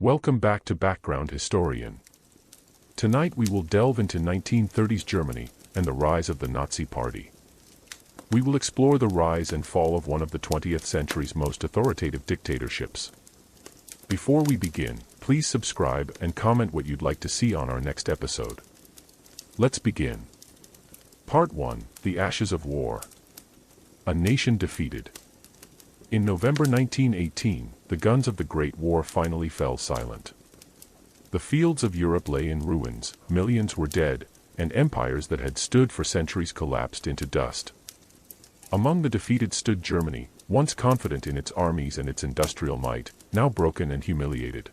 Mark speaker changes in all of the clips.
Speaker 1: Welcome back to Background Historian. Tonight we will delve into 1930s Germany and the rise of the Nazi Party. We will explore the rise and fall of one of the 20th century's most authoritative dictatorships. Before we begin, please subscribe and comment what you'd like to see on our next episode. Let's begin. Part 1: The Ashes of War. A nation defeated. In November 1918, the guns of the Great War finally fell silent. The fields of Europe lay in ruins, millions were dead, and empires that had stood for centuries collapsed into dust. Among the defeated stood Germany, once confident in its armies and its industrial might, now broken and humiliated.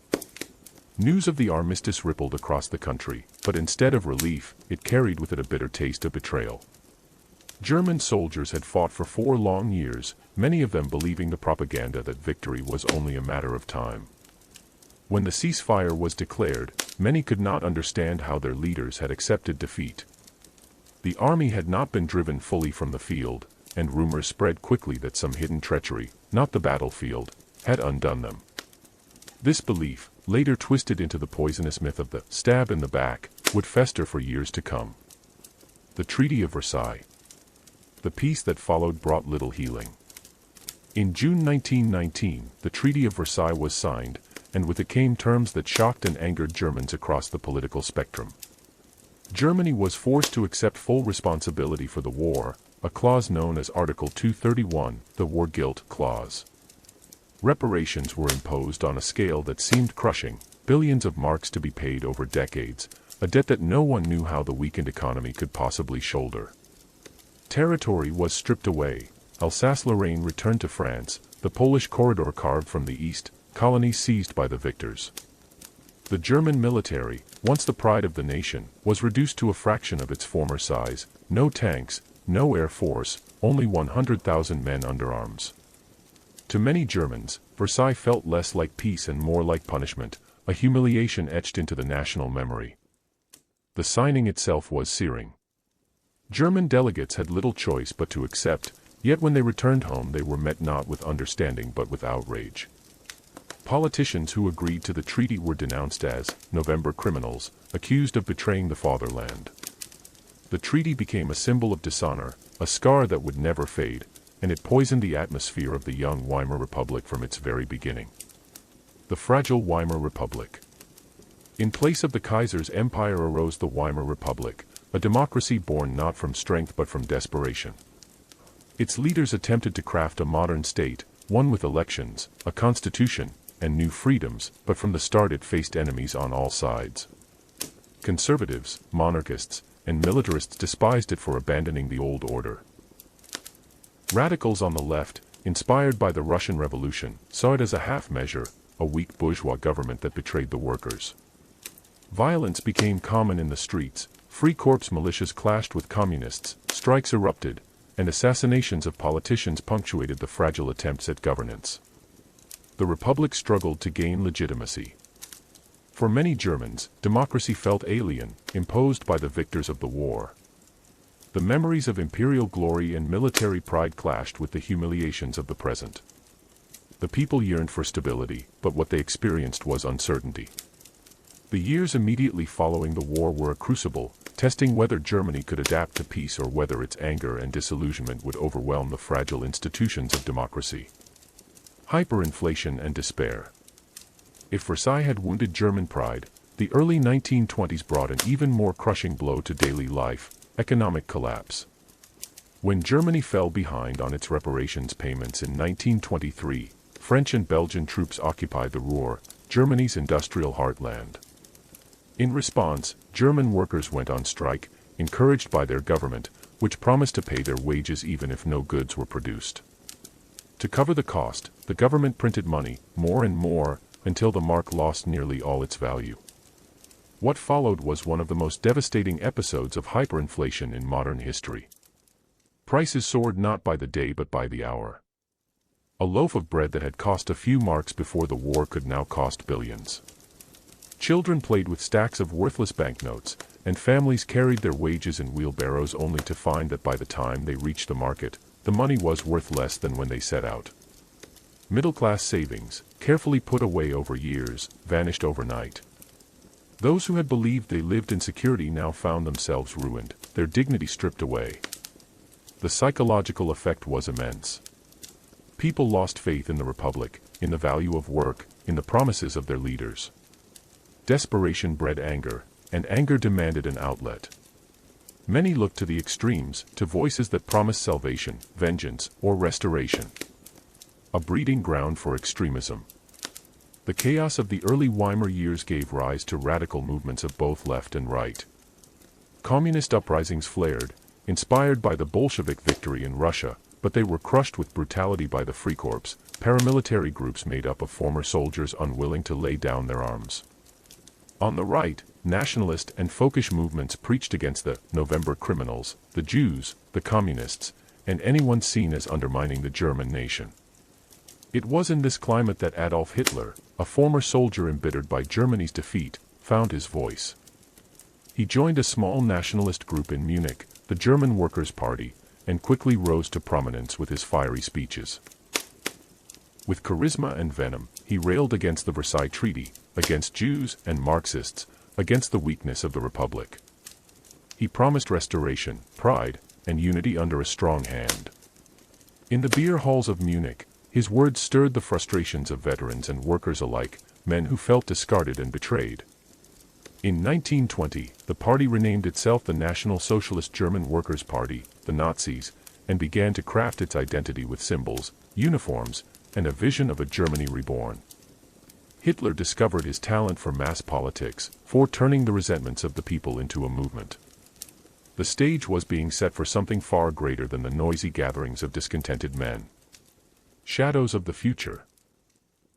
Speaker 1: News of the armistice rippled across the country, but instead of relief, it carried with it a bitter taste of betrayal. German soldiers had fought for 4 long years, many of them believing the propaganda that victory was only a matter of time. When the ceasefire was declared, many could not understand how their leaders had accepted defeat. The army had not been driven fully from the field, and rumors spread quickly that some hidden treachery, not the battlefield, had undone them. This belief, later twisted into the poisonous myth of the stab in the back, would fester for years to come. The Treaty of Versailles. The peace that followed brought little healing. In June 1919, the Treaty of Versailles was signed, and with it came terms that shocked and angered Germans across the political spectrum. Germany was forced to accept full responsibility for the war, a clause known as Article 231, the War Guilt Clause. Reparations were imposed on a scale that seemed crushing, billions of marks to be paid over decades, a debt that no one knew how the weakened economy could possibly shoulder. Territory was stripped away, Alsace-Lorraine returned to France, the Polish corridor carved from the east, colonies seized by the victors. The German military, once the pride of the nation, was reduced to a fraction of its former size, no tanks, no air force, only 100,000 men under arms. To many Germans, Versailles felt less like peace and more like punishment, a humiliation etched into the national memory. The signing itself was searing. German delegates had little choice but to accept, yet when they returned home they were met not with understanding but with outrage. Politicians who agreed to the treaty were denounced as November criminals, accused of betraying the fatherland. The treaty became a symbol of dishonor, a scar that would never fade, and it poisoned the atmosphere of the young Weimar Republic from its very beginning. The fragile Weimar Republic. In place of the Kaiser's empire arose the Weimar Republic, a democracy born not from strength but from desperation. Its leaders attempted to craft a modern state, one with elections, a constitution, and new freedoms, but from the start it faced enemies on all sides. Conservatives, monarchists, and militarists despised it for abandoning the old order. Radicals on the left, inspired by the Russian Revolution, saw it as a half-measure, a weak bourgeois government that betrayed the workers. Violence became common in the streets, Free Corps militias clashed with communists, strikes erupted, and assassinations of politicians punctuated the fragile attempts at governance. The Republic struggled to gain legitimacy. For many Germans, democracy felt alien, imposed by the victors of the war. The memories of imperial glory and military pride clashed with the humiliations of the present. The people yearned for stability, but what they experienced was uncertainty. The years immediately following the war were a crucible, testing whether Germany could adapt to peace or whether its anger and disillusionment would overwhelm the fragile institutions of democracy. Hyperinflation and despair. If Versailles had wounded German pride, the early 1920s brought an even more crushing blow to daily life: economic collapse. When Germany fell behind on its reparations payments in 1923, French and Belgian troops occupied the Ruhr, Germany's industrial heartland. In response, German workers went on strike, encouraged by their government, which promised to pay their wages even if no goods were produced. To cover the cost, the government printed money, more and more, until the mark lost nearly all its value. What followed was one of the most devastating episodes of hyperinflation in modern history. Prices soared not by the day but by the hour. A loaf of bread that had cost a few marks before the war could now cost billions. Children played with stacks of worthless banknotes, and families carried their wages in wheelbarrows only to find that by the time they reached the market, the money was worth less than when they set out. Middle-class savings, carefully put away over years, vanished overnight. Those who had believed they lived in security now found themselves ruined, their dignity stripped away. The psychological effect was immense. People lost faith in the Republic, in the value of work, in the promises of their leaders. Desperation bred anger, and anger demanded an outlet. Many looked to the extremes, to voices that promised salvation, vengeance, or restoration. A breeding ground for extremism. The chaos of the early Weimar years gave rise to radical movements of both left and right. Communist uprisings flared, inspired by the Bolshevik victory in Russia, but they were crushed with brutality by the Freikorps, paramilitary groups made up of former soldiers unwilling to lay down their arms. On the right, nationalist and folkish movements preached against the November criminals, the Jews, the communists, and anyone seen as undermining the German nation. It was in this climate that Adolf Hitler, a former soldier embittered by Germany's defeat, found his voice. He joined a small nationalist group in Munich, the German Workers' Party, and quickly rose to prominence with his fiery speeches. With charisma and venom, he railed against the Versailles Treaty, against Jews and Marxists, against the weakness of the Republic. He promised restoration, pride, and unity under a strong hand. In the beer halls of Munich, his words stirred the frustrations of veterans and workers alike, men who felt discarded and betrayed. In 1920, the party renamed itself the National Socialist German Workers' Party, the Nazis, and began to craft its identity with symbols, uniforms, and a vision of a Germany reborn. Hitler discovered his talent for mass politics, for turning the resentments of the people into a movement. The stage was being set for something far greater than the noisy gatherings of discontented men. Shadows of the future.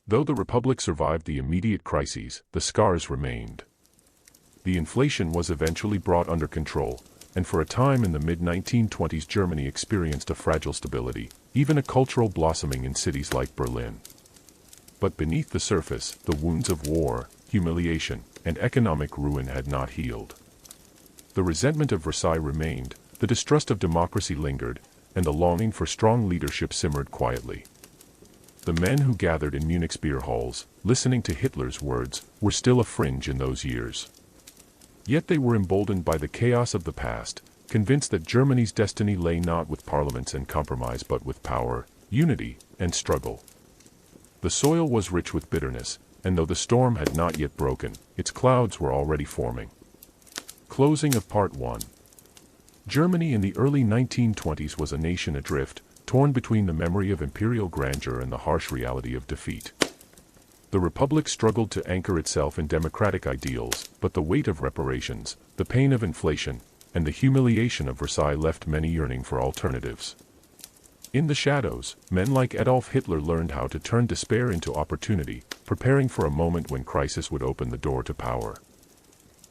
Speaker 1: Though the Republic survived the immediate crises, the scars remained. The inflation was eventually brought under control, and for a time in the mid-1920s Germany experienced a fragile stability, even a cultural blossoming in cities like Berlin. But beneath the surface, the wounds of war, humiliation, and economic ruin had not healed. The resentment of Versailles remained, the distrust of democracy lingered, and the longing for strong leadership simmered quietly. The men who gathered in Munich's beer halls, listening to Hitler's words, were still a fringe in those years. Yet they were emboldened by the chaos of the past, convinced that Germany's destiny lay not with parliaments and compromise but with power, unity, and struggle. The soil was rich with bitterness, and though the storm had not yet broken, its clouds were already forming. Closing of Part 1. Germany in the early 1920s was a nation adrift, torn between the memory of imperial grandeur and the harsh reality of defeat. The Republic struggled to anchor itself in democratic ideals, but the weight of reparations, the pain of inflation, and the humiliation of Versailles left many yearning for alternatives. In the shadows, men like Adolf Hitler learned how to turn despair into opportunity, preparing for a moment when crisis would open the door to power.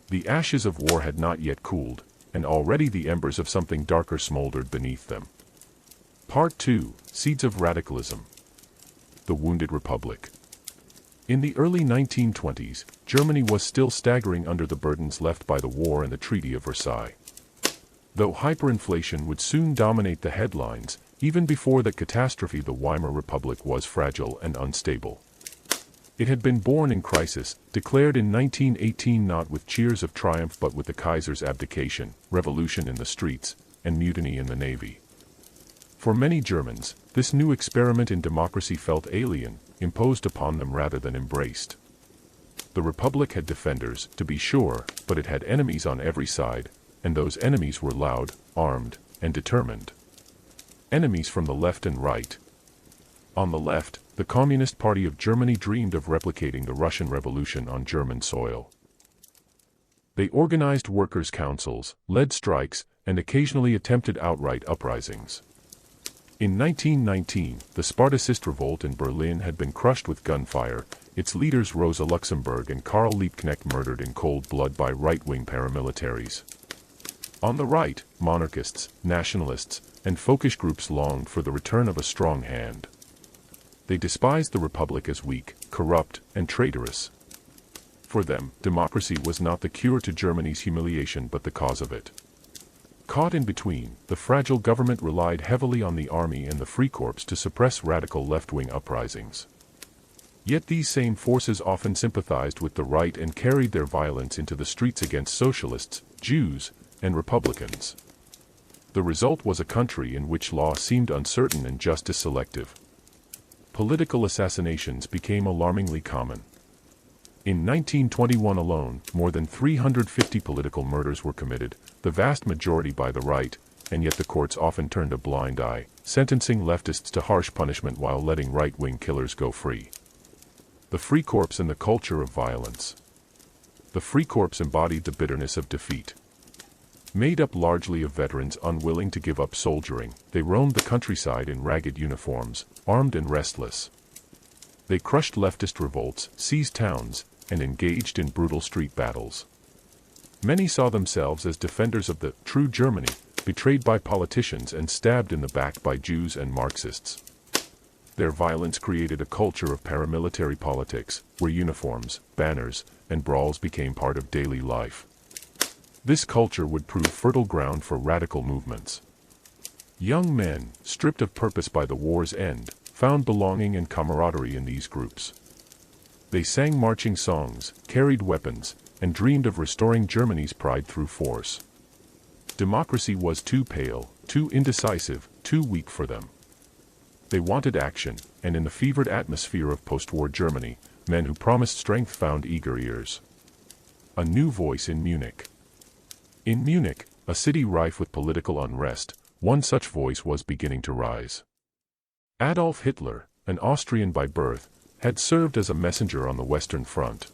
Speaker 1: The ashes of war had not yet cooled, and already the embers of something darker smoldered beneath them. Part 2, Seeds of Radicalism. The Wounded Republic. In the early 1920s, Germany was still staggering under the burdens left by the war and the Treaty of Versailles. Though hyperinflation would soon dominate the headlines, even before that catastrophe the Weimar Republic was fragile and unstable. It had been born in crisis, declared in 1918 not with cheers of triumph but with the Kaiser's abdication, revolution in the streets, and mutiny in the navy. For many Germans, this new experiment in democracy felt alien, imposed upon them rather than embraced. The Republic had defenders, to be sure, but it had enemies on every side, and those enemies were loud, armed, and determined. Enemies from the left and right. On the left, the Communist Party of Germany dreamed of replicating the Russian Revolution on German soil. They organized workers' councils, led strikes, and occasionally attempted outright uprisings. In 1919, the Spartacist revolt in Berlin had been crushed with gunfire, its leaders Rosa Luxemburg and Karl Liebknecht murdered in cold blood by right-wing paramilitaries. On the right, monarchists, nationalists, and folkish groups longed for the return of a strong hand. They despised the Republic as weak, corrupt, and traitorous. For them, democracy was not the cure to Germany's humiliation but the cause of it. Caught in between, the fragile government relied heavily on the army and the Freikorps to suppress radical left-wing uprisings. Yet these same forces often sympathized with the right and carried their violence into the streets against socialists, Jews, and Republicans. The result was a country in which law seemed uncertain and justice selective. Political assassinations became alarmingly common. In 1921 alone, more than 350 political murders were committed, the vast majority by the right, and yet the courts often turned a blind eye, sentencing leftists to harsh punishment while letting right-wing killers go free. The Freikorps and the culture of violence. The Freikorps embodied the bitterness of defeat. Made up largely of veterans unwilling to give up soldiering, they roamed the countryside in ragged uniforms, armed and restless. They crushed leftist revolts, seized towns, and engaged in brutal street battles. Many saw themselves as defenders of the true Germany, betrayed by politicians and stabbed in the back by Jews and Marxists. Their violence created a culture of paramilitary politics, where uniforms, banners, and brawls became part of daily life. This culture would prove fertile ground for radical movements. Young men, stripped of purpose by the war's end, found belonging and camaraderie in these groups. They sang marching songs, carried weapons, and dreamed of restoring Germany's pride through force. Democracy was too pale, too indecisive, too weak for them. They wanted action, and in the fevered atmosphere of post-war Germany, men who promised strength found eager ears. A new voice in Munich. In Munich, a city rife with political unrest, one such voice was beginning to rise. Adolf Hitler, an Austrian by birth, had served as a messenger on the Western Front.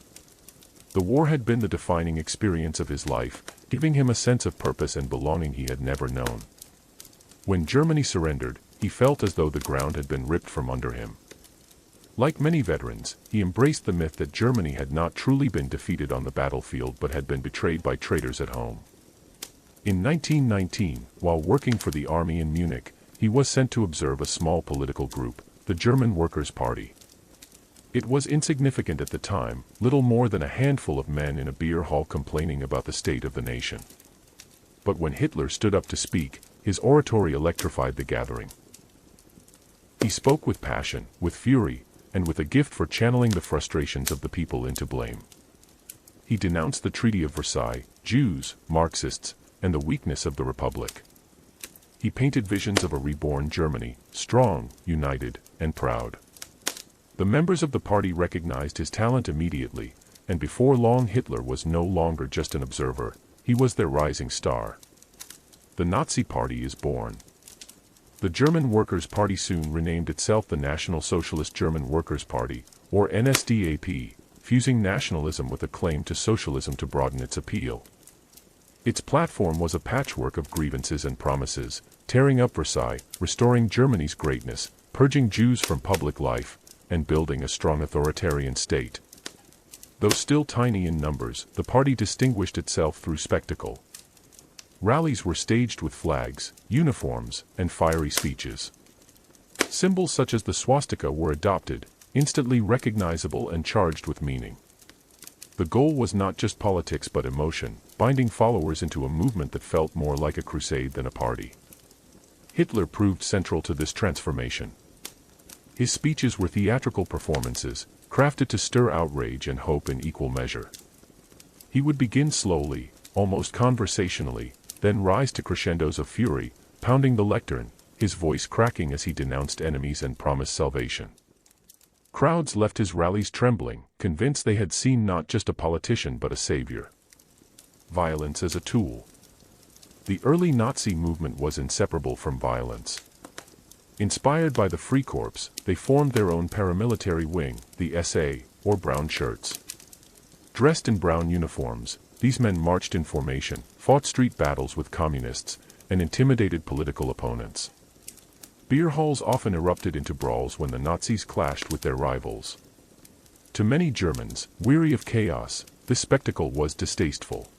Speaker 1: The war had been the defining experience of his life, giving him a sense of purpose and belonging he had never known. When Germany surrendered, he felt as though the ground had been ripped from under him. Like many veterans, he embraced the myth that Germany had not truly been defeated on the battlefield but had been betrayed by traitors at home. In 1919, while working for the army in Munich, he was sent to observe a small political group, the German Workers' Party. It was insignificant at the time, little more than a handful of men in a beer hall complaining about the state of the nation. But when Hitler stood up to speak, his oratory electrified the gathering. He spoke with passion, with fury, and with a gift for channeling the frustrations of the people into blame. He denounced the Treaty of Versailles, Jews, Marxists, and the weakness of the Republic. He painted visions of a reborn Germany, strong, united, and proud. The members of the party recognized his talent immediately, and before long Hitler was no longer just an observer, he was their rising star. The Nazi Party is born. The German Workers' Party soon renamed itself the National Socialist German Workers' Party, or NSDAP, fusing nationalism with a claim to socialism to broaden its appeal. Its platform was a patchwork of grievances and promises, tearing up Versailles, restoring Germany's greatness, purging Jews from public life, and building a strong authoritarian state. Though still tiny in numbers, the party distinguished itself through spectacle. Rallies were staged with flags, uniforms, and fiery speeches. Symbols such as the swastika were adopted, instantly recognizable and charged with meaning. The goal was not just politics but emotion, binding followers into a movement that felt more like a crusade than a party. Hitler proved central to this transformation. His speeches were theatrical performances, crafted to stir outrage and hope in equal measure. He would begin slowly, almost conversationally, then rise to crescendos of fury, pounding the lectern, his voice cracking as he denounced enemies and promised salvation. Crowds left his rallies trembling, convinced they had seen not just a politician but a savior. Violence as a tool. The early Nazi movement was inseparable from violence. Inspired by the Freikorps, they formed their own paramilitary wing, the SA, or Brown Shirts. Dressed in brown uniforms, these men marched in formation, fought street battles with communists, and intimidated political opponents. Beer halls often erupted into brawls when the Nazis clashed with their rivals. To many Germans, weary of chaos, this spectacle was distasteful.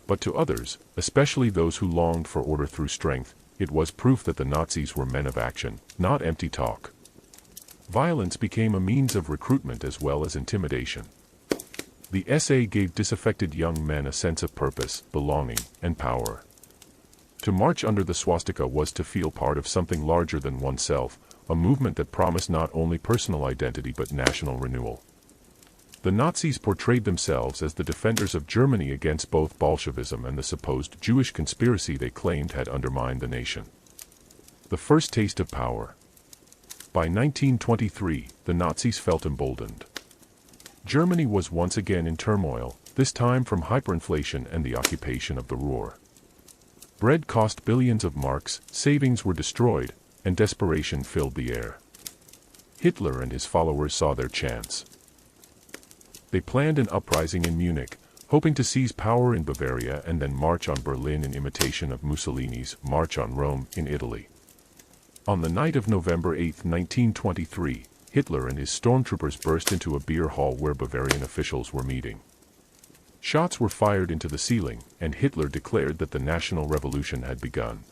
Speaker 1: But to others, especially those who longed for order through strength, it was proof that the Nazis were men of action, not empty talk. Violence became a means of recruitment as well as intimidation. The SA gave disaffected young men a sense of purpose, belonging, and power. To march under the swastika was to feel part of something larger than oneself, a movement that promised not only personal identity but national renewal. The Nazis portrayed themselves as the defenders of Germany against both Bolshevism and the supposed Jewish conspiracy they claimed had undermined the nation. The first taste of power. By 1923, the Nazis felt emboldened. Germany was once again in turmoil, this time from hyperinflation and the occupation of the Ruhr. Bread cost billions of marks, savings were destroyed, and desperation filled the air. Hitler and his followers saw their chance. They planned an uprising in Munich, hoping to seize power in Bavaria and then march on Berlin in imitation of Mussolini's March on Rome in Italy. On the night of November 8, 1923, Hitler and his stormtroopers burst into a beer hall where Bavarian officials were meeting. Shots were fired into the ceiling, and Hitler declared that the national revolution had begun.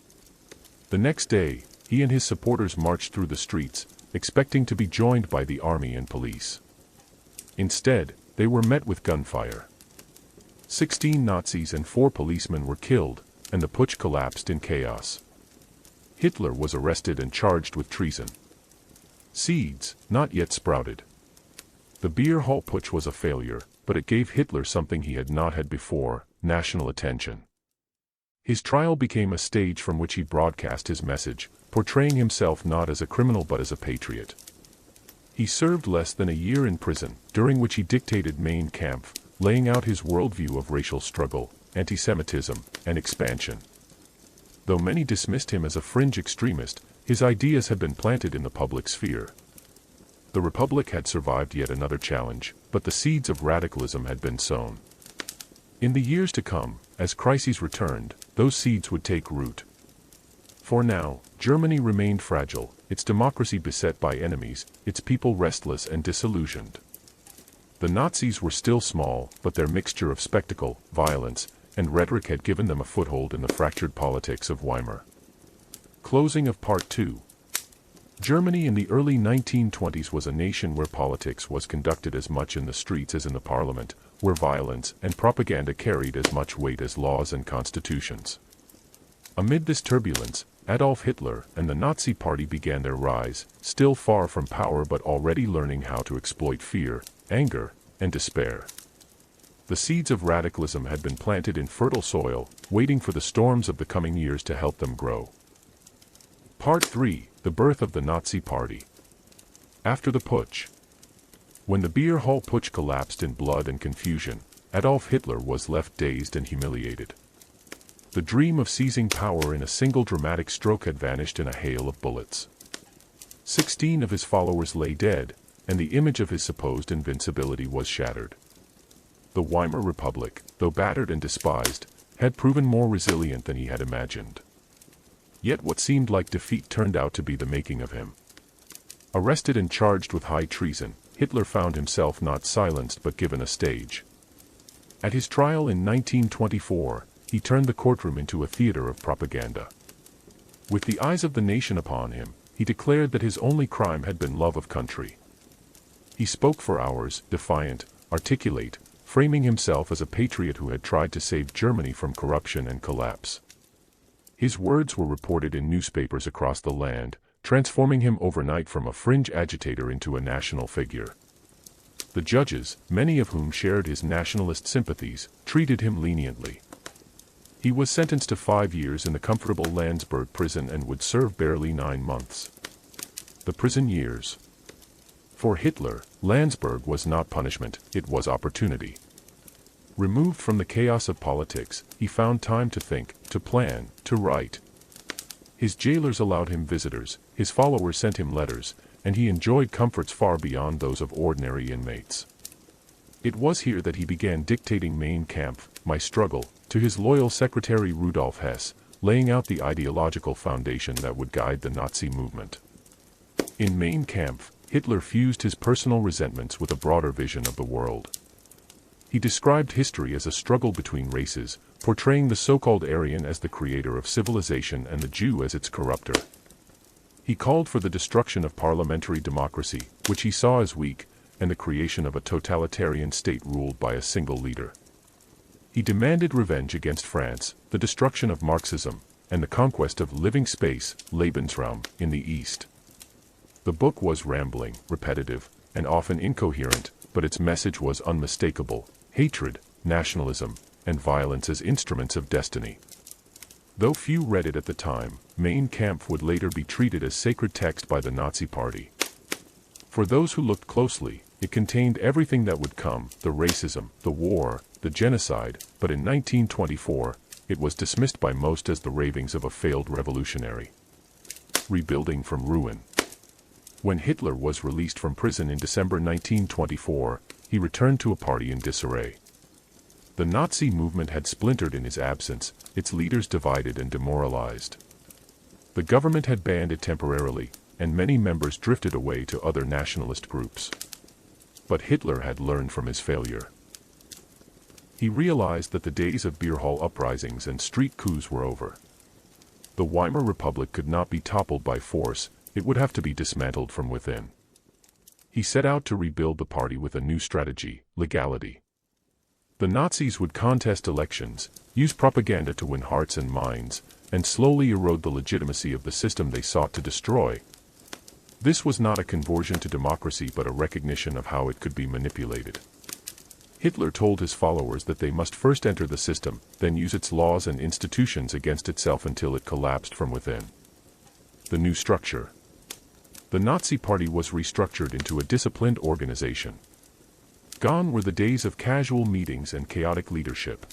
Speaker 1: The next day, he and his supporters marched through the streets, expecting to be joined by the army and police. Instead, they were met with gunfire. 16 Nazis and 4 policemen were killed, and the putsch collapsed in chaos. Hitler was arrested and charged with treason. Seeds, not yet sprouted. The beer hall putsch was a failure, but it gave Hitler something he had not had before: national attention. His trial became a stage from which he broadcast his message, portraying himself not as a criminal but as a patriot. He served less than a year in prison, during which he dictated Mein Kampf, laying out his worldview of racial struggle, anti-Semitism, and expansion. Though many dismissed him as a fringe extremist, his ideas had been planted in the public sphere. The Republic had survived yet another challenge, but the seeds of radicalism had been sown. In the years to come, as crises returned, those seeds would take root. For now, Germany remained fragile, its democracy beset by enemies, its people restless and disillusioned. The Nazis were still small, but their mixture of spectacle, violence, and rhetoric had given them a foothold in the fractured politics of Weimar. Closing of Part 2. Germany in the early 1920s was a nation where politics was conducted as much in the streets as in the parliament, where violence and propaganda carried as much weight as laws and constitutions. Amid this turbulence, Adolf Hitler and the Nazi Party began their rise, still far from power but already learning how to exploit fear, anger, and despair. The seeds of radicalism had been planted in fertile soil, waiting for the storms of the coming years to help them grow. Part 3. The birth of the Nazi Party. After the putsch. When the beer hall putsch collapsed in blood and confusion, Adolf Hitler was left dazed and humiliated. The dream of seizing power in a single dramatic stroke had vanished in a hail of bullets. 16 of his followers lay dead, and the image of his supposed invincibility was shattered. The Weimar Republic, though battered and despised, had proven more resilient than he had imagined. Yet what seemed like defeat turned out to be the making of him. Arrested and charged with high treason, Hitler found himself not silenced but given a stage. At his trial in 1924, he turned the courtroom into a theater of propaganda. With the eyes of the nation upon him, he declared that his only crime had been love of country. He spoke for hours, defiant, articulate, framing himself as a patriot who had tried to save Germany from corruption and collapse. His words were reported in newspapers across the land, transforming him overnight from a fringe agitator into a national figure. The judges, many of whom shared his nationalist sympathies, treated him leniently. He was sentenced to 5 years in the comfortable Landsberg prison and would serve barely 9 months. The prison years. For Hitler, Landsberg was not punishment, it was opportunity. Removed from the chaos of politics, he found time to think, to plan, to write. His jailers allowed him visitors, his followers sent him letters, and he enjoyed comforts far beyond those of ordinary inmates. It was here that he began dictating Mein Kampf, My Struggle, to his loyal secretary Rudolf Hess, laying out the ideological foundation that would guide the Nazi movement. In Mein Kampf, Hitler fused his personal resentments with a broader vision of the world. He described history as a struggle between races, portraying the so-called Aryan as the creator of civilization and the Jew as its corrupter. He called for the destruction of parliamentary democracy, which he saw as weak, and the creation of a totalitarian state ruled by a single leader. He demanded revenge against France, the destruction of Marxism, and the conquest of living space, Lebensraum, in the East. The book was rambling, repetitive, and often incoherent, but its message was unmistakable: hatred, nationalism, and violence as instruments of destiny. Though few read it at the time, Mein Kampf would later be treated as sacred text by the Nazi Party. For those who looked closely, it contained everything that would come: the racism, the war, the genocide, but in 1924, it was dismissed by most as the ravings of a failed revolutionary. Rebuilding from ruin. When Hitler was released from prison in December 1924, he returned to a party in disarray. The Nazi movement had splintered in his absence, its leaders divided and demoralized. The government had banned it temporarily, and many members drifted away to other nationalist groups. But Hitler had learned from his failure. He realized that the days of beer hall uprisings and street coups were over. The Weimar Republic could not be toppled by force, it would have to be dismantled from within. He set out to rebuild the party with a new strategy: legality. The Nazis would contest elections, use propaganda to win hearts and minds, and slowly erode the legitimacy of the system they sought to destroy. This was not a conversion to democracy but a recognition of how it could be manipulated. Hitler told his followers that they must first enter the system, then use its laws and institutions against itself until it collapsed from within. The new structure. The Nazi Party was restructured into a disciplined organization. Gone were the days of casual meetings and chaotic leadership.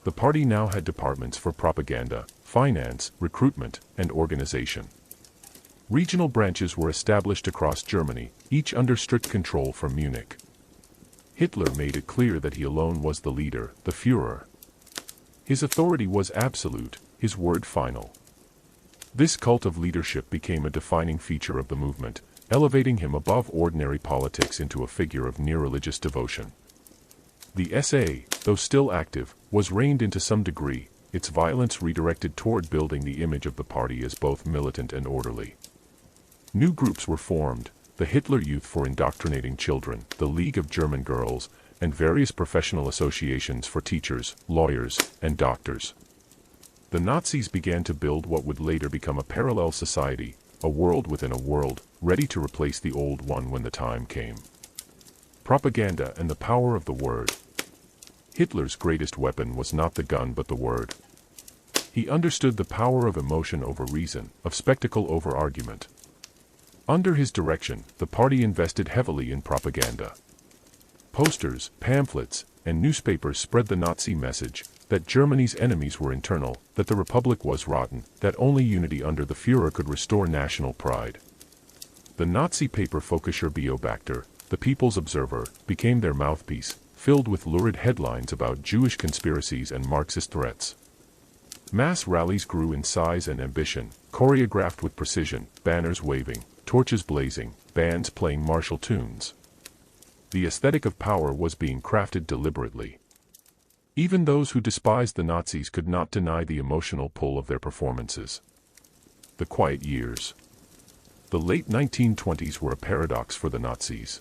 Speaker 1: The party now had departments for propaganda, finance, recruitment, and organization. Regional branches were established across Germany, each under strict control from Munich. Hitler made it clear that he alone was the leader, the Führer. His authority was absolute, his word final. This cult of leadership became a defining feature of the movement, elevating him above ordinary politics into a figure of near-religious devotion. The SA, though still active, was reined into some degree, its violence redirected toward building the image of the party as both militant and orderly. New groups were formed: the Hitler Youth for indoctrinating children, the League of German Girls, and various professional associations for teachers, lawyers, and doctors. The Nazis began to build what would later become a parallel society, a world within a world, ready to replace the old one when the time came. Propaganda and the power of the word. Hitler's greatest weapon was not the gun but the word. He understood the power of emotion over reason, of spectacle over argument. Under his direction, the party invested heavily in propaganda. Posters, pamphlets, and newspapers spread the Nazi message that Germany's enemies were internal, that the Republic was rotten, that only unity under the Führer could restore national pride. The Nazi paper Völkischer Beobachter, the People's Observer, became their mouthpiece, filled with lurid headlines about Jewish conspiracies and Marxist threats. Mass rallies grew in size and ambition, choreographed with precision, banners waving, torches blazing, bands playing martial tunes. The aesthetic of power was being crafted deliberately. Even those who despised the Nazis could not deny the emotional pull of their performances. The quiet years. The late 1920s were a paradox for the Nazis.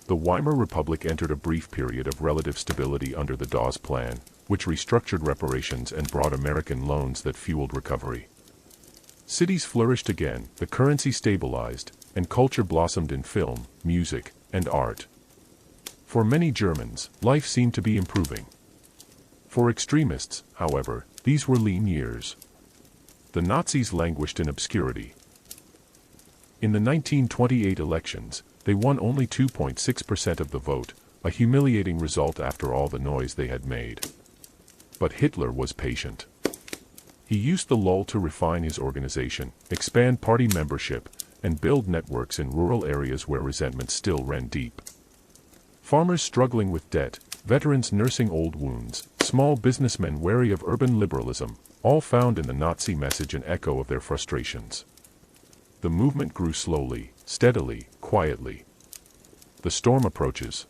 Speaker 1: The Weimar Republic entered a brief period of relative stability under the Dawes Plan, which restructured reparations and brought American loans that fueled recovery. Cities flourished again, the currency stabilized, and culture blossomed in film, music, and art. For many Germans, life seemed to be improving. For extremists, however, these were lean years. The Nazis languished in obscurity. In the 1928 elections, they won only 2.6% of the vote, a humiliating result after all the noise they had made. But Hitler was patient. He used the lull to refine his organization, expand party membership, and build networks in rural areas where resentment still ran deep. Farmers struggling with debt, veterans nursing old wounds, small businessmen wary of urban liberalism, all found in the Nazi message an echo of their frustrations. The movement grew slowly, steadily, quietly. The storm approaches.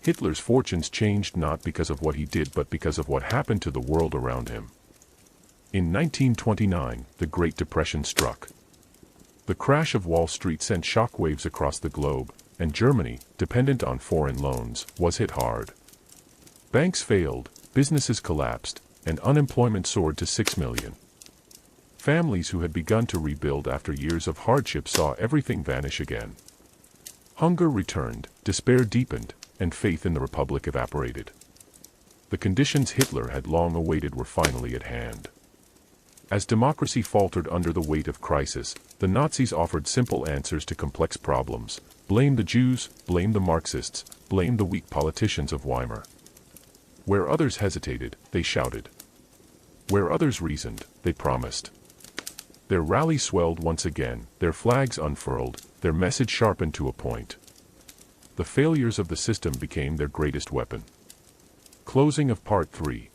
Speaker 1: Hitler's fortunes changed not because of what he did but because of what happened to the world around him. In 1929, the Great Depression struck. The crash of Wall Street sent shockwaves across the globe, and Germany, dependent on foreign loans, was hit hard. Banks failed, businesses collapsed, and unemployment soared to 6 million. Families who had begun to rebuild after years of hardship saw everything vanish again. Hunger returned, despair deepened, and faith in the Republic evaporated. The conditions Hitler had long awaited were finally at hand. As democracy faltered under the weight of crisis, the Nazis offered simple answers to complex problems. Blame the Jews, blame the Marxists, blame the weak politicians of Weimar. Where others hesitated, they shouted. Where others reasoned, they promised. Their rally swelled once again, their flags unfurled, their message sharpened to a point. The failures of the system became their greatest weapon. Closing of Part 3.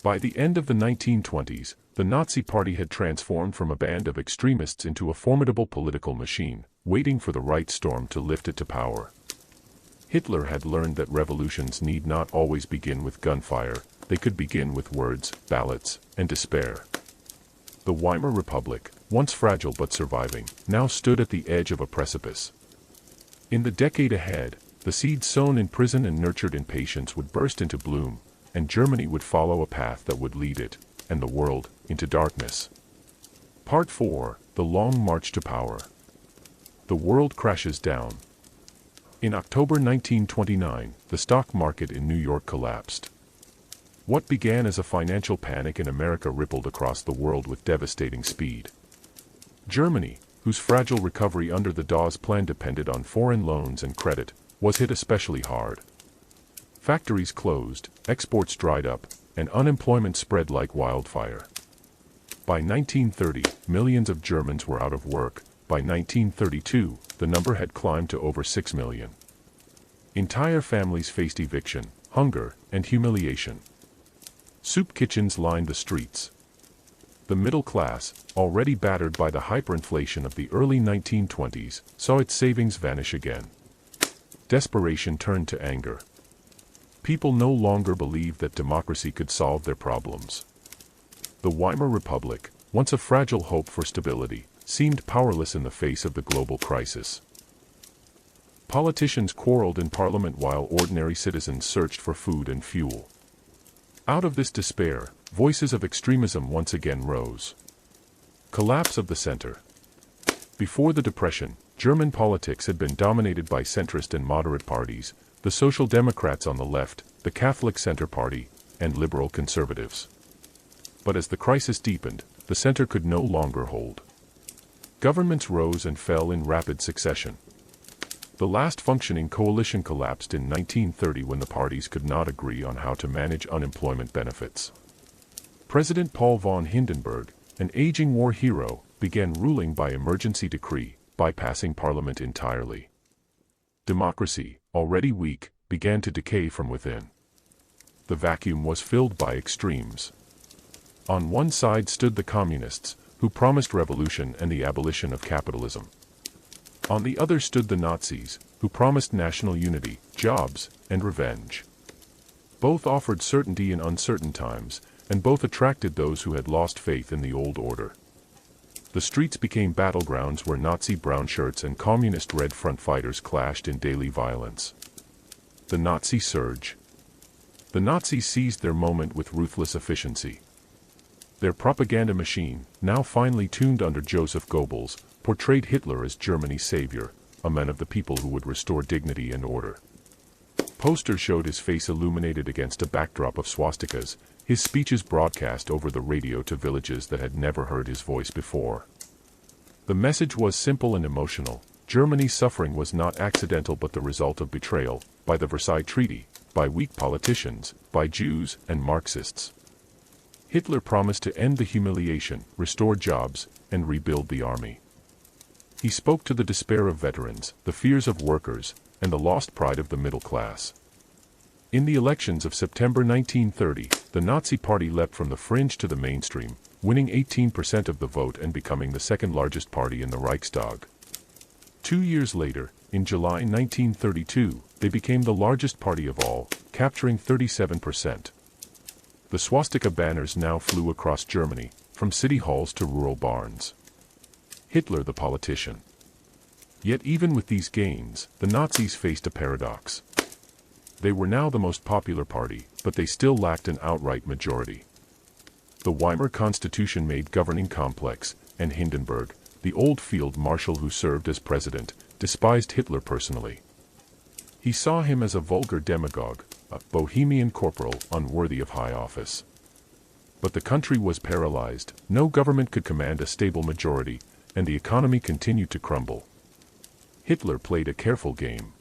Speaker 1: By the end of the 1920s, the Nazi Party had transformed from a band of extremists into a formidable political machine, waiting for the right storm to lift it to power. Hitler had learned that revolutions need not always begin with gunfire, they could begin with words, ballots, and despair. The Weimar Republic, once fragile but surviving, now stood at the edge of a precipice. In the decade ahead, the seeds sown in prison and nurtured in patience would burst into bloom, and Germany would follow a path that would lead it, and the world, into darkness. Part 4, The Long March to Power. The world crashes down. In October 1929, the stock market in New York collapsed. What began as a financial panic in America rippled across the world with devastating speed. Germany, whose fragile recovery under the Dawes Plan depended on foreign loans and credit, was hit especially hard. Factories closed, exports dried up, and unemployment spread like wildfire. By 1930, millions of Germans were out of work. By 1932, the number had climbed to over 6 million. Entire families faced eviction, hunger, and humiliation. Soup kitchens lined the streets. The middle class, already battered by the hyperinflation of the early 1920s, saw its savings vanish again. Desperation turned to anger. People no longer believed that democracy could solve their problems. The Weimar Republic, once a fragile hope for stability, seemed powerless in the face of the global crisis. Politicians quarreled in parliament while ordinary citizens searched for food and fuel. Out of this despair, voices of extremism once again rose. Collapse of the center. Before the Depression, German politics had been dominated by centrist and moderate parties, the Social Democrats on the left, the Catholic Center Party, and liberal conservatives. But as the crisis deepened, the center could no longer hold. Governments rose and fell in rapid succession. The last functioning coalition collapsed in 1930 when the parties could not agree on how to manage unemployment benefits. President Paul von Hindenburg, an aging war hero, began ruling by emergency decree, bypassing parliament entirely. Democracy, already weak, began to decay from within. The vacuum was filled by extremes. On one side stood the communists, who promised revolution and the abolition of capitalism. On the other stood the Nazis, who promised national unity, jobs, and revenge. Both offered certainty in uncertain times, and both attracted those who had lost faith in the old order. The streets became battlegrounds where Nazi brown shirts and communist red front fighters clashed in daily violence. The Nazi surge. The Nazis seized their moment with ruthless efficiency. Their propaganda machine, now finely tuned under Joseph Goebbels, portrayed Hitler as Germany's savior, a man of the people who would restore dignity and order. Posters showed his face illuminated against a backdrop of swastikas, his speeches broadcast over the radio to villages that had never heard his voice before. The message was simple and emotional. Germany's suffering was not accidental but the result of betrayal, by the Versailles Treaty, by weak politicians, by Jews and Marxists. Hitler promised to end the humiliation, restore jobs, and rebuild the army. He spoke to the despair of veterans, the fears of workers, and the lost pride of the middle class. In the elections of September 1930, the Nazi Party leapt from the fringe to the mainstream, winning 18% of the vote and becoming the second largest party in the Reichstag. 2 years later, in July 1932, they became the largest party of all, capturing 37%. The swastika banners now flew across Germany, from city halls to rural barns. Hitler the politician. Yet even with these gains, the Nazis faced a paradox. They were now the most popular party, but they still lacked an outright majority. The Weimar Constitution made governing complex, and Hindenburg, the old field marshal who served as president, despised Hitler personally. He saw him as a vulgar demagogue, a bohemian corporal unworthy of high office. But the country was paralyzed, no government could command a stable majority, and the economy continued to crumble. Hitler played a careful game.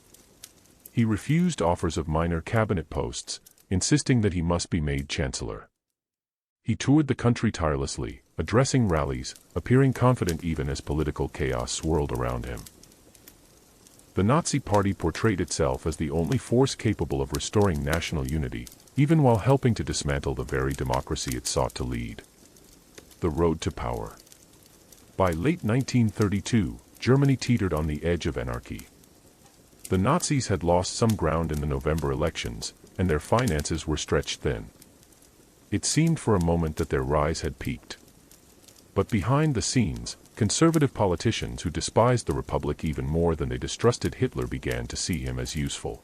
Speaker 1: He refused offers of minor cabinet posts, insisting that he must be made chancellor. He toured the country tirelessly, addressing rallies, appearing confident even as political chaos swirled around him. The Nazi Party portrayed itself as the only force capable of restoring national unity, even while helping to dismantle the very democracy it sought to lead. The road to power. By late 1932, Germany teetered on the edge of anarchy. The Nazis had lost some ground in the November elections, and their finances were stretched thin. It seemed for a moment that their rise had peaked. But behind the scenes, conservative politicians who despised the Republic even more than they distrusted Hitler began to see him as useful.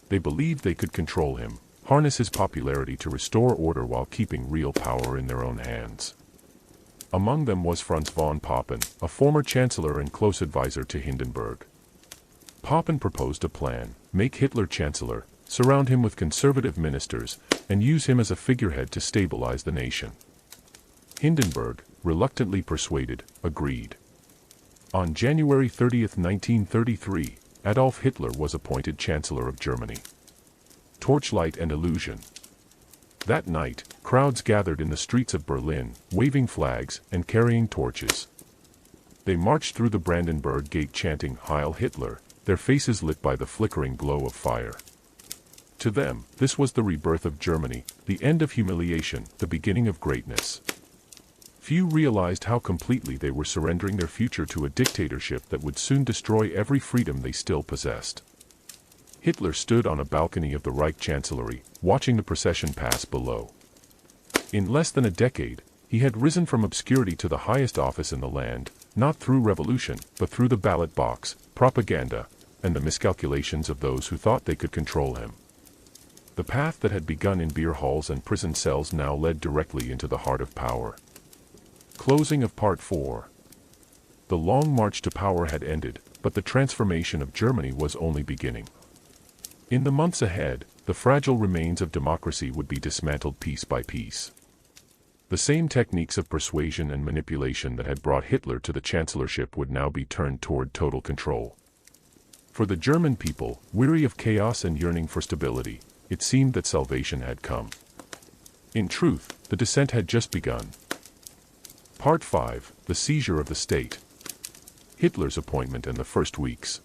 Speaker 1: They believed they could control him, harness his popularity to restore order while keeping real power in their own hands. Among them was Franz von Papen, a former chancellor and close advisor to Hindenburg. Papen proposed a plan: make Hitler chancellor, surround him with conservative ministers, and use him as a figurehead to stabilize the nation. Hindenburg, reluctantly persuaded, agreed. On January 30, 1933, Adolf Hitler was appointed Chancellor of Germany. Torchlight and illusion. That night, crowds gathered in the streets of Berlin, waving flags and carrying torches. They marched through the Brandenburg Gate chanting "Heil Hitler," their faces lit by the flickering glow of fire. To them, this was the rebirth of Germany, the end of humiliation, the beginning of greatness. Few realized how completely they were surrendering their future to a dictatorship that would soon destroy every freedom they still possessed. Hitler stood on a balcony of the Reich Chancellery, watching the procession pass below. In less than a decade, he had risen from obscurity to the highest office in the land, not through revolution, but through the ballot box, propaganda, and the miscalculations of those who thought they could control him. The path that had begun in beer halls and prison cells now led directly into the heart of power. Closing of Part 4. The long march to power had ended, but the transformation of Germany was only beginning. In the months ahead, the fragile remains of democracy would be dismantled piece by piece. The same techniques of persuasion and manipulation that had brought Hitler to the chancellorship would now be turned toward total control. For the German people, weary of chaos and yearning for stability, it seemed that salvation had come. In truth, the descent had just begun. Part 5. The Seizure of the State. Hitler's appointment and the first weeks.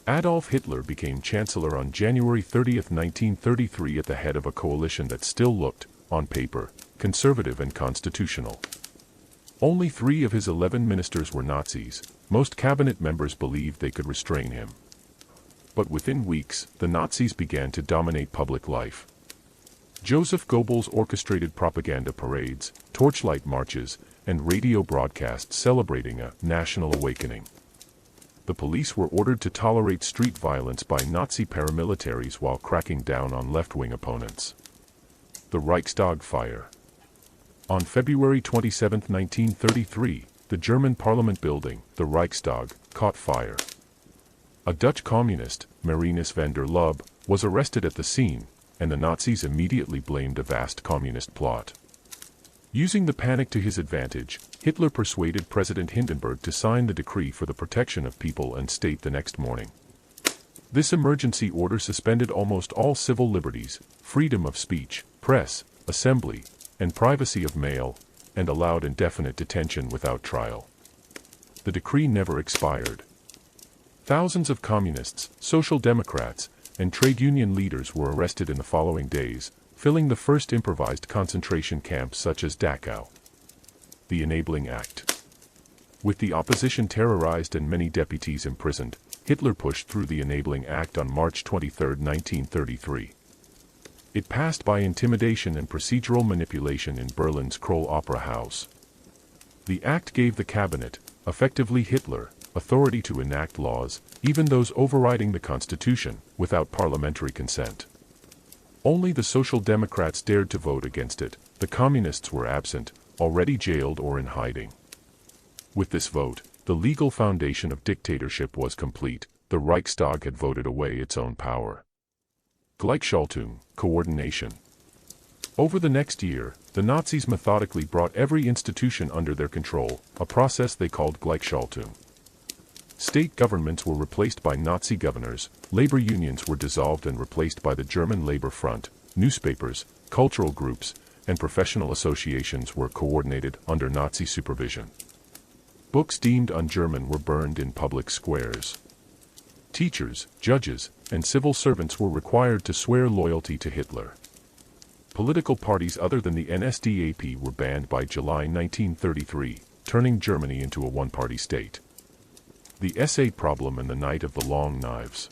Speaker 1: Adolf Hitler became chancellor on January 30, 1933 at the head of a coalition that still looked, on paper, conservative and constitutional. Only 3 of his 11 ministers were Nazis. Most cabinet members believed they could restrain him. But within weeks, the Nazis began to dominate public life. Joseph Goebbels orchestrated propaganda parades, torchlight marches, and radio broadcasts celebrating a national awakening. The police were ordered to tolerate street violence by Nazi paramilitaries while cracking down on left-wing opponents. The Reichstag fire. On February 27, 1933, the German parliament building, the Reichstag, caught fire. A Dutch communist, Marinus van der Lubbe, was arrested at the scene, and the Nazis immediately blamed a vast communist plot. Using the panic to his advantage, Hitler persuaded President Hindenburg to sign the decree for the protection of people and state the next morning. This emergency order suspended almost all civil liberties, freedom of speech, press, assembly, and privacy of mail, and allowed indefinite detention without trial. The decree never expired. Thousands of communists, social democrats, and trade union leaders were arrested in the following days, filling the first improvised concentration camps such as Dachau. The Enabling Act. With the opposition terrorized and many deputies imprisoned, Hitler pushed through the Enabling Act on March 23, 1933. It passed by intimidation and procedural manipulation in Berlin's Kroll Opera House. The act gave the cabinet, effectively Hitler, authority to enact laws, even those overriding the constitution, without parliamentary consent. Only the Social Democrats dared to vote against it. The Communists were absent, already jailed or in hiding. With this vote, the legal foundation of dictatorship was complete. The Reichstag had voted away its own power. Gleichschaltung, coordination. Over the next year, the Nazis methodically brought every institution under their control, a process they called Gleichschaltung. State governments were replaced by Nazi governors, labor unions were dissolved and replaced by the German Labor Front, newspapers, cultural groups, and professional associations were coordinated under Nazi supervision. Books deemed un-German were burned in public squares. Teachers, judges, and civil servants were required to swear loyalty to Hitler. Political parties other than the NSDAP were banned by July 1933, turning Germany into a one-party state. The SA problem and the Night of the Long Knives.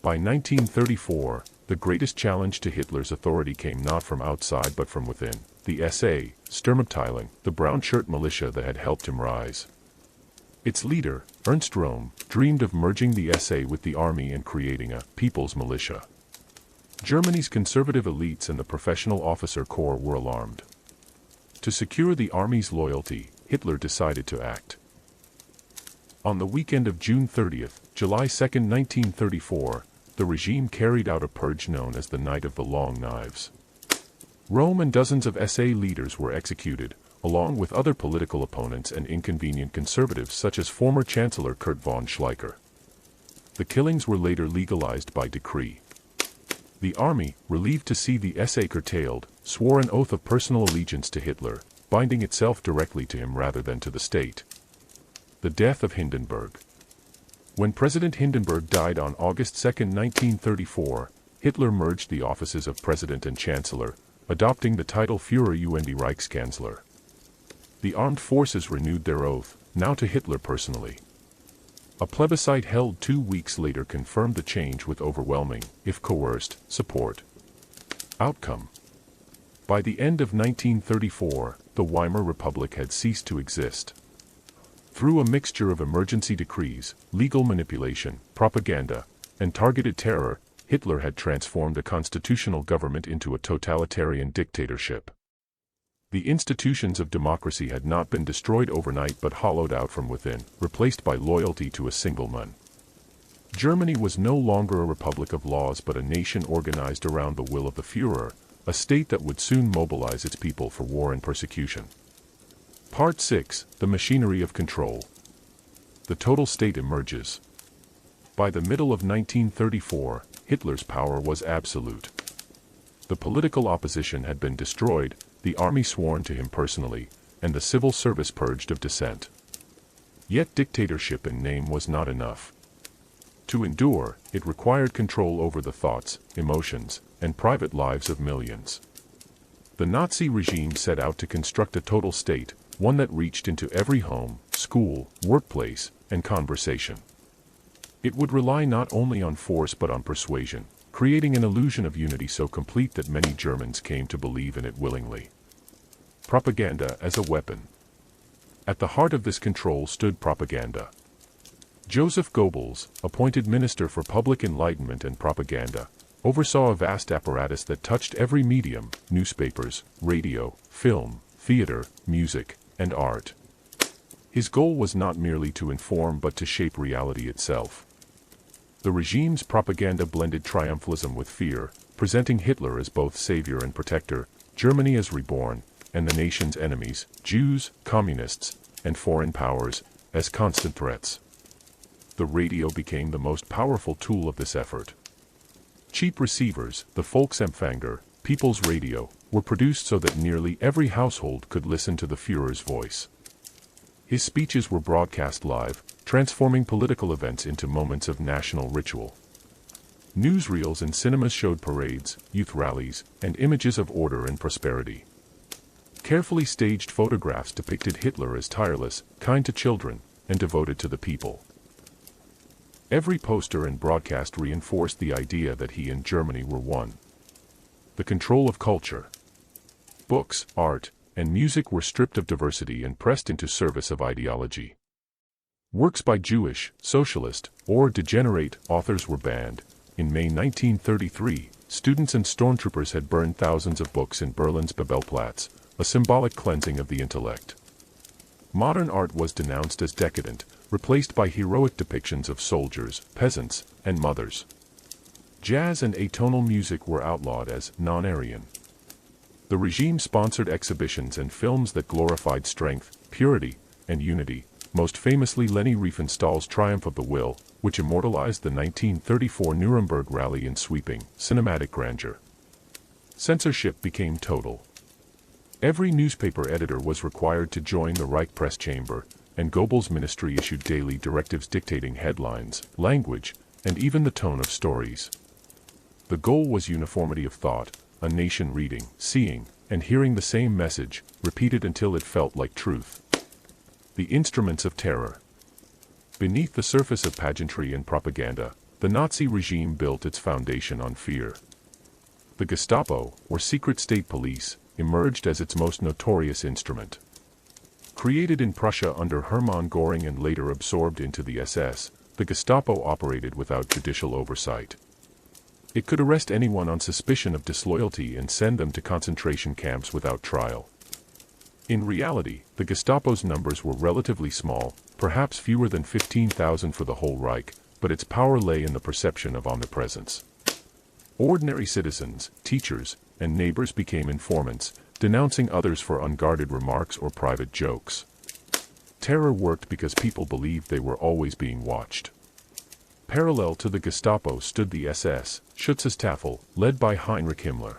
Speaker 1: By 1934, the greatest challenge to Hitler's authority came not from outside but from within. The SA, Sturmabteilung, the brown shirt militia that had helped him rise. Its leader, Ernst Röhm, dreamed of merging the SA with the army and creating a people's militia. Germany's conservative elites and the professional officer corps were alarmed. To secure the army's loyalty, Hitler decided to act. On the weekend of June 30, July 2, 1934, the regime carried out a purge known as the Night of the Long Knives. Röhm and dozens of SA leaders were executed, along with other political opponents and inconvenient conservatives such as former Chancellor Kurt von Schleicher. The killings were later legalized by decree. The army, relieved to see the SA curtailed, swore an oath of personal allegiance to Hitler, binding itself directly to him rather than to the state. The death of Hindenburg. When President Hindenburg died on August 2, 1934, Hitler merged the offices of President and Chancellor, adopting the title Führer und Reichskanzler. The armed forces renewed their oath, now to Hitler personally. A plebiscite held 2 weeks later confirmed the change with overwhelming, if coerced, support. Outcome. By the end of 1934, the Weimar Republic had ceased to exist. Through a mixture of emergency decrees, legal manipulation, propaganda, and targeted terror, Hitler had transformed a constitutional government into a totalitarian dictatorship. The institutions of democracy had not been destroyed overnight but hollowed out from within, replaced by loyalty to a single man. Germany was no longer a republic of laws but a nation organized around the will of the Führer, a state that would soon mobilize its people for war and persecution. Part 6, The Machinery of Control. The total state emerges. By the middle of 1934, Hitler's power was absolute. The political opposition had been destroyed, the army sworn to him personally, and the civil service purged of dissent. Yet dictatorship in name was not enough. To endure, it required control over the thoughts, emotions, and private lives of millions. The Nazi regime set out to construct a total state, one that reached into every home, school, workplace, and conversation. It would rely not only on force but on persuasion, creating an illusion of unity so complete that many Germans came to believe in it willingly. Propaganda as a weapon. At the heart of this control stood propaganda. Joseph Goebbels, appointed Minister for Public Enlightenment and Propaganda, oversaw a vast apparatus that touched every medium: newspapers, radio, film, theater, music, and art. His goal was not merely to inform but to shape reality itself. The regime's propaganda blended triumphalism with fear, presenting Hitler as both savior and protector, Germany as reborn, and the nation's enemies, Jews, communists, and foreign powers, as constant threats. The radio became the most powerful tool of this effort. Cheap receivers, the Volksempfänger, People's Radio, were produced so that nearly every household could listen to the Führer's voice. His speeches were broadcast live, transforming political events into moments of national ritual. Newsreels and cinemas showed parades, youth rallies, and images of order and prosperity. Carefully staged photographs depicted Hitler as tireless, kind to children, and devoted to the people. Every poster and broadcast reinforced the idea that he and Germany were one. The control of culture. Books, art, and music were stripped of diversity and pressed into service of ideology. Works by Jewish, socialist, or degenerate authors were banned. In May 1933, students and stormtroopers had burned thousands of books in Berlin's Babelplatz, a symbolic cleansing of the intellect. Modern art was denounced as decadent, replaced by heroic depictions of soldiers, peasants, and mothers. Jazz and atonal music were outlawed as non-Aryan. The regime sponsored exhibitions and films that glorified strength, purity, and unity, most famously Leni Riefenstahl's Triumph of the Will, which immortalized the 1934 Nuremberg rally in sweeping, cinematic grandeur. Censorship became total. Every newspaper editor was required to join the Reich press chamber, and Goebbels' ministry issued daily directives dictating headlines, language, and even the tone of stories. The goal was uniformity of thought, a nation reading, seeing, and hearing the same message, repeated until it felt like truth. The instruments of terror. Beneath the surface of pageantry and propaganda, the Nazi regime built its foundation on fear. The Gestapo, or secret state police, emerged as its most notorious instrument. Created in Prussia under Hermann Göring and later absorbed into the SS, the Gestapo operated without judicial oversight. It could arrest anyone on suspicion of disloyalty and send them to concentration camps without trial. In reality, the Gestapo's numbers were relatively small, perhaps fewer than 15,000 for the whole Reich, but its power lay in the perception of omnipresence. Ordinary citizens, teachers, and neighbors became informants, denouncing others for unguarded remarks or private jokes. Terror worked because people believed they were always being watched. Parallel to the Gestapo stood the SS, Schutzstaffel, led by Heinrich Himmler.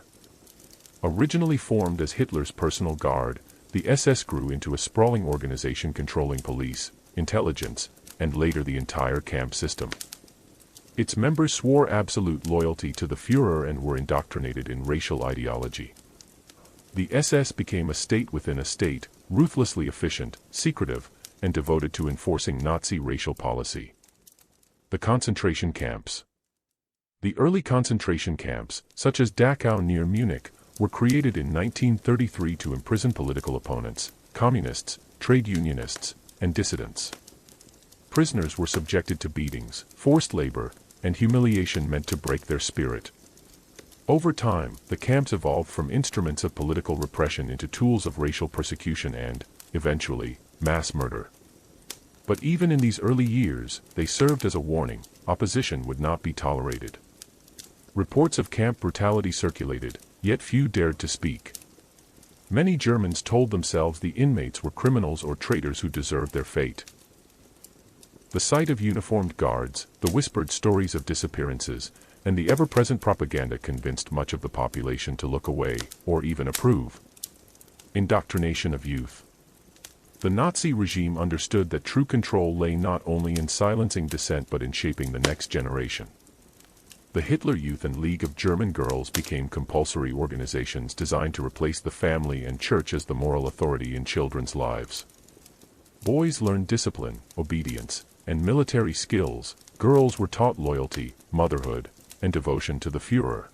Speaker 1: Originally formed as Hitler's personal guard, the SS grew into a sprawling organization controlling police, intelligence, and later the entire camp system. Its members swore absolute loyalty to the Führer and were indoctrinated in racial ideology. The SS became a state within a state, ruthlessly efficient, secretive, and devoted to enforcing Nazi racial policy. The concentration camps. The early concentration camps, such as Dachau near Munich, were created in 1933 to imprison political opponents, communists, trade unionists, and dissidents. Prisoners were subjected to beatings, forced labor, and humiliation meant to break their spirit. Over time, the camps evolved from instruments of political repression into tools of racial persecution and, eventually, mass murder. But even in these early years, they served as a warning: opposition would not be tolerated. Reports of camp brutality circulated, yet few dared to speak. Many Germans told themselves the inmates were criminals or traitors who deserved their fate. The sight of uniformed guards, the whispered stories of disappearances, and the ever-present propaganda convinced much of the population to look away, or even approve. Indoctrination of youth. The Nazi regime understood that true control lay not only in silencing dissent but in shaping the next generation. The Hitler Youth and League of German Girls became compulsory organizations designed to replace the family and church as the moral authority in children's lives. Boys learned discipline, obedience, and military skills. Girls were taught loyalty, motherhood, and devotion to the Führer.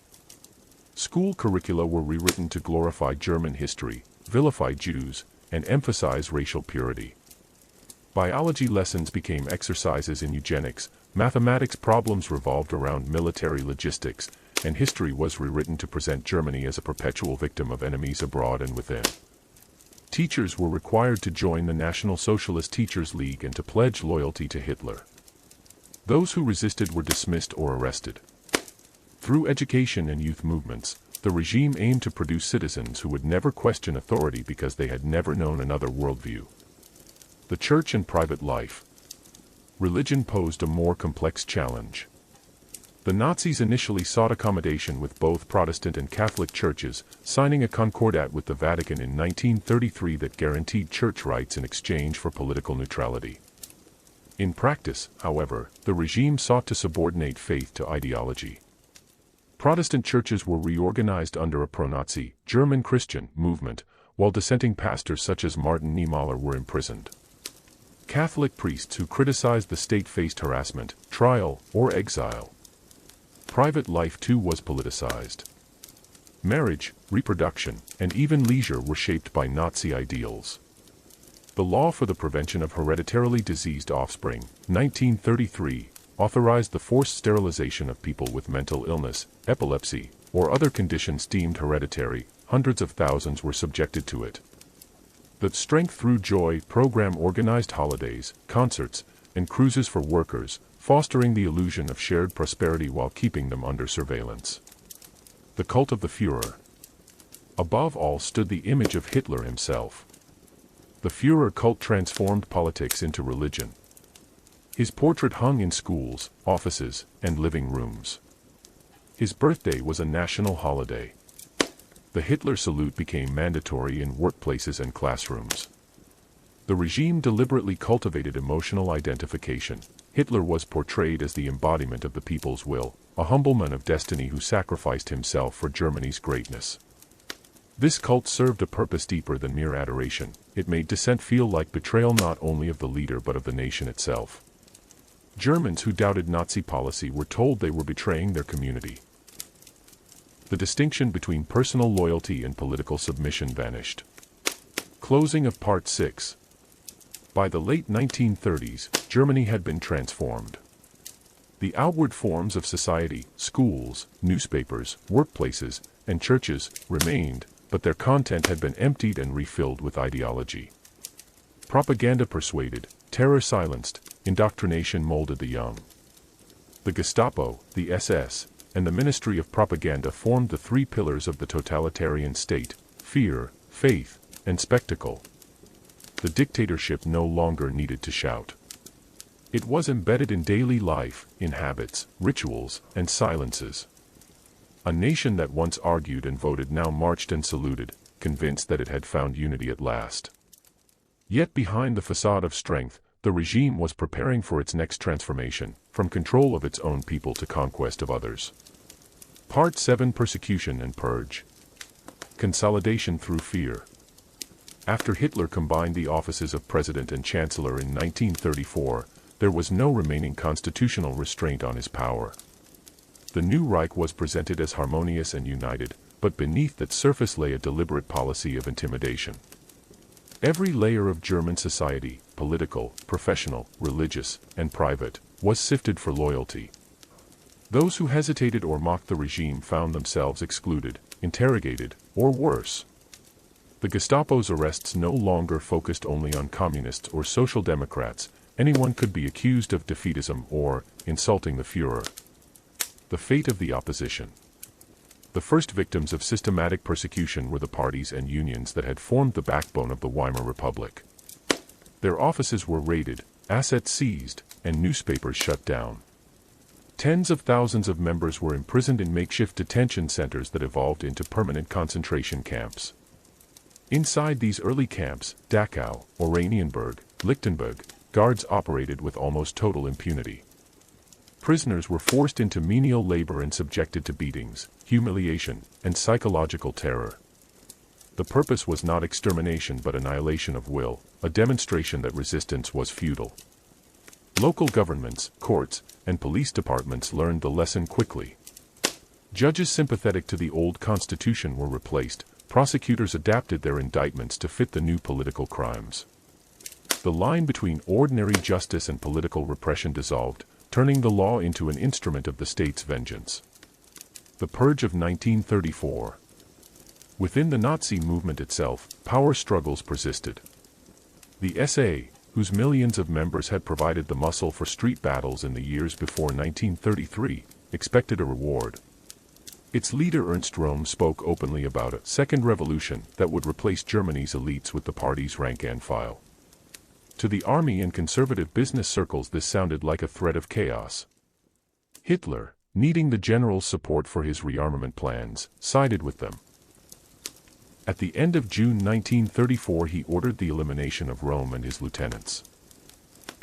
Speaker 1: School curricula were rewritten to glorify German history, vilify Jews, and emphasize racial purity. Biology lessons became exercises in eugenics, mathematics problems revolved around military logistics, and history was rewritten to present Germany as a perpetual victim of enemies abroad and within. Teachers were required to join the National Socialist Teachers League and to pledge loyalty to Hitler. Those who resisted were dismissed or arrested. Through education and youth movements, the regime aimed to produce citizens who would never question authority because they had never known another worldview. The church and private life. Religion posed a more complex challenge. The Nazis initially sought accommodation with both Protestant and Catholic churches, signing a concordat with the Vatican in 1933 that guaranteed church rights in exchange for political neutrality. In practice, however, the regime sought to subordinate faith to ideology. Protestant churches were reorganized under a pro-Nazi, German Christian movement, while dissenting pastors such as Martin Niemöller were imprisoned. Catholic priests who criticized the state faced harassment, trial, or exile. Private life too was politicized. Marriage, reproduction, and even leisure were shaped by Nazi ideals. The Law for the Prevention of Hereditarily Diseased Offspring, 1933, authorized the forced sterilization of people with mental illness, epilepsy, or other conditions deemed hereditary. Hundreds of thousands were subjected to it. The Strength Through Joy program organized holidays, concerts, and cruises for workers, fostering the illusion of shared prosperity while keeping them under surveillance. The cult of the Führer. Above all stood the image of Hitler himself. The Führer cult transformed politics into religion. His portrait hung in schools, offices, and living rooms. His birthday was a national holiday. The Hitler salute became mandatory in workplaces and classrooms. The regime deliberately cultivated emotional identification. Hitler was portrayed as the embodiment of the people's will, a humble man of destiny who sacrificed himself for Germany's greatness. This cult served a purpose deeper than mere adoration. It made dissent feel like betrayal not only of the leader but of the nation itself. Germans who doubted Nazi policy were told they were betraying their community. The distinction between personal loyalty and political submission vanished. Closing of Part 6. By the late 1930s, Germany had been transformed. The outward forms of society, schools, newspapers, workplaces, and churches, remained, but their content had been emptied and refilled with ideology. Propaganda persuaded, terror silenced, indoctrination molded the young. The Gestapo, the SS, and the Ministry of Propaganda formed the three pillars of the totalitarian state: fear, faith, and spectacle. The dictatorship no longer needed to shout. It was embedded in daily life, in habits, rituals, and silences. A nation that once argued and voted now marched and saluted, convinced that it had found unity at last. Yet behind the facade of strength, the regime was preparing for its next transformation, from control of its own people to conquest of others. Part 7: Persecution and Purge. Consolidation through fear. After Hitler combined the offices of President and Chancellor in 1934, there was no remaining constitutional restraint on his power. The new Reich was presented as harmonious and united, but beneath that surface lay a deliberate policy of intimidation. Every layer of German society, political, professional, religious, and private, was sifted for loyalty. Those who hesitated or mocked the regime found themselves excluded, interrogated, or worse. The Gestapo's arrests no longer focused only on communists or social democrats. Anyone could be accused of defeatism or insulting the Führer. The fate of the opposition. The first victims of systematic persecution were the parties and unions that had formed the backbone of the Weimar Republic. Their offices were raided, assets seized, and newspapers shut down. Tens of thousands of members were imprisoned in makeshift detention centers that evolved into permanent concentration camps. Inside these early camps, Dachau, Oranienburg, Lichtenberg, guards operated with almost total impunity. Prisoners were forced into menial labor and subjected to beatings, humiliation, and psychological terror. The purpose was not extermination but annihilation of will, a demonstration that resistance was futile. Local governments, courts, and police departments learned the lesson quickly. Judges sympathetic to the old constitution were replaced, prosecutors adapted their indictments to fit the new political crimes. The line between ordinary justice and political repression dissolved, turning the law into an instrument of the state's vengeance. The Purge of 1934. Within the Nazi movement itself, power struggles persisted. The SA, whose millions of members had provided the muscle for street battles in the years before 1933, expected a reward. Its leader Ernst Röhm spoke openly about a second revolution that would replace Germany's elites with the party's rank and file. To the army and conservative business circles this sounded like a threat of chaos. Hitler, needing the generals' support for his rearmament plans, sided with them. At the end of June 1934 he ordered the elimination of Röhm and his lieutenants.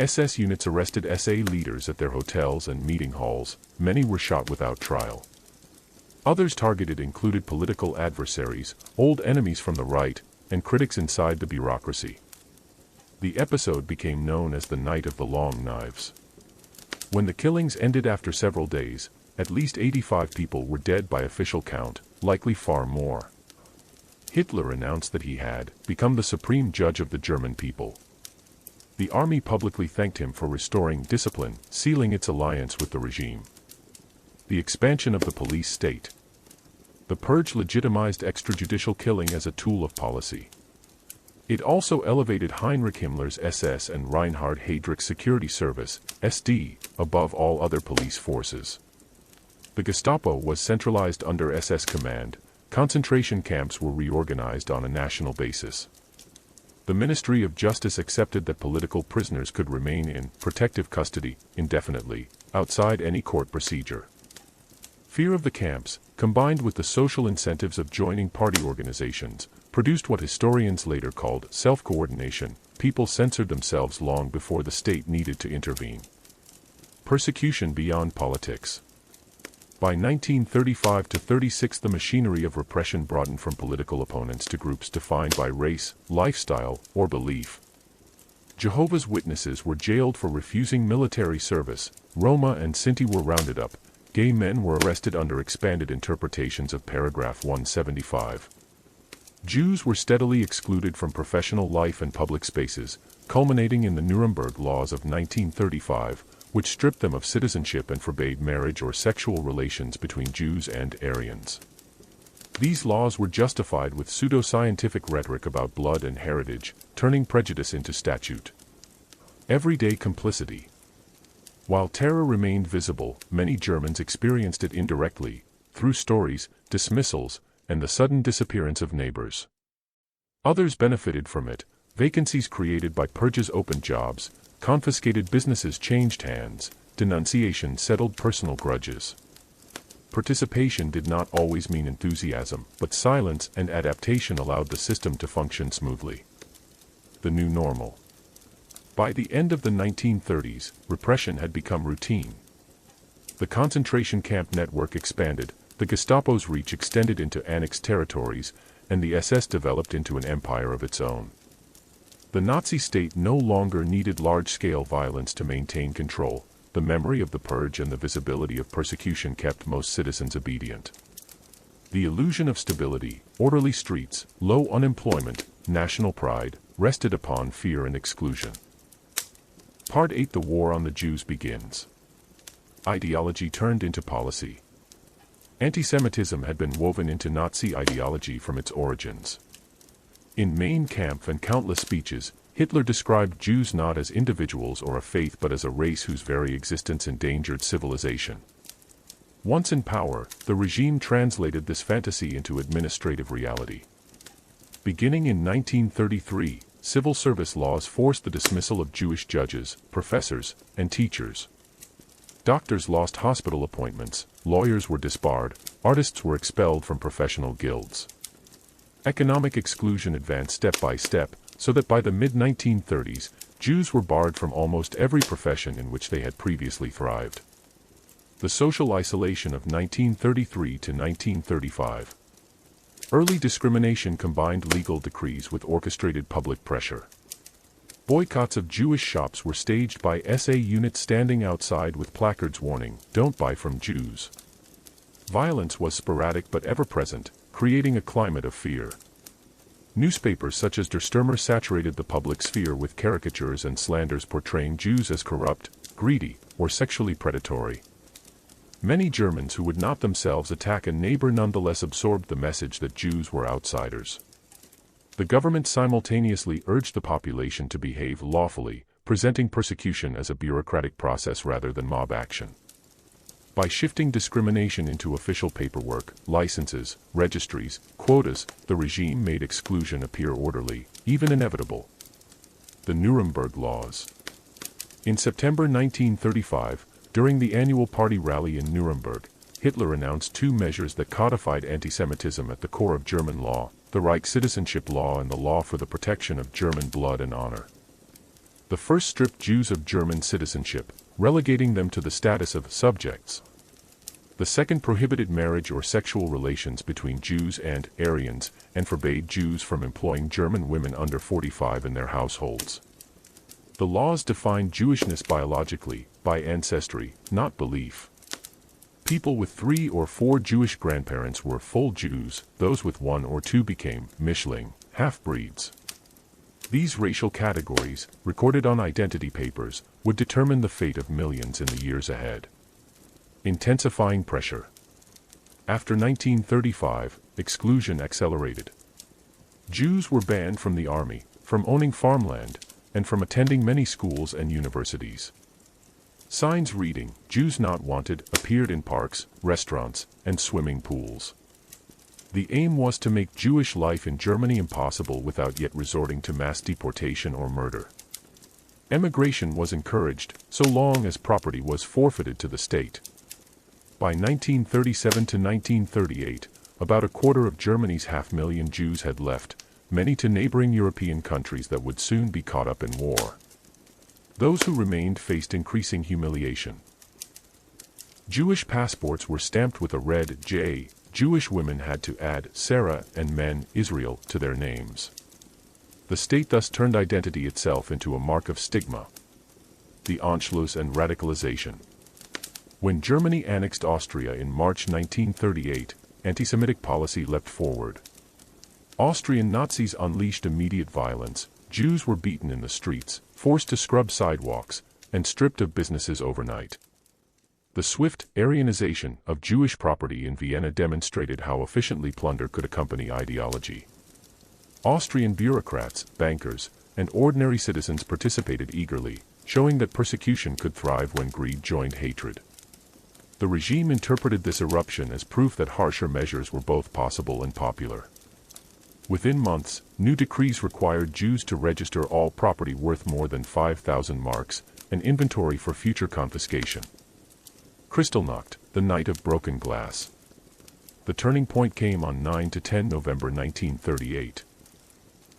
Speaker 1: SS units arrested SA leaders at their hotels and meeting halls. Many were shot without trial. Others targeted included political adversaries, old enemies from the right, and critics inside the bureaucracy. The episode became known as the Night of the Long Knives. When the killings ended after several days, at least 85 people were dead by official count, likely far more. Hitler announced that he had become the supreme judge of the German people. The army publicly thanked him for restoring discipline, sealing its alliance with the regime. The expansion of the police state. The purge legitimized extrajudicial killing as a tool of policy. It also elevated Heinrich Himmler's SS and Reinhard Heydrich's Security Service, SD, above all other police forces. The Gestapo was centralized under SS command. Concentration camps were reorganized on a national basis. The Ministry of Justice accepted that political prisoners could remain in protective custody indefinitely, outside any court procedure. Fear of the camps, combined with the social incentives of joining party organizations, produced what historians later called self-coordination. People censored themselves long before the state needed to intervene. Persecution beyond politics. By 1935 to 36, the machinery of repression broadened from political opponents to groups defined by race, lifestyle, or belief. Jehovah's Witnesses were jailed for refusing military service, Roma and Sinti were rounded up, gay men were arrested under expanded interpretations of paragraph 175. Jews were steadily excluded from professional life and public spaces, culminating in the Nuremberg Laws of 1935, which stripped them of citizenship and forbade marriage or sexual relations between Jews and Aryans. These laws were justified with pseudo-scientific rhetoric about blood and heritage, turning prejudice into statute. Everyday complicity. While terror remained visible, many Germans experienced it indirectly, through stories, dismissals, and the sudden disappearance of neighbors. Others benefited from it. Vacancies created by purges opened jobs, confiscated businesses changed hands, denunciation settled personal grudges. Participation did not always mean enthusiasm, but silence and adaptation allowed the system to function smoothly. The new normal. By the end of the 1930s, repression had become routine. The concentration camp network expanded, the Gestapo's reach extended into annexed territories, and the SS developed into an empire of its own. The Nazi state no longer needed large-scale violence to maintain control. The memory of the purge and the visibility of persecution kept most citizens obedient. The illusion of stability, orderly streets, low unemployment, national pride, rested upon fear and exclusion. Part 8. The War on the Jews begins. Ideology turned into policy. Antisemitism had been woven into Nazi ideology from its origins. In Mein Kampf and countless speeches, Hitler described Jews not as individuals or a faith but as a race whose very existence endangered civilization. Once in power, the regime translated this fantasy into administrative reality. Beginning in 1933, civil service laws forced the dismissal of Jewish judges, professors, and teachers. Doctors lost hospital appointments, lawyers were disbarred, artists were expelled from professional guilds. Economic exclusion advanced step by step, so that by the mid-1930s, Jews were barred from almost every profession in which they had previously thrived. The social isolation of 1933 to 1935. Early discrimination combined legal decrees with orchestrated public pressure. Boycotts of Jewish shops were staged by SA units standing outside with placards warning, "Don't buy from Jews." Violence was sporadic but ever-present, creating a climate of fear. Newspapers such as Der Stürmer saturated the public sphere with caricatures and slanders portraying Jews as corrupt, greedy, or sexually predatory. Many Germans who would not themselves attack a neighbor nonetheless absorbed the message that Jews were outsiders. The government simultaneously urged the population to behave lawfully, presenting persecution as a bureaucratic process rather than mob action. By shifting discrimination into official paperwork, licenses, registries, quotas, the regime made exclusion appear orderly, even inevitable. The Nuremberg Laws. In September 1935, during the annual party rally in Nuremberg, Hitler announced two measures that codified antisemitism at the core of German law, the Reich Citizenship Law and the Law for the Protection of German Blood and Honor. The first stripped Jews of German citizenship, relegating them to the status of subjects. The second prohibited marriage or sexual relations between Jews and Aryans, and forbade Jews from employing German women under 45 in their households. The laws defined Jewishness biologically, by ancestry, not belief. People with 3 or 4 Jewish grandparents were full Jews, those with 1 or 2 became Mischling, half-breeds. These racial categories, recorded on identity papers, would determine the fate of millions in the years ahead. Intensifying pressure. After 1935, exclusion accelerated. Jews were banned from the army, from owning farmland, and from attending many schools and universities. Signs reading, "Jews Not Wanted," appeared in parks, restaurants, and swimming pools. The aim was to make Jewish life in Germany impossible without yet resorting to mass deportation or murder. Emigration was encouraged, so long as property was forfeited to the state. By 1937 to 1938, about a quarter of Germany's 500,000 Jews had left, many to neighboring European countries that would soon be caught up in war. Those who remained faced increasing humiliation. Jewish passports were stamped with a red J. Jewish women had to add Sarah and men Israel to their names. The state thus turned identity itself into a mark of stigma. The Anschluss and radicalization. When Germany annexed Austria in March 1938, anti-Semitic policy leapt forward. Austrian Nazis unleashed immediate violence. Jews were beaten in the streets, forced to scrub sidewalks, and stripped of businesses overnight. The swift Aryanization of Jewish property in Vienna demonstrated how efficiently plunder could accompany ideology. Austrian bureaucrats, bankers, and ordinary citizens participated eagerly, showing that persecution could thrive when greed joined hatred. The regime interpreted this eruption as proof that harsher measures were both possible and popular. Within months, new decrees required Jews to register all property worth more than 5,000 marks, an inventory for future confiscation. Kristallnacht, the night of broken glass. The turning point came on 9 to 10 November 1938.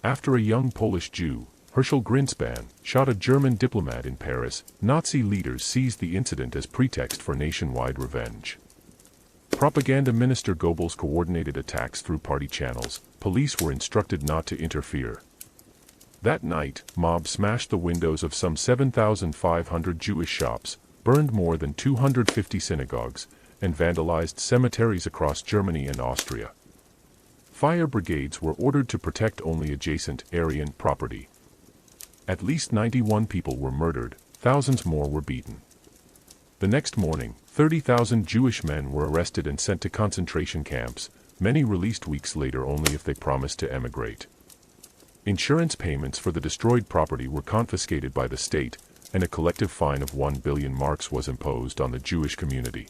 Speaker 1: After a young Polish Jew, Herschel Grinspan, shot a German diplomat in Paris, Nazi leaders seized the incident as pretext for nationwide revenge. Propaganda Minister Goebbels coordinated attacks through party channels. Police were instructed not to interfere. That night, mobs smashed the windows of some 7,500 Jewish shops, burned more than 250 synagogues, and vandalized cemeteries across Germany and Austria. Fire brigades were ordered to protect only adjacent Aryan property. At least 91 people were murdered, thousands more were beaten. The next morning, 30,000 Jewish men were arrested and sent to concentration camps, many released weeks later only if they promised to emigrate. Insurance payments for the destroyed property were confiscated by the state, and a collective fine of 1 billion marks was imposed on the Jewish community.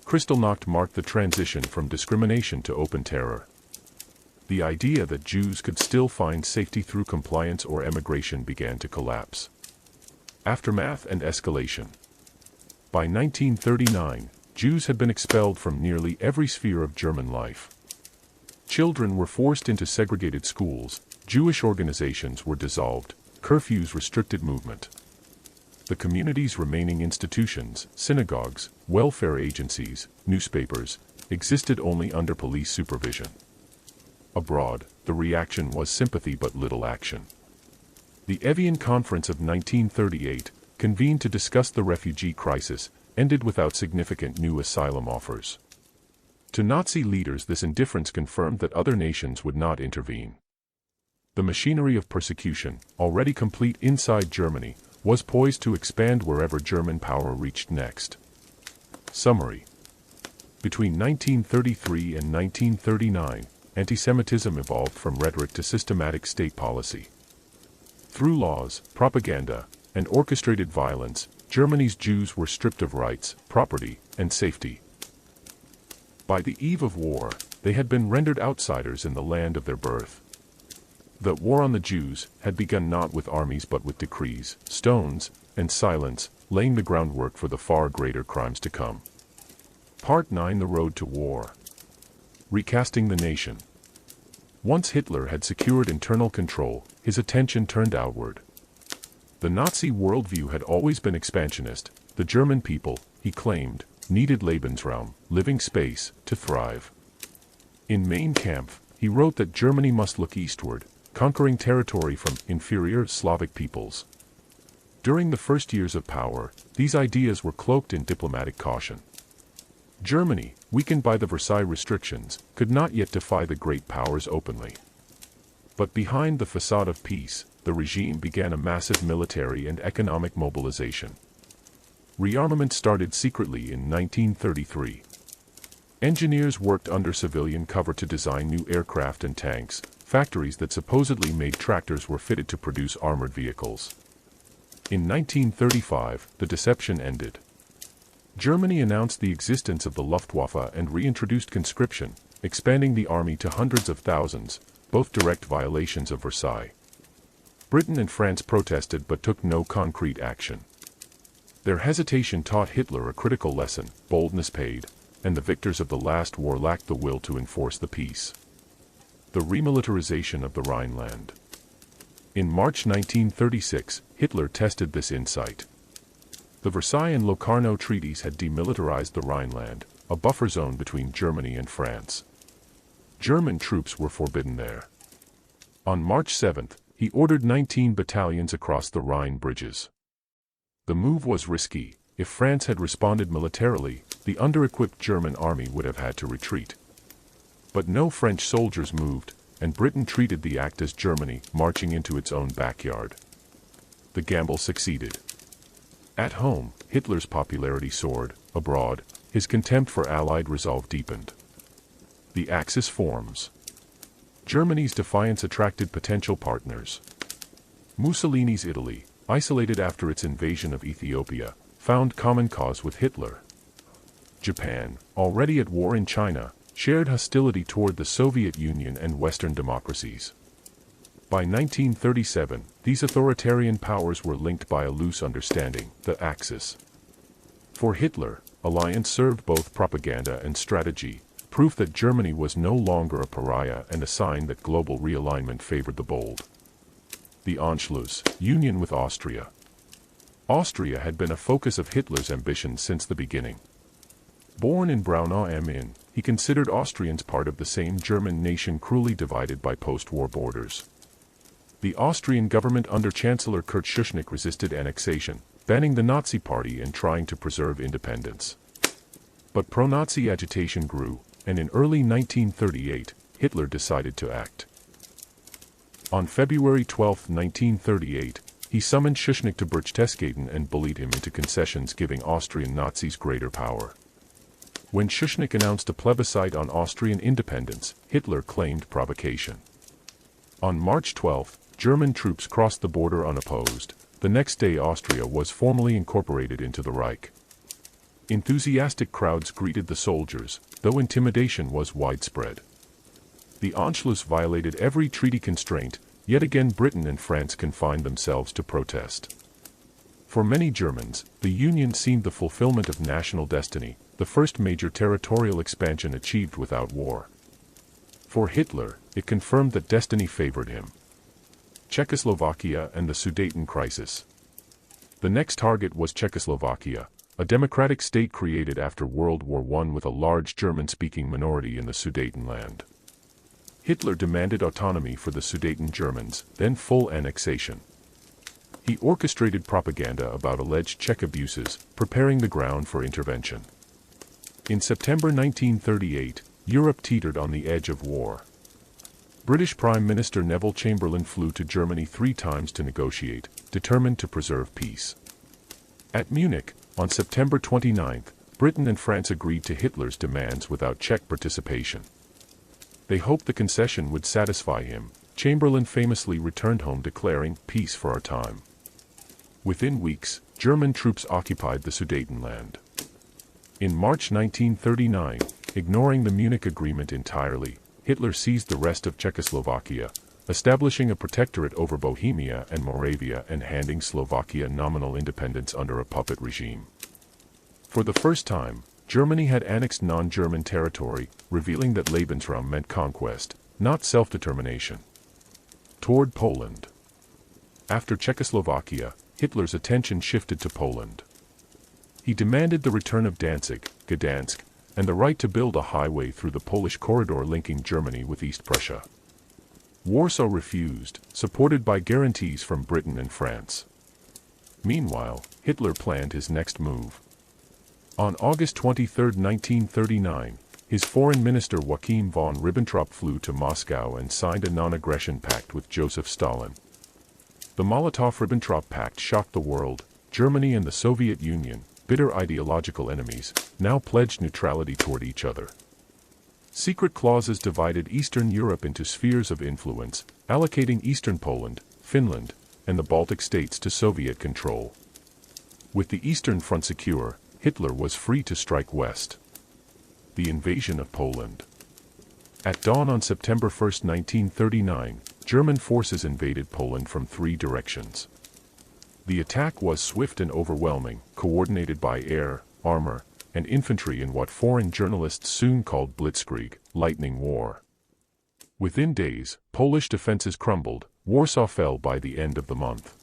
Speaker 1: Kristallnacht marked the transition from discrimination to open terror. The idea that Jews could still find safety through compliance or emigration began to collapse. Aftermath and escalation. By 1939, Jews had been expelled from nearly every sphere of German life. Children were forced into segregated schools, Jewish organizations were dissolved, curfews restricted movement. The community's remaining institutions, synagogues, welfare agencies, newspapers, existed only under police supervision. Abroad, the reaction was sympathy but little action. The Evian Conference of 1938, convened to discuss the refugee crisis, ended without significant new asylum offers. To Nazi leaders, this indifference confirmed that other nations would not intervene. The machinery of persecution, already complete inside Germany, was poised to expand wherever German power reached next. Summary. Between 1933 and 1939, anti-Semitism evolved from rhetoric to systematic state policy. Through laws, propaganda, and orchestrated violence, Germany's Jews were stripped of rights, property, and safety. By the eve of war, they had been rendered outsiders in the land of their birth. The war on the Jews had begun not with armies but with decrees, stones, and silence, laying the groundwork for the far greater crimes to come. Part 9: The Road to War. Recasting the nation. Once Hitler had secured internal control, his attention turned outward. The Nazi worldview had always been expansionist. The German people, he claimed, needed Lebensraum, living space, to thrive. In Mein Kampf, he wrote that Germany must look eastward, conquering territory from inferior Slavic peoples. During the first years of power, these ideas were cloaked in diplomatic caution. Germany, weakened by the Versailles restrictions, could not yet defy the great powers openly. But behind the facade of peace, the regime began a massive military and economic mobilization. Rearmament started secretly in 1933. Engineers worked under civilian cover to design new aircraft and tanks. Factories that supposedly made tractors were fitted to produce armored vehicles. In 1935, the deception ended. Germany announced the existence of the Luftwaffe and reintroduced conscription, expanding the army to hundreds of thousands, both direct violations of Versailles. Britain and France protested but took no concrete action. Their hesitation taught Hitler a critical lesson: boldness paid, and the victors of the last war lacked the will to enforce the peace. The remilitarization of the Rhineland. In March 1936, Hitler tested this insight. The Versailles and Locarno treaties had demilitarized the Rhineland, a buffer zone between Germany and France. German troops were forbidden there. On March 7, he ordered 19 battalions across the Rhine bridges. The move was risky. If France had responded militarily, the under-equipped German army would have had to retreat. But no French soldiers moved, and Britain treated the act as Germany marching into its own backyard. The gamble succeeded. At home, Hitler's popularity soared. Abroad, his contempt for Allied resolve deepened. The Axis forms. Germany's defiance attracted potential partners. Mussolini's Italy, isolated after its invasion of Ethiopia, found common cause with Hitler. Japan, already at war in China, shared hostility toward the Soviet Union and Western democracies. By 1937, these authoritarian powers were linked by a loose understanding, the Axis. For Hitler, alliance served both propaganda and strategy, proof that Germany was no longer a pariah and a sign that global realignment favored the bold. The Anschluss, union with Austria. Austria had been a focus of Hitler's ambitions since the beginning. Born in Braunau am Inn, he considered Austrians part of the same German nation cruelly divided by post-war borders. The Austrian government under Chancellor Kurt Schuschnigg resisted annexation, banning the Nazi Party and trying to preserve independence. But pro-Nazi agitation grew, and in early 1938, Hitler decided to act. On February 12, 1938, he summoned Schuschnigg to Berchtesgaden and bullied him into concessions, giving Austrian Nazis greater power. When Schuschnigg announced a plebiscite on Austrian independence, Hitler claimed provocation. On March 12, German troops crossed the border unopposed. The next day Austria was formally incorporated into the Reich. Enthusiastic crowds greeted the soldiers, though intimidation was widespread. The Anschluss violated every treaty constraint, yet again Britain and France confined themselves to protest. For many Germans, the Union seemed the fulfillment of national destiny, the first major territorial expansion achieved without war. For Hitler, it confirmed that destiny favored him. Czechoslovakia and the Sudeten crisis. The next target was Czechoslovakia, a democratic state created after World War I with a large German-speaking minority in the Sudetenland. Hitler demanded autonomy for the Sudeten Germans, then full annexation. He orchestrated propaganda about alleged Czech abuses, preparing the ground for intervention. In September 1938, Europe teetered on the edge of war. British Prime Minister Neville Chamberlain flew to Germany 3 times to negotiate, determined to preserve peace. At Munich, on September 29, Britain and France agreed to Hitler's demands without Czech participation. They hoped the concession would satisfy him. Chamberlain famously returned home declaring, "Peace for our time." Within weeks, German troops occupied the Sudetenland. In March 1939, ignoring the Munich Agreement entirely, Hitler seized the rest of Czechoslovakia, establishing a protectorate over Bohemia and Moravia and handing Slovakia nominal independence under a puppet regime. For the first time, Germany had annexed non-German territory, revealing that Lebensraum meant conquest, not self-determination. Toward Poland. After Czechoslovakia, Hitler's attention shifted to Poland. He demanded the return of Danzig, Gdansk, and the right to build a highway through the Polish corridor linking Germany with East Prussia. Warsaw refused, supported by guarantees from Britain and France. Meanwhile, Hitler planned his next move. On August 23, 1939, his foreign minister Joachim von Ribbentrop flew to Moscow and signed a non-aggression pact with Joseph Stalin. The Molotov-Ribbentrop Pact shocked the world. Germany and the Soviet Union, bitter ideological enemies, now pledged neutrality toward each other. Secret clauses divided Eastern Europe into spheres of influence, allocating Eastern Poland, Finland, and the Baltic states to Soviet control. With the Eastern Front secure, Hitler was free to strike west. The invasion of Poland. At dawn on September 1, 1939, German forces invaded Poland from 3 directions. The attack was swift and overwhelming, coordinated by air, armor, and infantry in what foreign journalists soon called blitzkrieg, lightning war. Within days, Polish defenses crumbled. Warsaw fell by the end of the month.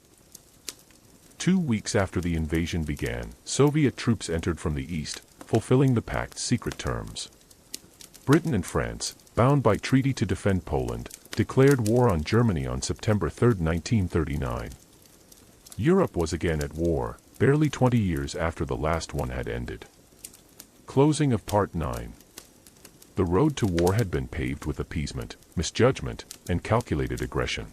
Speaker 1: 2 weeks after the invasion began, Soviet troops entered from the east, fulfilling the pact's secret terms. Britain and France, bound by treaty to defend Poland, declared war on Germany on September 3, 1939. Europe was again at war, barely 20 years after the last one had ended. Closing of Part 9. The road to war had been paved with appeasement, misjudgment, and calculated aggression.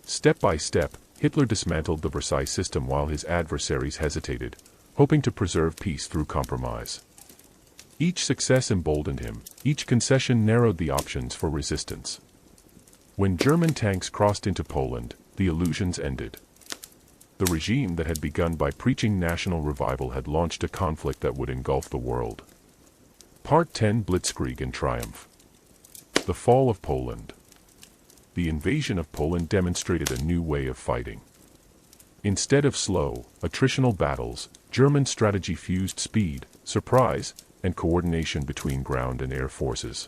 Speaker 1: Step by step, Hitler dismantled the Versailles system while his adversaries hesitated, hoping to preserve peace through compromise. Each success emboldened him, each concession narrowed the options for resistance. When German tanks crossed into Poland, the illusions ended. The regime that had begun by preaching national revival had launched a conflict that would engulf the world. Part 10 Blitzkrieg and Triumph. The Fall of Poland. The invasion of Poland demonstrated a new way of fighting. Instead of slow, attritional battles, German strategy fused speed, surprise, and coordination between ground and air forces.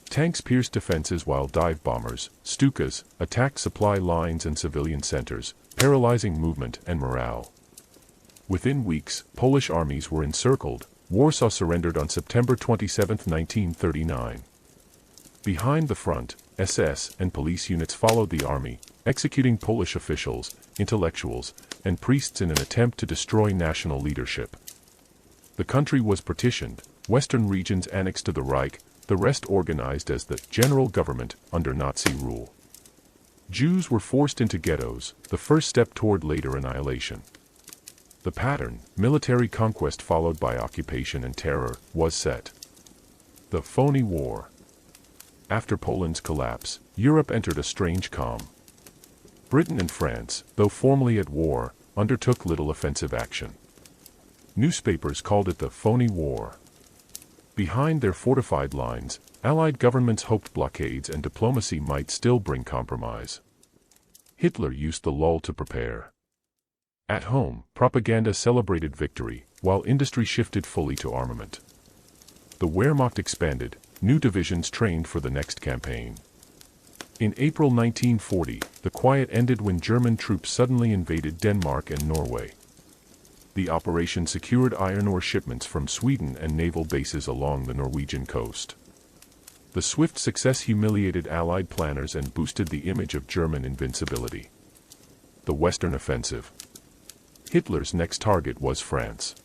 Speaker 1: Tanks pierced defenses while dive bombers, Stukas, attacked supply lines and civilian centers, paralyzing movement and morale. Within weeks, Polish armies were encircled. Warsaw surrendered on September 27, 1939. Behind the front, SS and police units followed the army, executing Polish officials, intellectuals, and priests in an attempt to destroy national leadership. The country was partitioned, western regions annexed to the Reich, the rest organized as the general government under Nazi rule. Jews were forced into ghettos, the first step toward later annihilation. The pattern, military conquest followed by occupation and terror, was set. The phony war. After Poland's collapse, Europe entered a strange calm. Britain and France, though formally at war, undertook little offensive action. Newspapers called it the phony war. Behind their fortified lines, Allied governments hoped blockades and diplomacy might still bring compromise. Hitler used the lull to prepare. At home, propaganda celebrated victory, while industry shifted fully to armament. The Wehrmacht expanded, new divisions trained for the next campaign. In April 1940, the quiet ended when German troops suddenly invaded Denmark and Norway. The operation secured iron ore shipments from Sweden and naval bases along the Norwegian coast. The swift success humiliated Allied planners and boosted the image of German invincibility. The Western Offensive. Hitler's next target was France.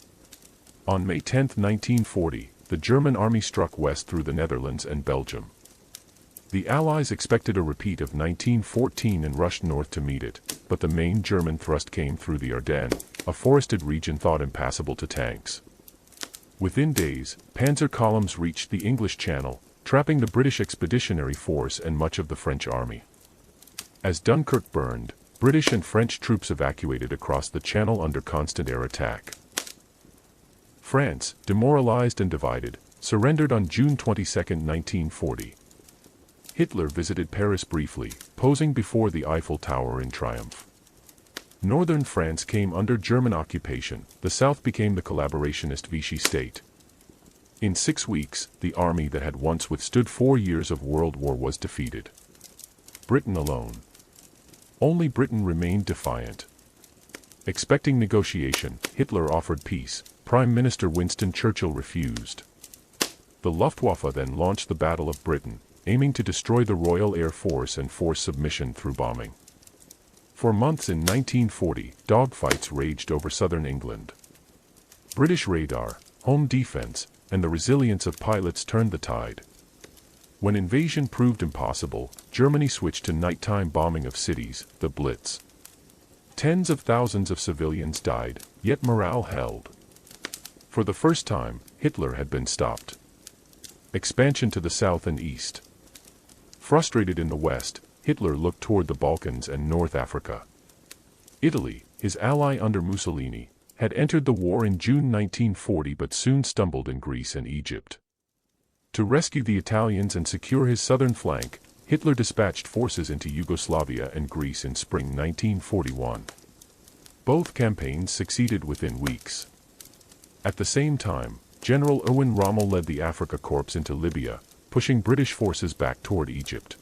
Speaker 1: On May 10, 1940, the German army struck west through the Netherlands and Belgium. The Allies expected a repeat of 1914 and rushed north to meet it, but the main German thrust came through the Ardennes, a forested region thought impassable to tanks. Within days, panzer columns reached the English Channel, trapping the British Expeditionary Force and much of the French army. As Dunkirk burned, British and French troops evacuated across the Channel under constant air attack. France, demoralized and divided, surrendered on June 22, 1940. Hitler visited Paris briefly, posing before the Eiffel Tower in triumph. Northern France came under German occupation, the south became the collaborationist Vichy state. In 6 weeks, the army that had once withstood 4 years of World War was defeated. Britain alone. Only Britain remained defiant. Expecting negotiation, Hitler offered peace. Prime Minister Winston Churchill refused. The Luftwaffe then launched the Battle of Britain, aiming to destroy the Royal Air Force and force submission through bombing. For months in 1940, dogfights raged over southern England. British radar, home defense, and the resilience of pilots turned the tide. When invasion proved impossible, Germany switched to nighttime bombing of cities, the Blitz. Tens of thousands of civilians died, yet morale held. For the first time, Hitler had been stopped. Expansion to the south and east. Frustrated in the west, Hitler looked toward the Balkans and North Africa. Italy, his ally under Mussolini, had entered the war in June 1940 but soon stumbled in Greece and Egypt. To rescue the Italians and secure his southern flank, Hitler dispatched forces into Yugoslavia and Greece in spring 1941. Both campaigns succeeded within weeks. At the same time, General Erwin Rommel led the Afrika Korps into Libya, pushing British forces back toward Egypt.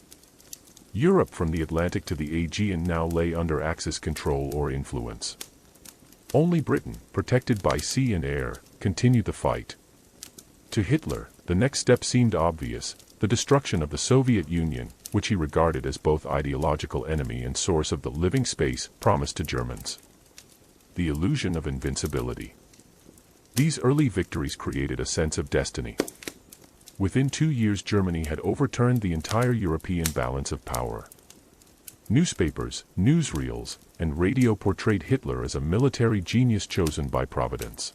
Speaker 1: Europe from the Atlantic to the Aegean now lay under Axis control or influence. Only Britain, protected by sea and air, continued the fight. To Hitler, the next step seemed obvious: the destruction of the Soviet Union, which he regarded as both ideological enemy and source of the living space promised to Germans. The illusion of invincibility. These early victories created a sense of destiny. Within 2 years Germany had overturned the entire European balance of power. Newspapers, newsreels, and radio portrayed Hitler as a military genius chosen by Providence.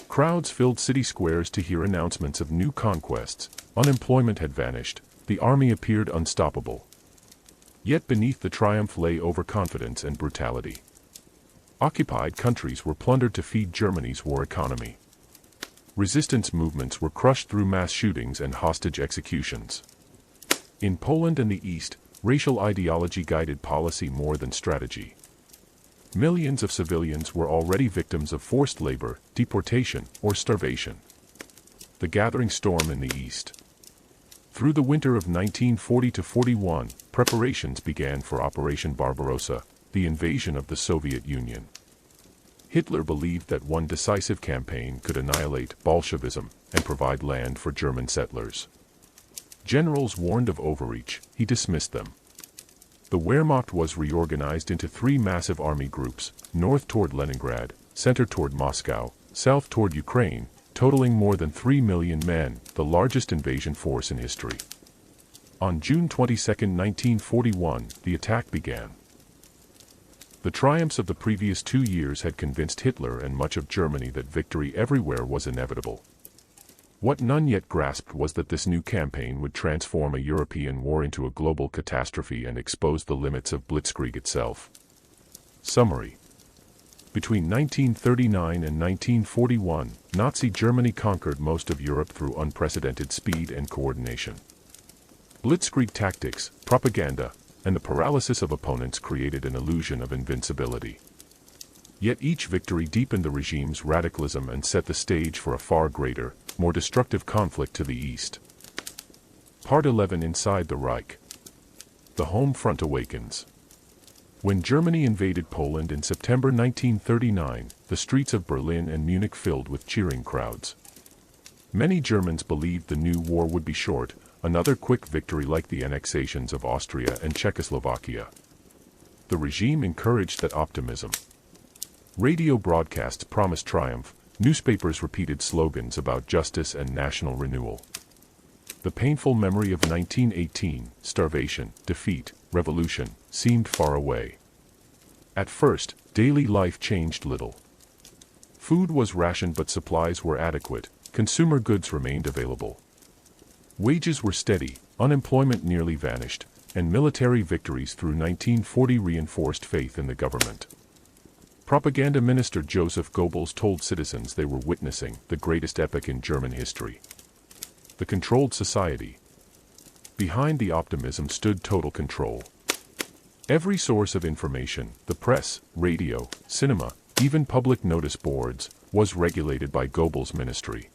Speaker 1: Crowds filled city squares to hear announcements of new conquests. Unemployment had vanished, the army appeared unstoppable. Yet beneath the triumph lay overconfidence and brutality. Occupied countries were plundered to feed Germany's war economy. Resistance movements were crushed through mass shootings and hostage executions. In Poland and the East, racial ideology guided policy more than strategy. Millions of civilians were already victims of forced labor, deportation, or starvation. The gathering storm in the East. Through the winter of 1940–41, preparations began for Operation Barbarossa, the invasion of the Soviet Union. Hitler believed that one decisive campaign could annihilate Bolshevism and provide land for German settlers. Generals warned of overreach, he dismissed them. The Wehrmacht was reorganized into 3 massive army groups: north toward Leningrad, center toward Moscow, south toward Ukraine, totaling more than 3 million men, the largest invasion force in history. On June 22, 1941, the attack began. The triumphs of the previous 2 years had convinced Hitler and much of Germany that victory everywhere was inevitable. What none yet grasped was that this new campaign would transform a European war into a global catastrophe and expose the limits of Blitzkrieg itself. Summary. Between 1939 and 1941, Nazi Germany conquered most of Europe through unprecedented speed and coordination. Blitzkrieg tactics, propaganda, and the paralysis of opponents created an illusion of invincibility. Yet each victory deepened the regime's radicalism and set the stage for a far greater, more destructive conflict to the east. Part 11. Inside the Reich. The home front awakens. When Germany invaded Poland in September 1939, the streets of Berlin and Munich filled with cheering crowds. Many Germans believed the new war would be short, another quick victory like the annexations of Austria and Czechoslovakia. The regime encouraged that optimism. Radio broadcasts promised triumph, newspapers repeated slogans about justice and national renewal. The painful memory of 1918, starvation, defeat, revolution, seemed far away. At first, daily life changed little. Food was rationed but supplies were adequate, consumer goods remained available. Wages were steady, unemployment nearly vanished, and military victories through 1940 reinforced faith in the government. Propaganda Minister Joseph Goebbels told citizens they were witnessing the greatest epoch in German history. The controlled society. Behind the optimism stood total control. Every source of information, the press, radio, cinema, even public notice boards, was regulated by Goebbels' ministry.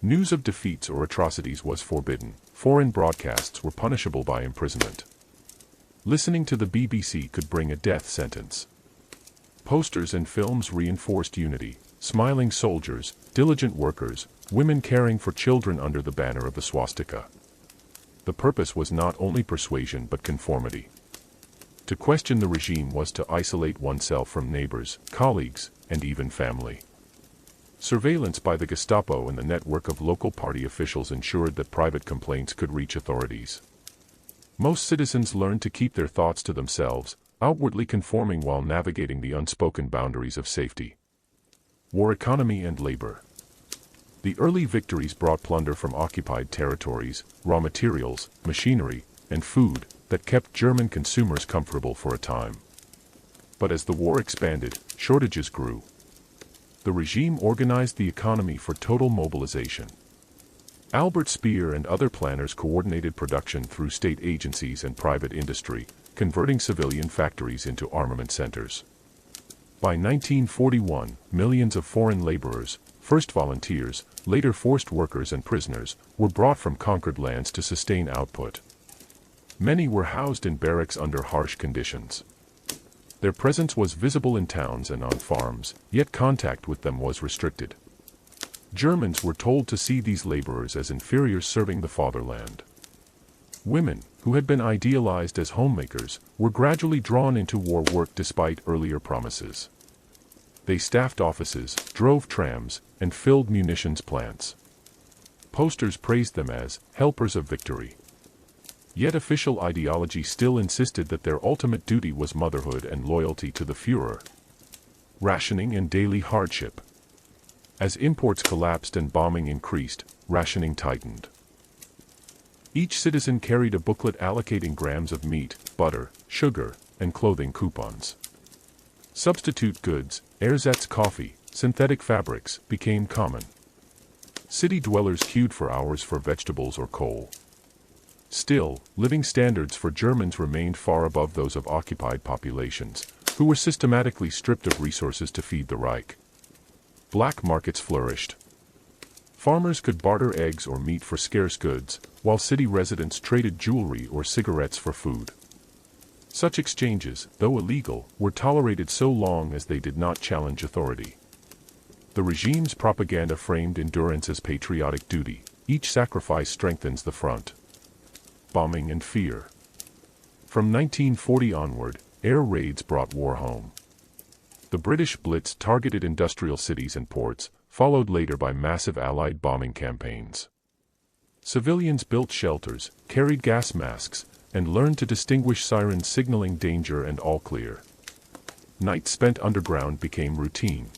Speaker 1: News of defeats or atrocities was forbidden. Foreign broadcasts were punishable by imprisonment. Listening to the BBC could bring a death sentence. Posters and films reinforced unity: smiling soldiers, diligent workers, women caring for children under the banner of the swastika. The purpose was not only persuasion but conformity. To question the regime was to isolate oneself from neighbors, colleagues, and even family. Surveillance by the Gestapo and the network of local party officials ensured that private complaints could reach authorities. Most citizens learned to keep their thoughts to themselves, outwardly conforming while navigating the unspoken boundaries of safety. War economy and labor. The early victories brought plunder from occupied territories, raw materials, machinery, and food that kept German consumers comfortable for a time. But as the war expanded, shortages grew. The regime organized the economy for total mobilization. Albert Speer and other planners coordinated production through state agencies and private industry, converting civilian factories into armament centers. By 1941, millions of foreign laborers, first volunteers, later forced workers and prisoners, were brought from conquered lands to sustain output. Many were housed in barracks under harsh conditions. Their presence was visible in towns and on farms, yet contact with them was restricted. Germans were told to see these laborers as inferiors serving the fatherland. Women, who had been idealized as homemakers, were gradually drawn into war work despite earlier promises. They staffed offices, drove trams, and filled munitions plants. Posters praised them as helpers of victory. Yet official ideology still insisted that their ultimate duty was motherhood and loyalty to the Führer. Rationing and daily hardship. As imports collapsed and bombing increased, rationing tightened. Each citizen carried a booklet allocating grams of meat, butter, sugar, and clothing coupons. Substitute goods, ersatz coffee, synthetic fabrics, became common. City dwellers queued for hours for vegetables or coal. Still, living standards for Germans remained far above those of occupied populations, who were systematically stripped of resources to feed the Reich. Black markets flourished. Farmers could barter eggs or meat for scarce goods, while city residents traded jewelry or cigarettes for food. Such exchanges, though illegal, were tolerated so long as they did not challenge authority. The regime's propaganda framed endurance as patriotic duty. Each sacrifice strengthens the front. Bombing and fear. From 1940 onward, air raids brought war home. The British Blitz targeted industrial cities and ports, followed later by massive Allied bombing campaigns. Civilians built shelters, carried gas masks, and learned to distinguish sirens signaling danger and all clear. Nights spent underground became routine.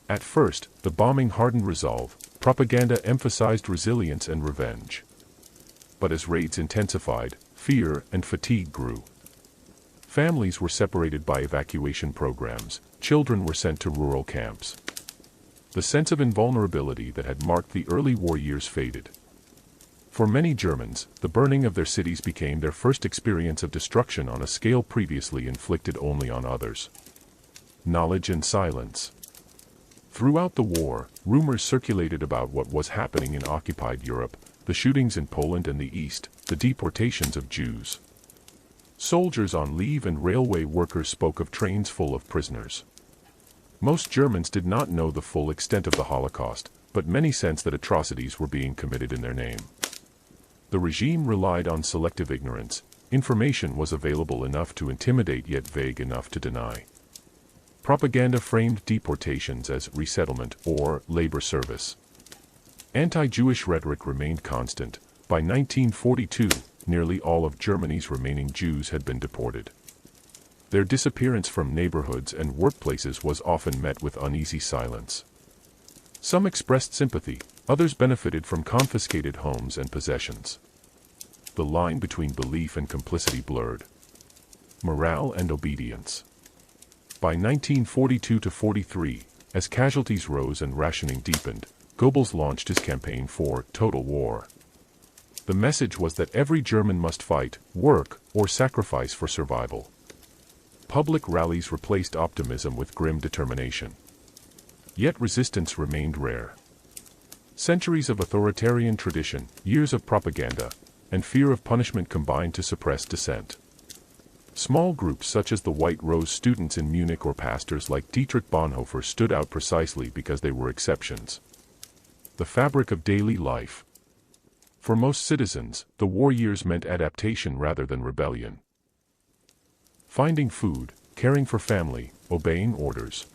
Speaker 1: At first, the bombing hardened resolve. Propaganda emphasized resilience and revenge. But as raids intensified, fear and fatigue grew. Families were separated by evacuation programs, children were sent to rural camps. The sense of invulnerability that had marked the early war years faded. For many Germans, the burning of their cities became their first experience of destruction on a scale previously inflicted only on others. Knowledge and silence. Throughout the war, rumors circulated about what was happening in occupied Europe, the shootings in Poland and the East, the deportations of Jews. Soldiers on leave and railway workers spoke of trains full of prisoners. Most Germans did not know the full extent of the Holocaust, but many sensed that atrocities were being committed in their name. The regime relied on selective ignorance. Information was available enough to intimidate yet vague enough to deny. Propaganda framed deportations as resettlement or labor service. Anti-Jewish rhetoric remained constant. By 1942, nearly all of Germany's remaining Jews had been deported. Their disappearance from neighborhoods and workplaces was often met with uneasy silence. Some expressed sympathy, others benefited from confiscated homes and possessions. The line between belief and complicity blurred. Morale and obedience. By 1942-43, as casualties rose and rationing deepened, Goebbels launched his campaign for total war. The message was that every German must fight, work, or sacrifice for survival. Public rallies replaced optimism with grim determination. Yet resistance remained rare. Centuries of authoritarian tradition, years of propaganda, and fear of punishment combined to suppress dissent. Small groups such as the White Rose students in Munich or pastors like Dietrich Bonhoeffer stood out precisely because they were exceptions. The fabric of daily life. For most citizens, the war years meant adaptation rather than rebellion. Finding food, caring for family, obeying orders.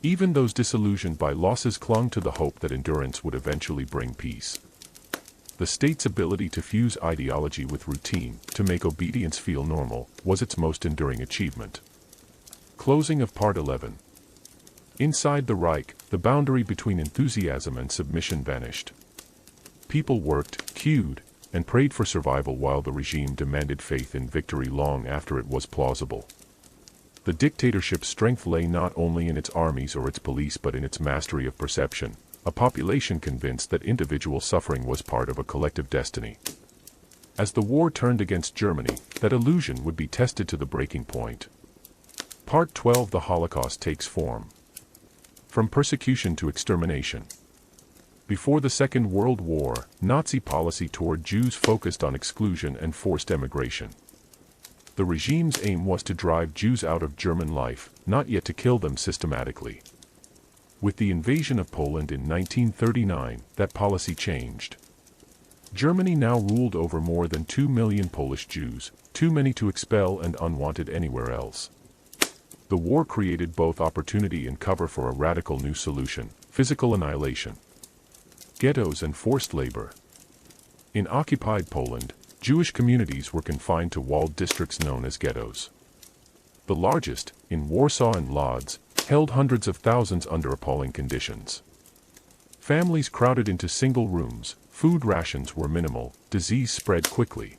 Speaker 1: Even those disillusioned by losses clung to the hope that endurance would eventually bring peace. The state's ability to fuse ideology with routine, to make obedience feel normal, was its most enduring achievement. Closing of Part 11. Inside the Reich, the boundary between enthusiasm and submission vanished. People worked, queued, and prayed for survival while the regime demanded faith in victory long after it was plausible. The dictatorship's strength lay not only in its armies or its police but in its mastery of perception, a population convinced that individual suffering was part of a collective destiny. As the war turned against Germany, that illusion would be tested to the breaking point. Part 12. The Holocaust takes form. From persecution to extermination. Before the Second World War, Nazi policy toward Jews focused on exclusion and forced emigration. The regime's aim was to drive Jews out of German life, not yet to kill them systematically. With the invasion of Poland in 1939, that policy changed. Germany now ruled over more than 2 million Polish Jews, too many to expel and unwanted anywhere else. The war created both opportunity and cover for a radical new solution: physical annihilation. Ghettos and forced labor. In occupied Poland, Jewish communities were confined to walled districts known as ghettos. The largest, in Warsaw and Lodz, held hundreds of thousands under appalling conditions. Families crowded into single rooms, food rations were minimal, disease spread quickly.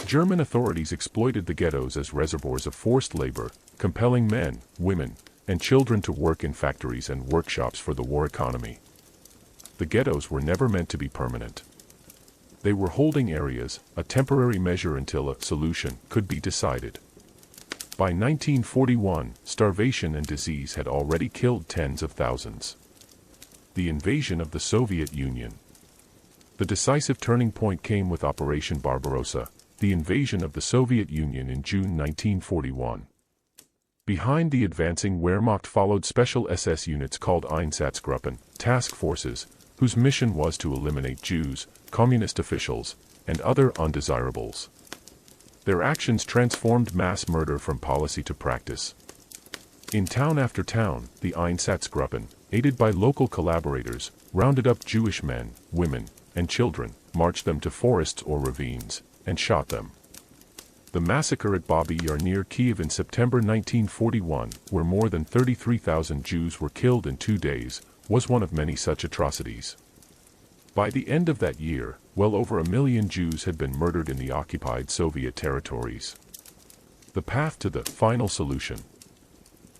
Speaker 1: German authorities exploited the ghettos as reservoirs of forced labor, compelling men, women, and children to work in factories and workshops for the war economy. The ghettos were never meant to be permanent. They were holding areas, a temporary measure until a solution could be decided. By 1941, starvation and disease had already killed tens of thousands. The invasion of the Soviet Union. The decisive turning point came with Operation Barbarossa, the invasion of the Soviet Union in June 1941. Behind the advancing Wehrmacht followed special SS units called Einsatzgruppen, task forces, whose mission was to eliminate Jews, communist officials, and other undesirables. Their actions transformed mass murder from policy to practice. In town after town, the Einsatzgruppen, aided by local collaborators, rounded up Jewish men, women, and children, marched them to forests or ravines, and shot them. The massacre at Babi Yar near Kiev in September 1941, where more than 33,000 Jews were killed in 2 days, was one of many such atrocities. By the end of that year, well over 1 million Jews had been murdered in the occupied Soviet territories. The path to the final solution.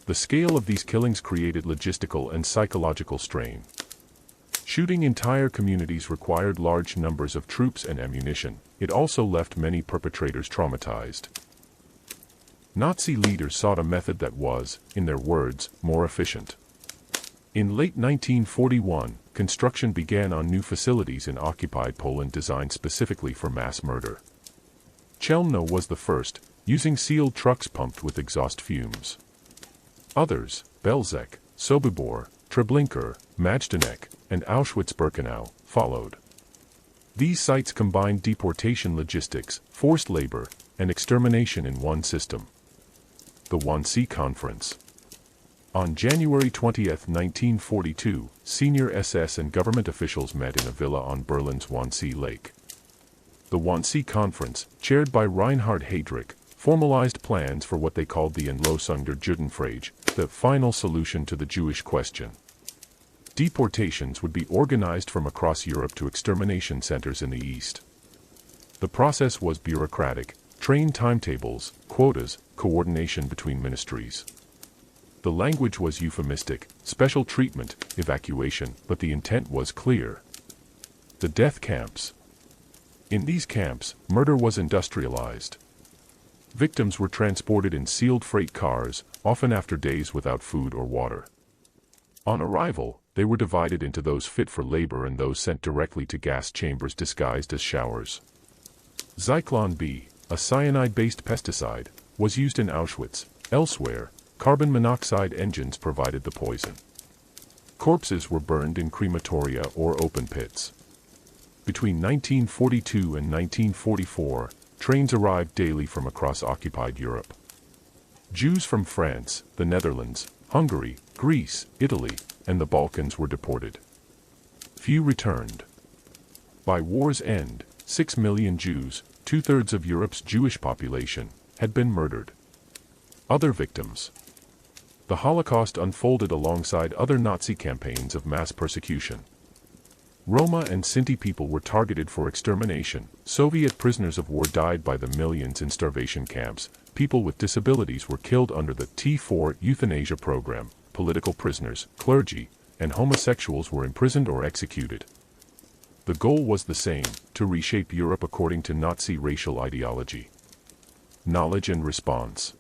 Speaker 1: The scale of these killings created logistical and psychological strain. Shooting entire communities required large numbers of troops and ammunition. It also left many perpetrators traumatized. Nazi leaders sought a method that was, in their words, more efficient. In late 1941, construction began on new facilities in occupied Poland designed specifically for mass murder. Chelmno was the first, using sealed trucks pumped with exhaust fumes. Others, Belzec, Sobibor, Treblinka, Majdanek, and Auschwitz-Birkenau, followed. These sites combined deportation logistics, forced labor, and extermination in one system. The Wannsee Conference. On January 20, 1942, senior SS and government officials met in a villa on Berlin's Wannsee Lake. The Wannsee Conference, chaired by Reinhard Heydrich, formalized plans for what they called the Endlösung der Judenfrage, the final solution to the Jewish question. Deportations would be organized from across Europe to extermination centers in the East. The process was bureaucratic: train timetables, quotas, coordination between ministries. The language was euphemistic: special treatment, evacuation, but the intent was clear. The death camps. In these camps, murder was industrialized. Victims were transported in sealed freight cars, often after days without food or water. On arrival, they were divided into those fit for labor and those sent directly to gas chambers disguised as showers. Zyklon B, a cyanide-based pesticide, was used in Auschwitz. Elsewhere, carbon monoxide engines provided the poison. Corpses were burned in crematoria or open pits. Between 1942 and 1944, trains arrived daily from across occupied Europe. Jews from France, the Netherlands, Hungary, Greece, Italy, and the Balkans were deported. Few returned. By war's end, 6 million Jews, two-thirds of Europe's Jewish population, had been murdered. Other victims. The Holocaust unfolded alongside other Nazi campaigns of mass persecution. Roma and Sinti people were targeted for extermination. Soviet prisoners of war died by the millions in starvation camps. People with disabilities were killed under the T4 euthanasia program. Political prisoners, clergy, and homosexuals were imprisoned or executed. The goal was the same, to reshape Europe according to Nazi racial ideology. Knowledge and response.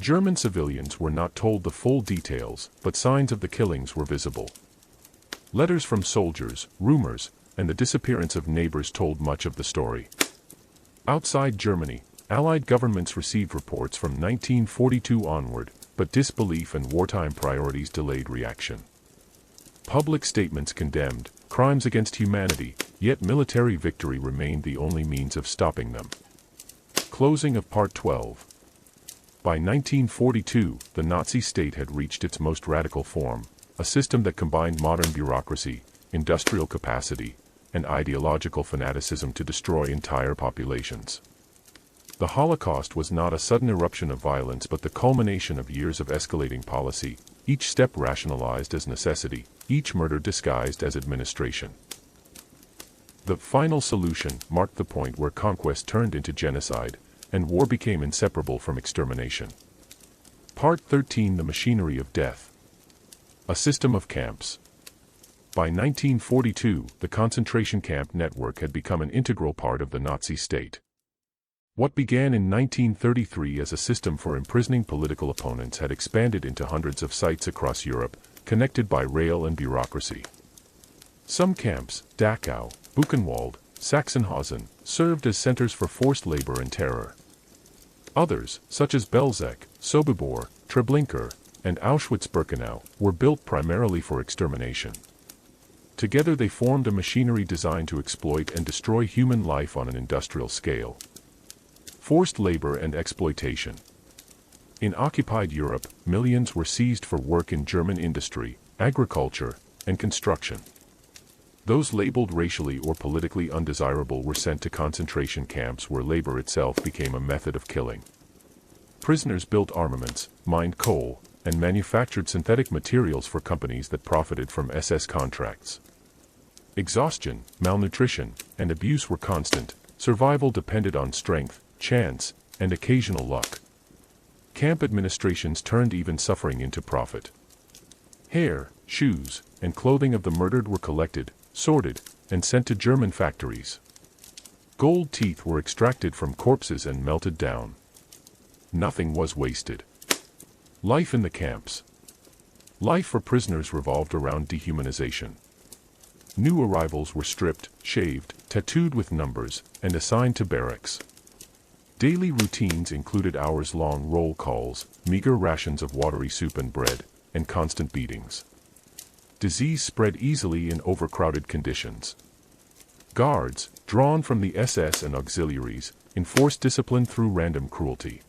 Speaker 1: German civilians were not told the full details, but signs of the killings were visible. Letters from soldiers, rumors, and the disappearance of neighbors told much of the story. Outside Germany, Allied governments received reports from 1942 onward, but disbelief and wartime priorities delayed reaction. Public statements condemned crimes against humanity, yet military victory remained the only means of stopping them. Closing of Part 12. By 1942, the Nazi state had reached its most radical form, a system that combined modern bureaucracy, industrial capacity, and ideological fanaticism to destroy entire populations. The Holocaust was not a sudden eruption of violence but the culmination of years of escalating policy, each step rationalized as necessity, each murder disguised as administration. The final solution marked the point where conquest turned into genocide, and war became inseparable from extermination. Part 13: The Machinery of Death. A system of camps. By 1942, the concentration camp network had become an integral part of the Nazi state. What began in 1933 as a system for imprisoning political opponents had expanded into hundreds of sites across Europe, connected by rail and bureaucracy. Some camps, Dachau, Buchenwald, Sachsenhausen, served as centers for forced labor and terror. Others, such as Belzec, Sobibor, Treblinka, and Auschwitz-Birkenau, were built primarily for extermination. Together they formed a machinery designed to exploit and destroy human life on an industrial scale. Forced labor and exploitation. In occupied Europe, millions were seized for work in German industry, agriculture, and construction. Those labeled racially or politically undesirable were sent to concentration camps where labor itself became a method of killing. Prisoners built armaments, mined coal, and manufactured synthetic materials for companies that profited from SS contracts. Exhaustion, malnutrition, and abuse were constant. Survival depended on strength, chance, and occasional luck. Camp administrations turned even suffering into profit. Hair, shoes, and clothing of the murdered were collected, sorted, and sent to German factories. Gold teeth were extracted from corpses and melted down. Nothing was wasted. Life in the camps. Life for prisoners revolved around dehumanization. New arrivals were stripped, shaved, tattooed with numbers, and assigned to barracks. Daily routines included hours-long roll calls, meager rations of watery soup and bread, and constant beatings. Disease spread easily in overcrowded conditions. Guards, drawn from the SS and auxiliaries, enforced discipline through random cruelty.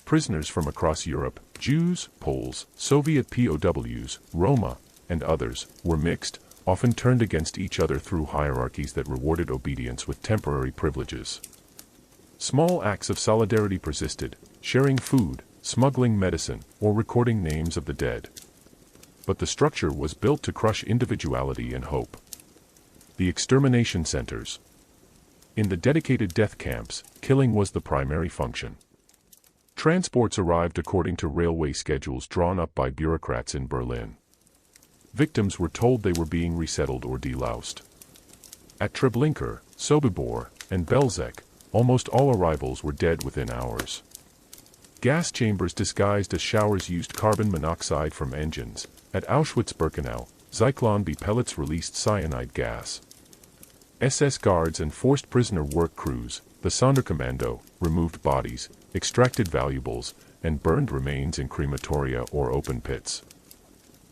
Speaker 1: Prisoners from across Europe, Jews, Poles, Soviet POWs, Roma, and others, were mixed, often turned against each other through hierarchies that rewarded obedience with temporary privileges. Small acts of solidarity persisted, sharing food, smuggling medicine, or recording names of the dead. But the structure was built to crush individuality and hope. The extermination centers. In the dedicated death camps, killing was the primary function. Transports arrived according to railway schedules drawn up by bureaucrats in Berlin. Victims were told they were being resettled or deloused. At Treblinka, Sobibor, and Belzec, almost all arrivals were dead within hours. Gas chambers disguised as showers used carbon monoxide from engines. At Auschwitz-Birkenau, Zyklon B pellets released cyanide gas. SS guards and forced prisoner work crews, the Sonderkommando, removed bodies, extracted valuables, and burned remains in crematoria or open pits.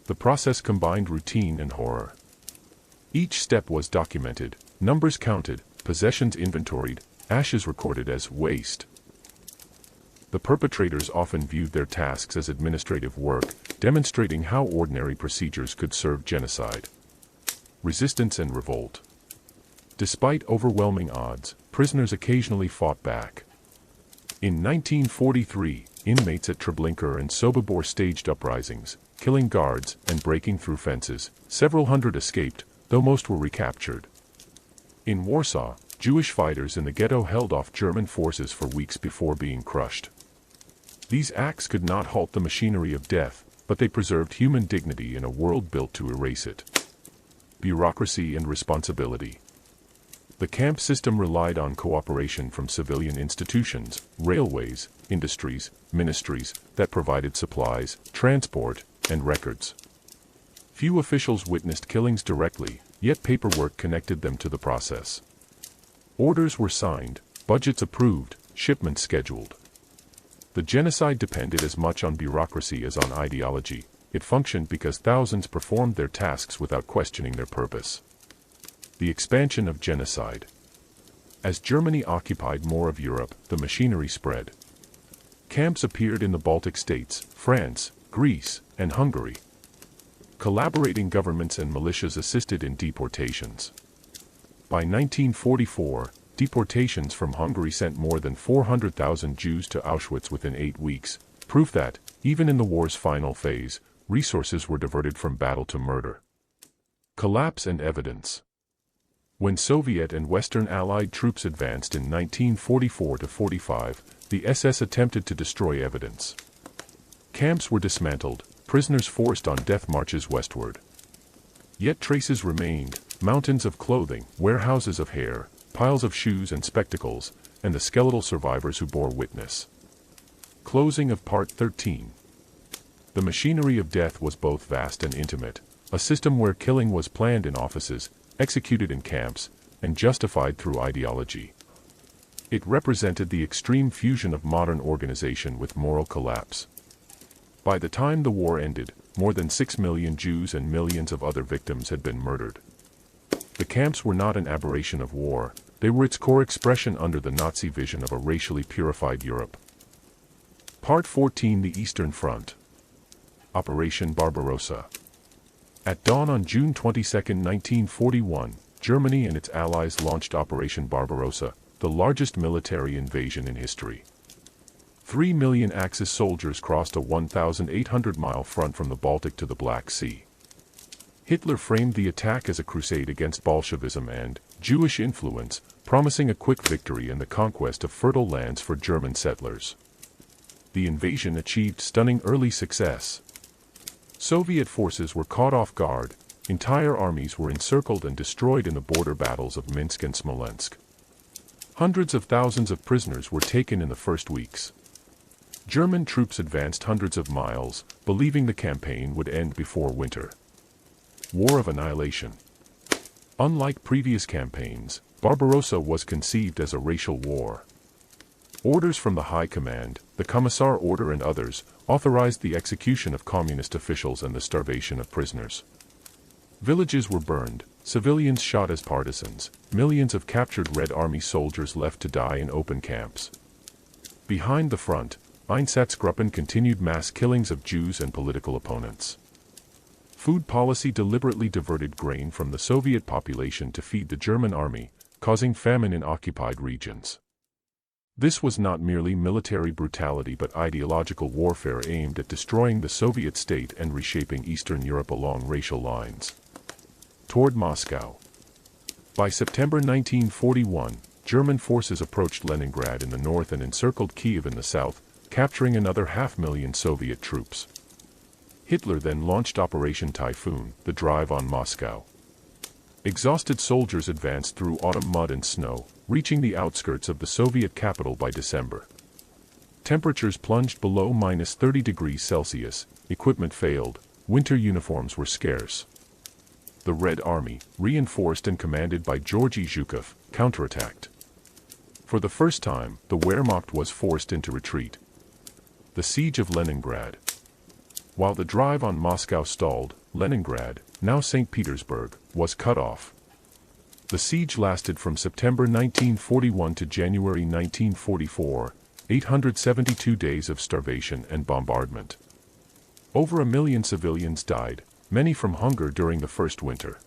Speaker 1: The process combined routine and horror. Each step was documented, numbers counted, possessions inventoried, ashes recorded as waste. The perpetrators often viewed their tasks as administrative work, demonstrating how ordinary procedures could serve genocide. Resistance and revolt. Despite overwhelming odds, prisoners occasionally fought back. In 1943, inmates at Treblinka and Sobibor staged uprisings, killing guards and breaking through fences. Several hundred escaped, though most were recaptured. In Warsaw, Jewish fighters in the ghetto held off German forces for weeks before being crushed. These acts could not halt the machinery of death, but they preserved human dignity in a world built to erase it. Bureaucracy and responsibility. The camp system relied on cooperation from civilian institutions, railways, industries, ministries that provided supplies, transport, and records. Few officials witnessed killings directly, yet paperwork connected them to the process. Orders were signed, budgets approved, shipments scheduled. The genocide depended as much on bureaucracy as on ideology. It functioned because thousands performed their tasks without questioning their purpose. The expansion of genocide. As Germany occupied more of Europe, the machinery spread. Camps appeared in the Baltic states, France, Greece, and Hungary. Collaborating governments and militias assisted in deportations. By 1944, deportations from Hungary sent more than 400,000 Jews to Auschwitz within 8 weeks, proof that, even in the war's final phase, resources were diverted from battle to murder. Collapse and evidence. When Soviet and Western Allied troops advanced in 1944–45, the SS attempted to destroy evidence. Camps were dismantled, prisoners forced on death marches westward. Yet traces remained, mountains of clothing, warehouses of hair, piles of shoes and spectacles, and the skeletal survivors who bore witness. Closing of Part 13. The machinery of death was both vast and intimate, a system where killing was planned in offices, executed in camps, and justified through ideology. It represented the extreme fusion of modern organization with moral collapse. By the time the war ended, more than 6 million Jews and millions of other victims had been murdered. The camps were not an aberration of war, they were its core expression under the Nazi vision of a racially purified Europe. Part 14. The Eastern Front. Operation Barbarossa. At dawn on June 22, 1941, Germany and its allies launched Operation Barbarossa, the largest military invasion in history. 3 million Axis soldiers crossed a 1,800-mile front from the Baltic to the Black Sea. Hitler framed the attack as a crusade against Bolshevism and Jewish influence, promising a quick victory and the conquest of fertile lands for German settlers. The invasion achieved stunning early success. Soviet forces were caught off guard, entire armies were encircled and destroyed in the border battles of Minsk and Smolensk. Hundreds of thousands of prisoners were taken in the first weeks. German troops advanced hundreds of miles, believing the campaign would end before winter. War of Annihilation. Unlike previous campaigns, Barbarossa was conceived as a racial war. Orders from the High Command, the Commissar Order and others, authorized the execution of communist officials and the starvation of prisoners. Villages were burned, civilians shot as partisans, millions of captured Red Army soldiers left to die in open camps. Behind the front, Einsatzgruppen continued mass killings of Jews and political opponents. Food policy deliberately diverted grain from the Soviet population to feed the German army, causing famine in occupied regions. This was not merely military brutality but ideological warfare aimed at destroying the Soviet state and reshaping Eastern Europe along racial lines. Toward Moscow. By September 1941, German forces approached Leningrad in the north and encircled Kiev in the south, capturing another 500,000 Soviet troops. Hitler then launched Operation Typhoon, the drive on Moscow. Exhausted soldiers advanced through autumn mud and snow, reaching the outskirts of the Soviet capital by December. Temperatures plunged below -30 degrees Celsius, equipment failed, winter uniforms were scarce. The Red Army, reinforced and commanded by Georgy Zhukov, counterattacked. For the first time, the Wehrmacht was forced into retreat. The Siege of Leningrad. While the drive on Moscow stalled, Leningrad, now St. Petersburg, was cut off. The siege lasted from September 1941 to January 1944, 872 days of starvation and bombardment. Over 1 million civilians died, many from hunger during the first winter.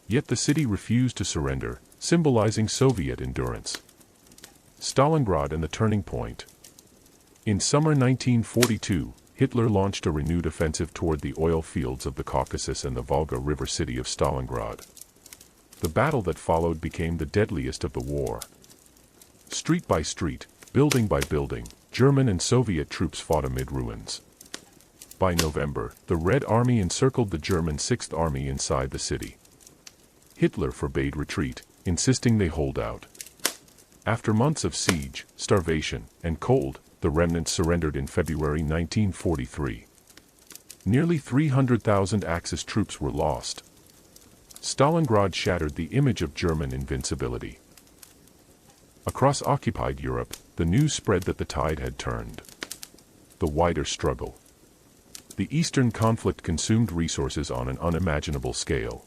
Speaker 1: Yet the city refused to surrender, symbolizing Soviet endurance. Stalingrad and the turning point. In summer 1942, Hitler launched a renewed offensive toward the oil fields of the Caucasus and the Volga River city of Stalingrad. The battle that followed became the deadliest of the war. Street by street, building by building, German and Soviet troops fought amid ruins. By November, the Red Army encircled the German Sixth Army inside the city. Hitler forbade retreat, insisting they hold out. After months of siege, starvation, and cold, the remnants surrendered in February 1943. Nearly 300,000 Axis troops were lost. Stalingrad shattered the image of German invincibility. Across occupied Europe, the news spread that the tide had turned. The wider struggle. The Eastern conflict consumed resources on an unimaginable scale.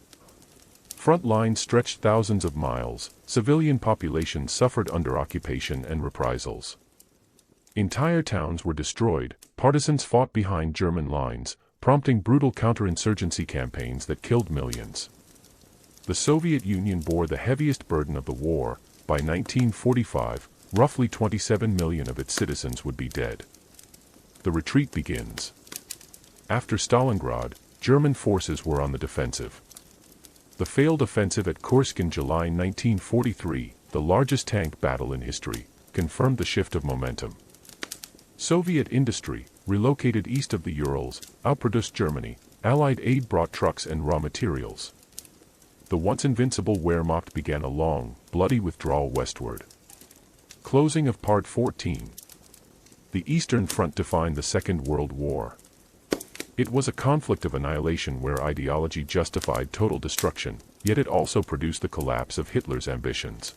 Speaker 1: Front lines stretched thousands of miles, civilian populations suffered under occupation and reprisals. Entire towns were destroyed, partisans fought behind German lines, prompting brutal counterinsurgency campaigns that killed millions. The Soviet Union bore the heaviest burden of the war. By 1945, roughly 27 million of its citizens would be dead. The retreat begins. After Stalingrad, German forces were on the defensive. The failed offensive at Kursk in July 1943, the largest tank battle in history, confirmed the shift of momentum. Soviet industry, relocated east of the Urals, outproduced Germany. Allied aid brought trucks and raw materials. The once invincible Wehrmacht began a long, bloody withdrawal westward. Closing of Part 14. The Eastern Front defined the Second World War. It was a conflict of annihilation where ideology justified total destruction, yet it also produced the collapse of Hitler's ambitions.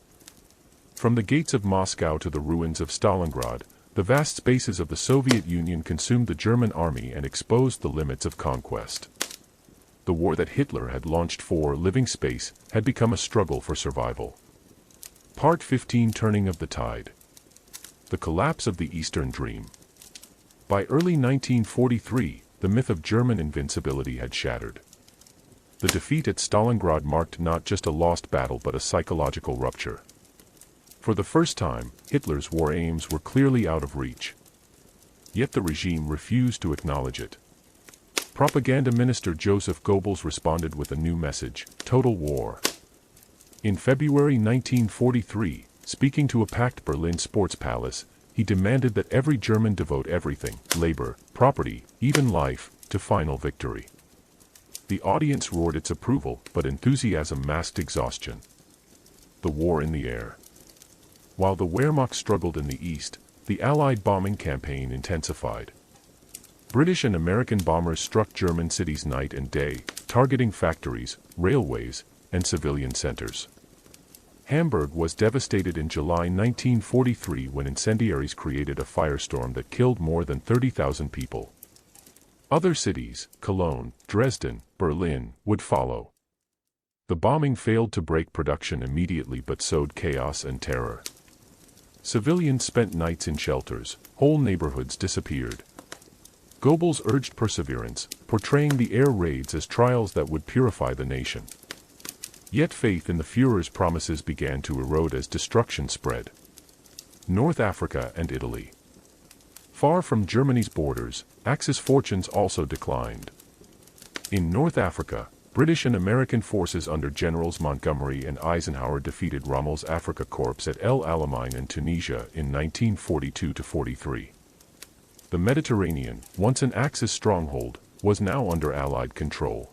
Speaker 1: From the gates of Moscow to the ruins of Stalingrad, the vast spaces of the Soviet Union consumed the German army and exposed the limits of conquest. The war that Hitler had launched for living space had become a struggle for survival. Part 15. Turning of the tide. The collapse of the Eastern Dream. By early 1943, the myth of German invincibility had shattered. The defeat at Stalingrad marked not just a lost battle but a psychological rupture. For the first time, Hitler's war aims were clearly out of reach. Yet the regime refused to acknowledge it. Propaganda Minister Joseph Goebbels responded with a new message: total war. In February 1943, speaking to a packed Berlin sports palace, he demanded that every German devote everything, labor, property, even life, to final victory. The audience roared its approval, but enthusiasm masked exhaustion. The war in the air. While the Wehrmacht struggled in the east, the Allied bombing campaign intensified. British and American bombers struck German cities night and day, targeting factories, railways, and civilian centers. Hamburg was devastated in July 1943 when incendiaries created a firestorm that killed more than 30,000 people. Other cities, Cologne, Dresden, Berlin, would follow. The bombing failed to break production immediately but sowed chaos and terror. Civilians spent nights in shelters, whole neighborhoods disappeared. Goebbels urged perseverance, portraying the air raids as trials that would purify the nation. Yet faith in the Führer's promises began to erode as destruction spread. North Africa and Italy. Far from Germany's borders, Axis fortunes also declined. In North Africa, British and American forces under Generals Montgomery and Eisenhower defeated Rommel's Afrika Korps at El Alamein in Tunisia in 1942–43. The Mediterranean, once an Axis stronghold, was now under Allied control.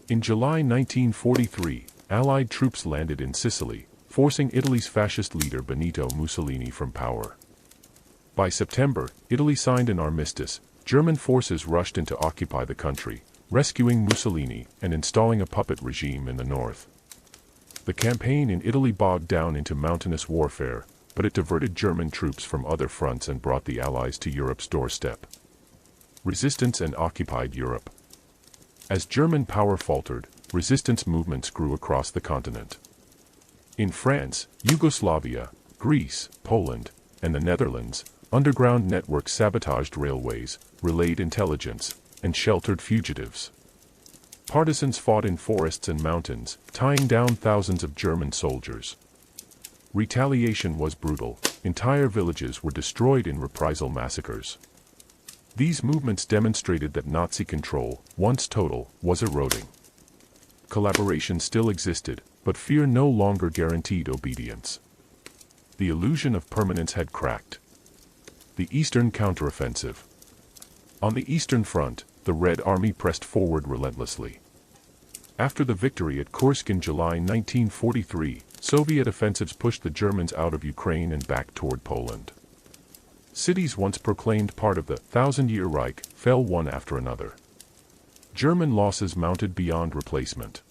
Speaker 1: In July 1943, Allied troops landed in Sicily, forcing Italy's fascist leader Benito Mussolini from power. By September, Italy signed an armistice. German forces rushed in to occupy the country, rescuing Mussolini and installing a puppet regime in the north. The campaign in Italy bogged down into mountainous warfare, but it diverted German troops from other fronts and brought the Allies to Europe's doorstep. Resistance and occupied Europe. As German power faltered, resistance movements grew across the continent. In France, Yugoslavia, Greece, Poland, and the Netherlands, underground networks sabotaged railways, relayed intelligence, and sheltered fugitives. Partisans fought in forests and mountains, tying down thousands of German soldiers. Retaliation was brutal. Entire villages were destroyed in reprisal massacres. These movements demonstrated that Nazi control, once total, was eroding. Collaboration still existed, but fear no longer guaranteed obedience. The illusion of permanence had cracked. The Eastern Counteroffensive. On the Eastern Front, the Red Army pressed forward relentlessly. After the victory at Kursk in July 1943, Soviet offensives pushed the Germans out of Ukraine and back toward Poland. Cities once proclaimed part of the Thousand-Year Reich fell one after another. German losses mounted beyond replacement.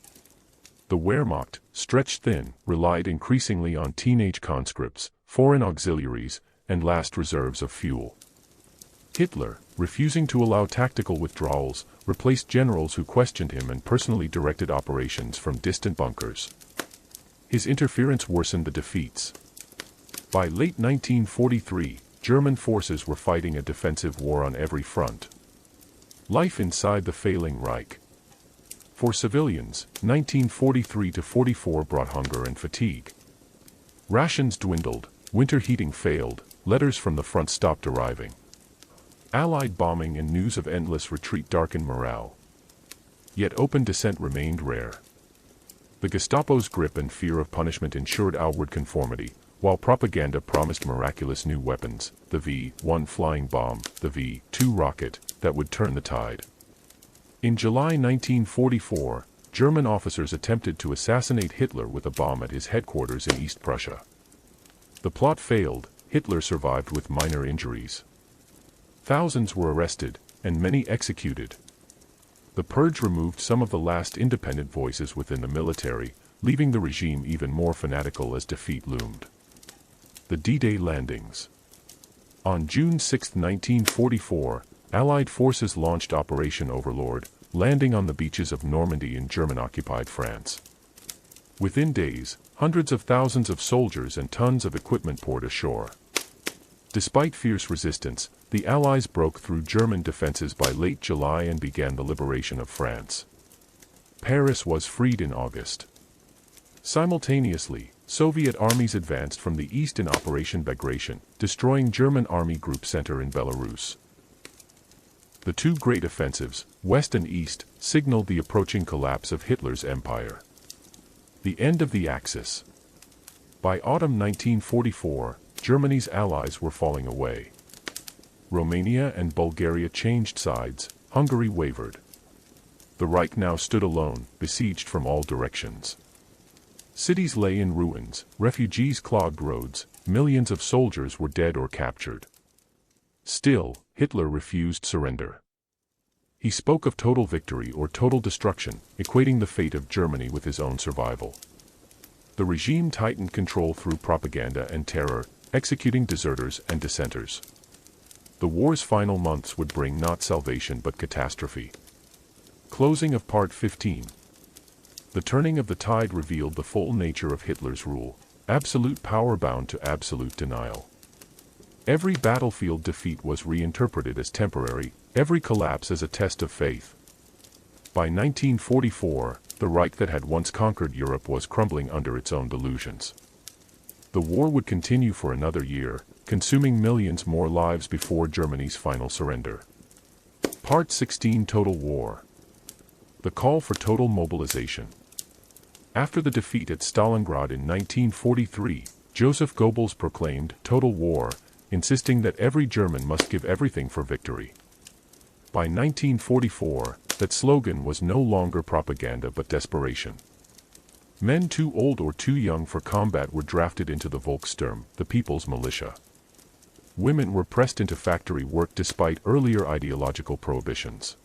Speaker 1: The Wehrmacht, stretched thin, relied increasingly on teenage conscripts, foreign auxiliaries, and last reserves of fuel. Hitler, refusing to allow tactical withdrawals, replaced generals who questioned him and personally directed operations from distant bunkers. His interference worsened the defeats. By late 1943, German forces were fighting a defensive war on every front. Life inside the failing Reich. For civilians, 1943-44 brought hunger and fatigue. Rations dwindled, winter heating failed, letters from the front stopped arriving. Allied bombing and news of endless retreat darkened morale. Yet open dissent remained rare. The Gestapo's grip and fear of punishment ensured outward conformity, while propaganda promised miraculous new weapons, the V-1 flying bomb, the V-2 rocket, that would turn the tide. In July 1944, German officers attempted to assassinate Hitler with a bomb at his headquarters in East Prussia. The plot failed. Hitler survived with minor injuries. Thousands were arrested, and many executed. The purge removed some of the last independent voices within the military, leaving the regime even more fanatical as defeat loomed. The D-Day landings. On June 6, 1944, Allied forces launched Operation Overlord, landing on the beaches of Normandy in German-occupied France. Within days, hundreds of thousands of soldiers and tons of equipment poured ashore. Despite fierce resistance, the Allies broke through German defenses by late July and began the liberation of France. Paris was freed in August. Simultaneously, Soviet armies advanced from the east in Operation Bagration, destroying German Army Group Center in Belarus. The two great offensives, west and east, signaled the approaching collapse of Hitler's empire. The end of the Axis. By autumn 1944, Germany's allies were falling away. Romania and Bulgaria changed sides, Hungary wavered. The Reich now stood alone, besieged from all directions. Cities lay in ruins, refugees clogged roads, millions of soldiers were dead or captured. Still, Hitler refused surrender. He spoke of total victory or total destruction, equating the fate of Germany with his own survival. The regime tightened control through propaganda and terror, executing deserters and dissenters. The war's final months would bring not salvation but catastrophe. Closing of Part 15. The turning of the tide revealed the full nature of Hitler's rule, absolute power bound to absolute denial. Every battlefield defeat was reinterpreted as temporary, every collapse as a test of faith. By 1944, the Reich that had once conquered Europe was crumbling under its own delusions. The war would continue for another year, consuming millions more lives before Germany's final surrender. Part 16. Total War. The call for total mobilization. After the defeat at Stalingrad in 1943, Joseph Goebbels proclaimed total war, insisting that every German must give everything for victory. By 1944, that slogan was no longer propaganda but desperation. Men too old or too young for combat were drafted into the Volkssturm, the people's militia. Women were pressed into factory work despite earlier ideological prohibitions.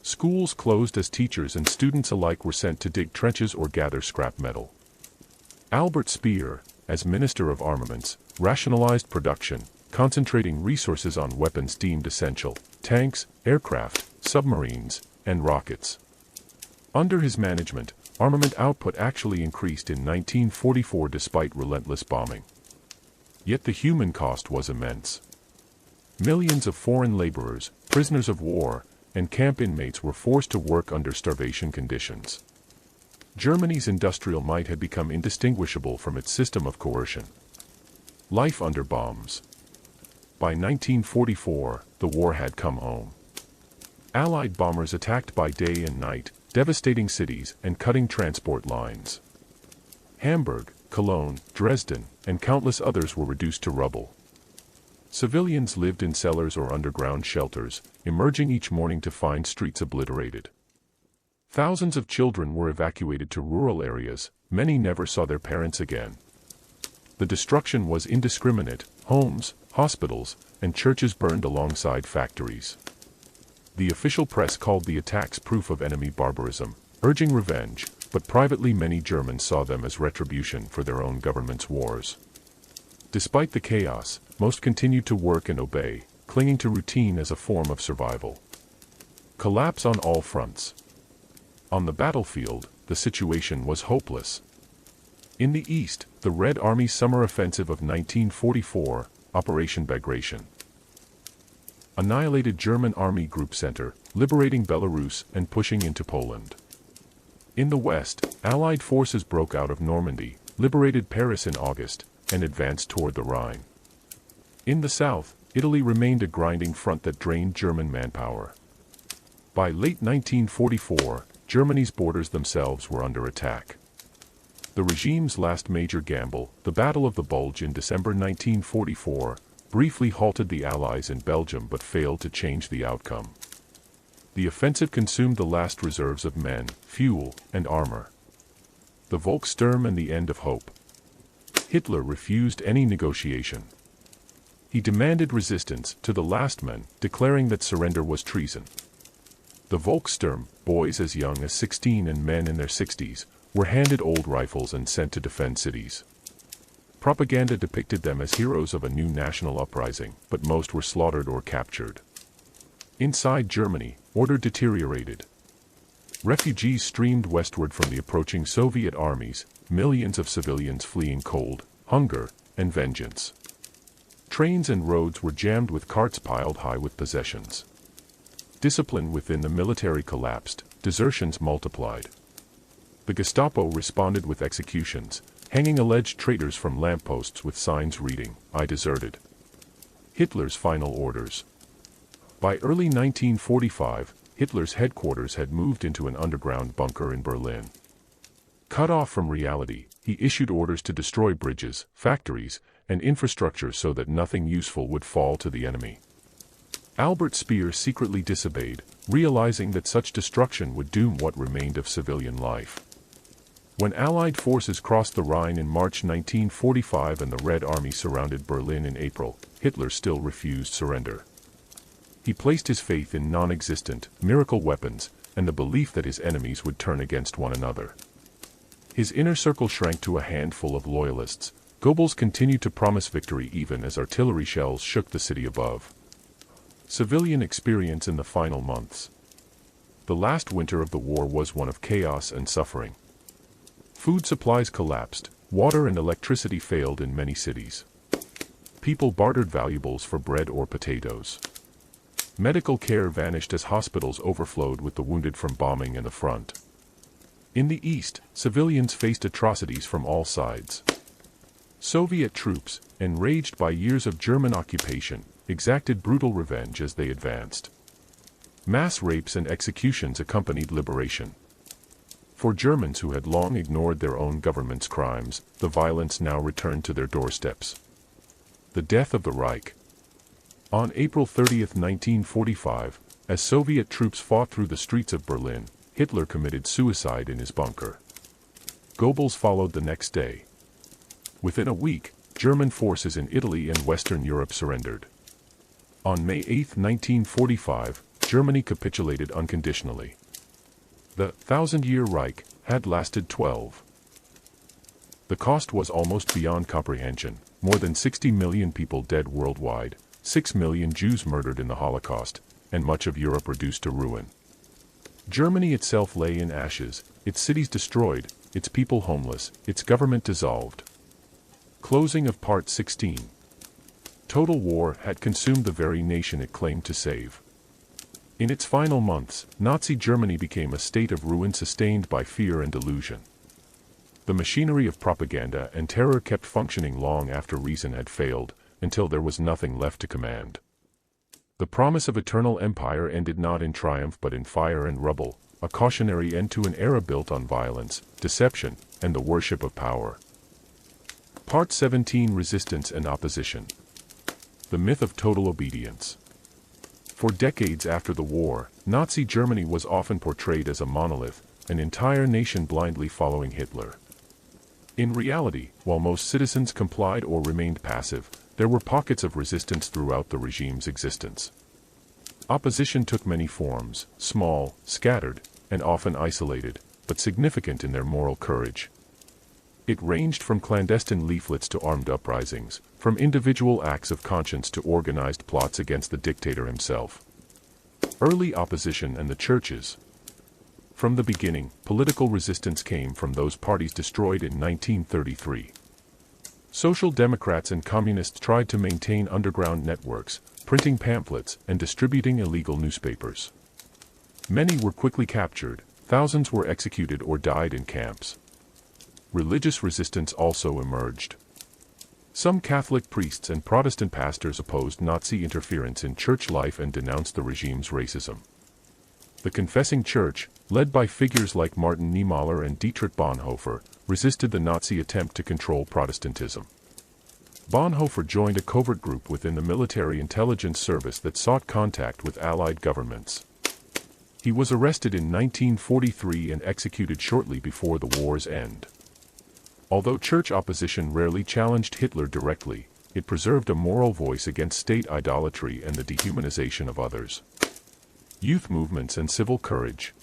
Speaker 1: Schools closed as teachers and students alike were sent to dig trenches or gather scrap metal. Albert Speer, as Minister of Armaments, rationalized production, concentrating resources on weapons deemed essential: tanks, aircraft, submarines, and rockets. Under his management, armament output actually increased in 1944 despite relentless bombing. Yet the human cost was immense. Millions of foreign laborers, prisoners of war, and camp inmates were forced to work under starvation conditions. Germany's industrial might had become indistinguishable from its system of coercion. Life under bombs. By 1944, the war had come home. Allied bombers attacked by day and night, devastating cities and cutting transport lines. Hamburg, Cologne, Dresden, and countless others were reduced to rubble. Civilians lived in cellars or underground shelters, emerging each morning to find streets obliterated. Thousands of children were evacuated to rural areas, many never saw their parents again. The destruction was indiscriminate: homes, hospitals, and churches burned alongside factories. The official press called the attacks proof of enemy barbarism, urging revenge, but privately many Germans saw them as retribution for their own government's wars. Despite the chaos, most continued to work and obey, clinging to routine as a form of survival. Collapse on all fronts. On the battlefield, the situation was hopeless. In the east, the Red Army's summer offensive of 1944, Operation Bagration, annihilated German Army Group Center, liberating Belarus and pushing into Poland. In the west, Allied forces broke out of Normandy, liberated Paris in August, and advanced toward the Rhine. In the south, Italy remained a grinding front that drained German manpower. By late 1944, Germany's borders themselves were under attack. The regime's last major gamble, the Battle of the Bulge in December 1944, briefly halted the Allies in Belgium but failed to change the outcome. The offensive consumed the last reserves of men, fuel, and armor. The Volkssturm and the end of hope. Hitler refused any negotiation. He demanded resistance to the last man, declaring that surrender was treason. The Volkssturm, boys as young as 16 and men in their 60s, were handed old rifles and sent to defend cities. Propaganda depicted them as heroes of a new national uprising, but most were slaughtered or captured. Inside Germany, order deteriorated. Refugees streamed westward from the approaching Soviet armies, millions of civilians fleeing cold, hunger, and vengeance. Trains and roads were jammed with carts piled high with possessions. Discipline within the military collapsed, desertions multiplied. The Gestapo responded with executions, hanging alleged traitors from lampposts with signs reading, "I deserted." Hitler's final orders. By early 1945, Hitler's headquarters had moved into an underground bunker in Berlin. Cut off from reality, he issued orders to destroy bridges, factories, and infrastructure so that nothing useful would fall to the enemy. Albert Speer secretly disobeyed, realizing that such destruction would doom what remained of civilian life. When Allied forces crossed the Rhine in March 1945 and the Red Army surrounded Berlin in April, Hitler still refused surrender. He placed his faith in non-existent, miracle weapons, and the belief that his enemies would turn against one another. His inner circle shrank to a handful of loyalists. Goebbels continued to promise victory even as artillery shells shook the city above. Civilian experience in the final months. The last winter of the war was one of chaos and suffering. Food supplies collapsed, water and electricity failed in many cities. People bartered valuables for bread or potatoes. Medical care vanished as hospitals overflowed with the wounded from bombing and the front. In the east, civilians faced atrocities from all sides. Soviet troops, enraged by years of German occupation, exacted brutal revenge as they advanced. Mass rapes and executions accompanied liberation. For Germans who had long ignored their own government's crimes, the violence now returned to their doorsteps. The death of the Reich. On April 30, 1945, as Soviet troops fought through the streets of Berlin, Hitler committed suicide in his bunker. Goebbels followed the next day. Within a week, German forces in Italy and Western Europe surrendered. On May 8, 1945, Germany capitulated unconditionally. The Thousand-Year Reich had lasted 12. The cost was almost beyond comprehension: more than 60 million people dead worldwide, 6 million Jews murdered in the Holocaust, and much of Europe reduced to ruin. Germany itself lay in ashes, its cities destroyed, its people homeless, its government dissolved. Closing of Part 16. Total war had consumed the very nation it claimed to save. In its final months, Nazi Germany became a state of ruin sustained by fear and delusion. The machinery of propaganda and terror kept functioning long after reason had failed, until there was nothing left to command. The promise of eternal empire ended not in triumph but in fire and rubble, a cautionary end to an era built on violence, deception, and the worship of power. Part 17: Resistance and Opposition. The myth of total obedience. For decades after the war, Nazi Germany was often portrayed as a monolith, an entire nation blindly following Hitler. In reality, while most citizens complied or remained passive, there were pockets of resistance throughout the regime's existence. Opposition took many forms, small, scattered, and often isolated, but significant in their moral courage. It ranged from clandestine leaflets to armed uprisings, from individual acts of conscience to organized plots against the dictator himself. Early opposition and the churches. From the beginning, political resistance came from those parties destroyed in 1933. Social Democrats and Communists tried to maintain underground networks, printing pamphlets and distributing illegal newspapers. Many were quickly captured, thousands were executed or died in camps. Religious resistance also emerged. Some Catholic priests and Protestant pastors opposed Nazi interference in church life and denounced the regime's racism. The Confessing Church, led by figures like Martin Niemöller and Dietrich Bonhoeffer, resisted the Nazi attempt to control Protestantism. Bonhoeffer joined a covert group within the military intelligence service that sought contact with Allied governments. He was arrested in 1943 and executed shortly before the war's end. Although church opposition rarely challenged Hitler directly, it preserved a moral voice against state idolatry and the dehumanization of others. Youth movements and civil courage.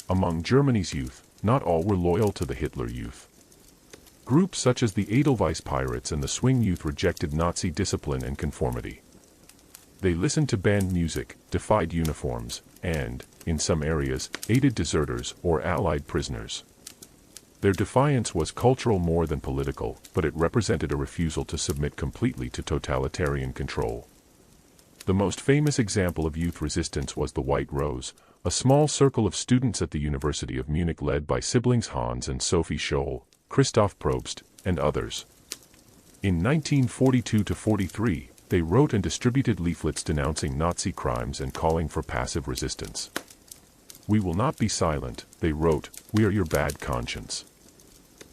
Speaker 1: Among Germany's youth, not all were loyal to the Hitler Youth. Groups such as the Edelweiss Pirates and the Swing Youth rejected Nazi discipline and conformity. They listened to banned music, defied uniforms, and, in some areas, aided deserters or Allied prisoners. Their defiance was cultural more than political, but it represented a refusal to submit completely to totalitarian control. The most famous example of youth resistance was the White Rose, a small circle of students at the University of Munich led by siblings Hans and Sophie Scholl, Christoph Probst, and others. In 1942-43, they wrote and distributed leaflets denouncing Nazi crimes and calling for passive resistance. "We will not be silent," they wrote, "we are your bad conscience."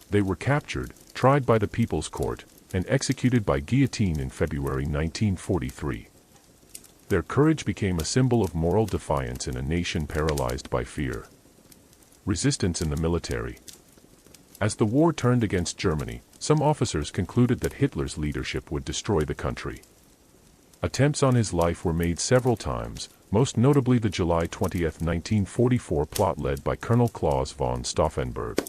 Speaker 1: They were captured, tried by the People's Court, and executed by guillotine in February 1943. Their courage became a symbol of moral defiance in a nation paralyzed by fear. Resistance in the military. As the war turned against Germany, some officers concluded that Hitler's leadership would destroy the country. Attempts on his life were made several times, most notably the July 20, 1944 plot led by Colonel Claus von Stauffenberg.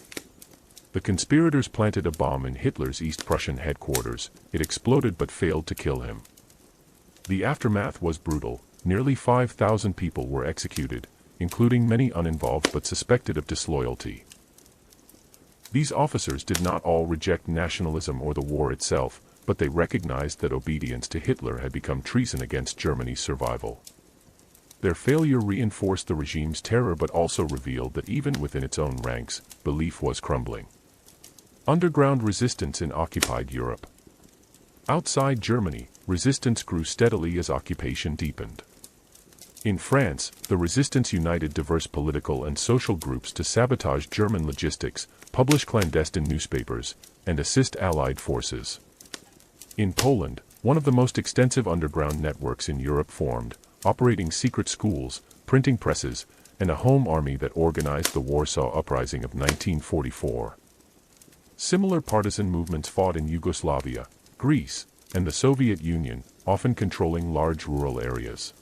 Speaker 1: The conspirators planted a bomb in Hitler's East Prussian headquarters. It exploded but failed to kill him. The aftermath was brutal. Nearly 5,000 people were executed, including many uninvolved but suspected of disloyalty. These officers did not all reject nationalism or the war itself, but they recognized that obedience to Hitler had become treason against Germany's survival. Their failure reinforced the regime's terror but also revealed that even within its own ranks, belief was crumbling. Underground resistance in occupied Europe. Outside Germany, resistance grew steadily as occupation deepened. In France, the resistance united diverse political and social groups to sabotage German logistics, publish clandestine newspapers, and assist Allied forces. In Poland, one of the most extensive underground networks in Europe formed, operating secret schools, printing presses, and a home army that organized the Warsaw Uprising of 1944. Similar partisan movements fought in Yugoslavia, Greece, and the Soviet Union, often controlling large rural areas.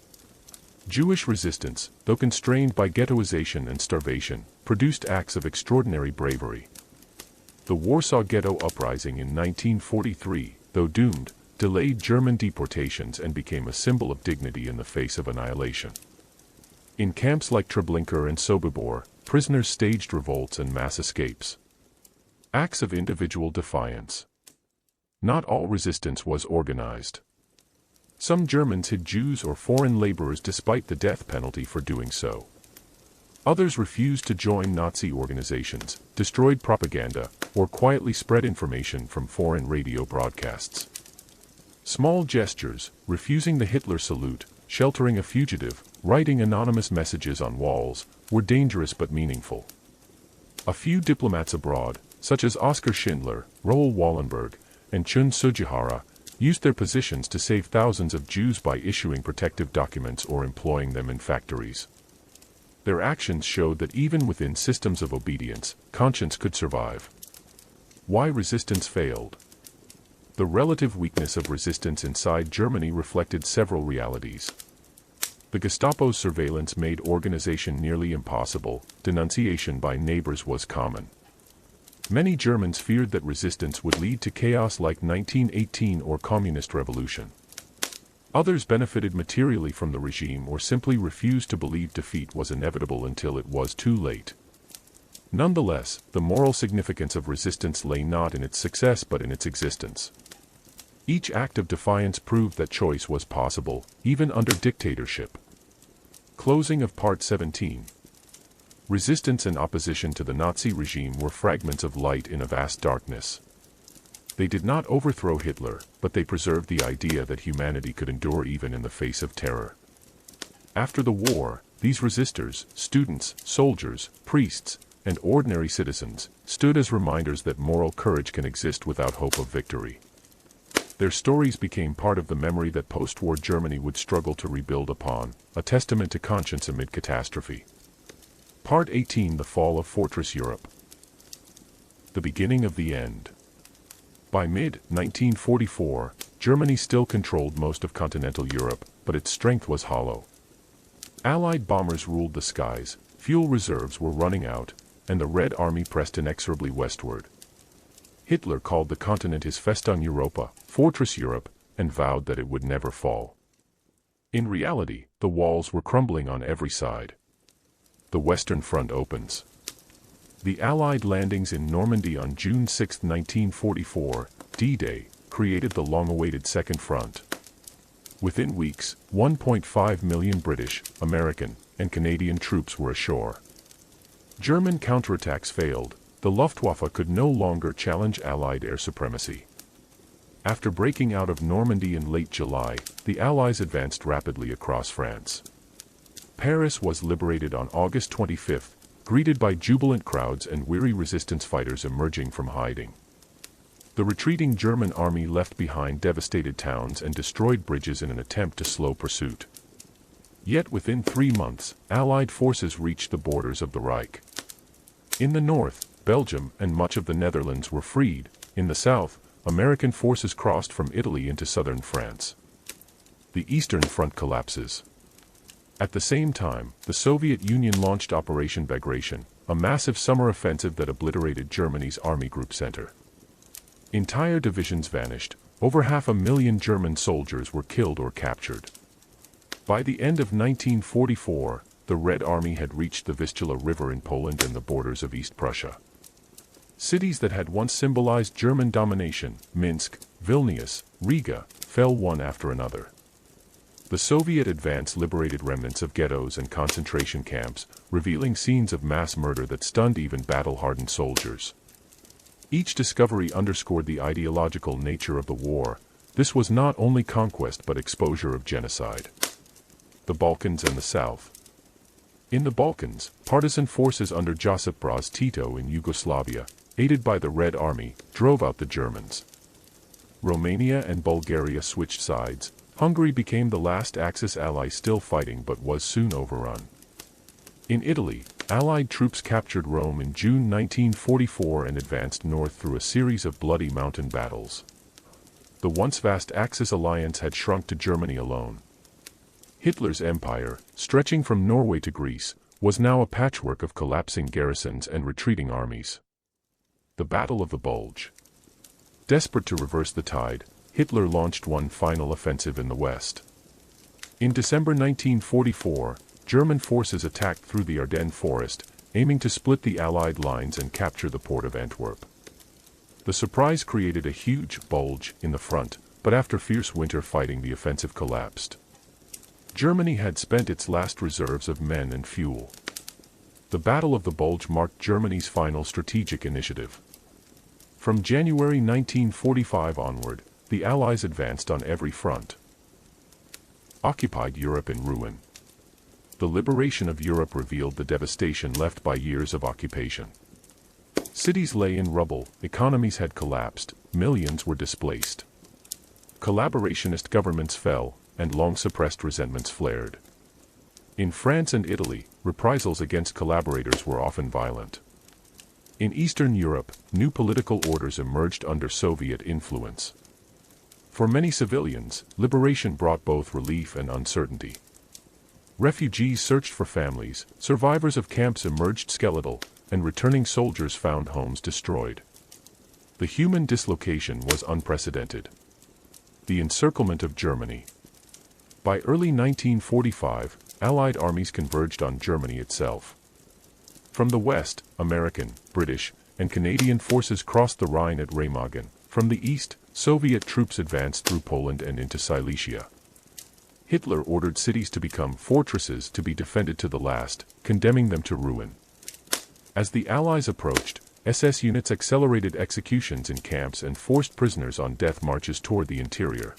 Speaker 1: Jewish resistance, though constrained by ghettoization and starvation, produced acts of extraordinary bravery. The Warsaw Ghetto Uprising in 1943, though doomed, delayed German deportations and became a symbol of dignity in the face of annihilation. In camps like Treblinka and Sobibor, prisoners staged revolts and mass escapes. Acts of individual defiance. Not all resistance was organized. Some Germans hid Jews or foreign laborers despite the death penalty for doing so. Others refused to join Nazi organizations, destroyed propaganda, or quietly spread information from foreign radio broadcasts. Small gestures, refusing the Hitler salute, sheltering a fugitive, writing anonymous messages on walls, were dangerous but meaningful. A few diplomats abroad, such as Oskar Schindler, Raoul Wallenberg, and Chun Sugihara, used their positions to save thousands of Jews by issuing protective documents or employing them in factories. Their actions showed that even within systems of obedience, conscience could survive. Why resistance failed? The relative weakness of resistance inside Germany reflected several realities. The Gestapo's surveillance made organization nearly impossible, denunciation by neighbors was common. Many Germans feared that resistance would lead to chaos like 1918 or communist revolution. Others benefited materially from the regime or simply refused to believe defeat was inevitable until it was too late. Nonetheless, the moral significance of resistance lay not in its success but in its existence. Each act of defiance proved that choice was possible, even under dictatorship. Closing of Part 17. Resistance and opposition to the Nazi regime were fragments of light in a vast darkness. They did not overthrow Hitler, but they preserved the idea that humanity could endure even in the face of terror. After the war, these resistors, students, soldiers, priests, and ordinary citizens, stood as reminders that moral courage can exist without hope of victory. Their stories became part of the memory that post-war Germany would struggle to rebuild upon, a testament to conscience amid catastrophe. Part 18: The Fall of Fortress Europe. The beginning of the end. By mid-1944, Germany still controlled most of continental Europe, but its strength was hollow. Allied bombers ruled the skies, fuel reserves were running out, and the Red Army pressed inexorably westward. Hitler called the continent his Festung Europa, Fortress Europe, and vowed that it would never fall. In reality, the walls were crumbling on every side. The Western Front opens. The Allied landings in Normandy on June 6, 1944, D-Day, created the long-awaited Second Front. Within weeks, 1.5 million British, American, and Canadian troops were ashore. German counterattacks failed. The Luftwaffe could no longer challenge Allied air supremacy. After breaking out of Normandy in late July, the Allies advanced rapidly across France. Paris was liberated on August 25, greeted by jubilant crowds and weary resistance fighters emerging from hiding. The retreating German army left behind devastated towns and destroyed bridges in an attempt to slow pursuit. Yet within 3 months, Allied forces reached the borders of the Reich. In the north, Belgium and much of the Netherlands were freed. In the south, American forces crossed from Italy into southern France. The Eastern Front collapses. At the same time, the Soviet Union launched Operation Bagration, a massive summer offensive that obliterated Germany's Army Group Center. Entire divisions vanished. Over 500,000 German soldiers were killed or captured. By the end of 1944, the Red Army had reached the Vistula River in Poland and the borders of East Prussia. Cities that had once symbolized German domination, Minsk, Vilnius, Riga, fell one after another. The Soviet advance liberated remnants of ghettos and concentration camps, revealing scenes of mass murder that stunned even battle-hardened soldiers. Each discovery underscored the ideological nature of the war. This was not only conquest but exposure of genocide. The Balkans and the South. In the Balkans, partisan forces under Josip Broz Tito in Yugoslavia, aided by the Red Army, drove out the Germans. Romania and Bulgaria switched sides. Hungary became the last Axis ally still fighting but was soon overrun. In Italy, Allied troops captured Rome in June 1944 and advanced north through a series of bloody mountain battles. The once vast Axis alliance had shrunk to Germany alone. Hitler's empire, stretching from Norway to Greece, was now a patchwork of collapsing garrisons and retreating armies. The Battle of the Bulge. Desperate to reverse the tide, Hitler launched one final offensive in the west. In December 1944, German forces attacked through the Ardennes forest, aiming to split the Allied lines and capture the port of Antwerp. The surprise created a huge bulge in the front, but after fierce winter fighting the offensive collapsed. Germany had spent its last reserves of men and fuel. The Battle of the Bulge marked Germany's final strategic initiative. From January 1945 onward, the Allies advanced on every front. Occupied Europe in ruin. The liberation of Europe revealed the devastation left by years of occupation. Cities lay in rubble, economies had collapsed, millions were displaced. Collaborationist governments fell, and long-suppressed resentments flared. In France and Italy, reprisals against collaborators were often violent. In Eastern Europe, new political orders emerged under Soviet influence. For many civilians, liberation brought both relief and uncertainty. Refugees searched for families, survivors of camps emerged skeletal, and returning soldiers found homes destroyed. The human dislocation was unprecedented. The encirclement of Germany. By early 1945, Allied armies converged on Germany itself. From the west, American, British, and Canadian forces crossed the Rhine at Remagen. From the east, Soviet troops advanced through Poland and into Silesia. Hitler ordered cities to become fortresses to be defended to the last, condemning them to ruin. As the Allies approached, SS units accelerated executions in camps and forced prisoners on death marches toward the interior.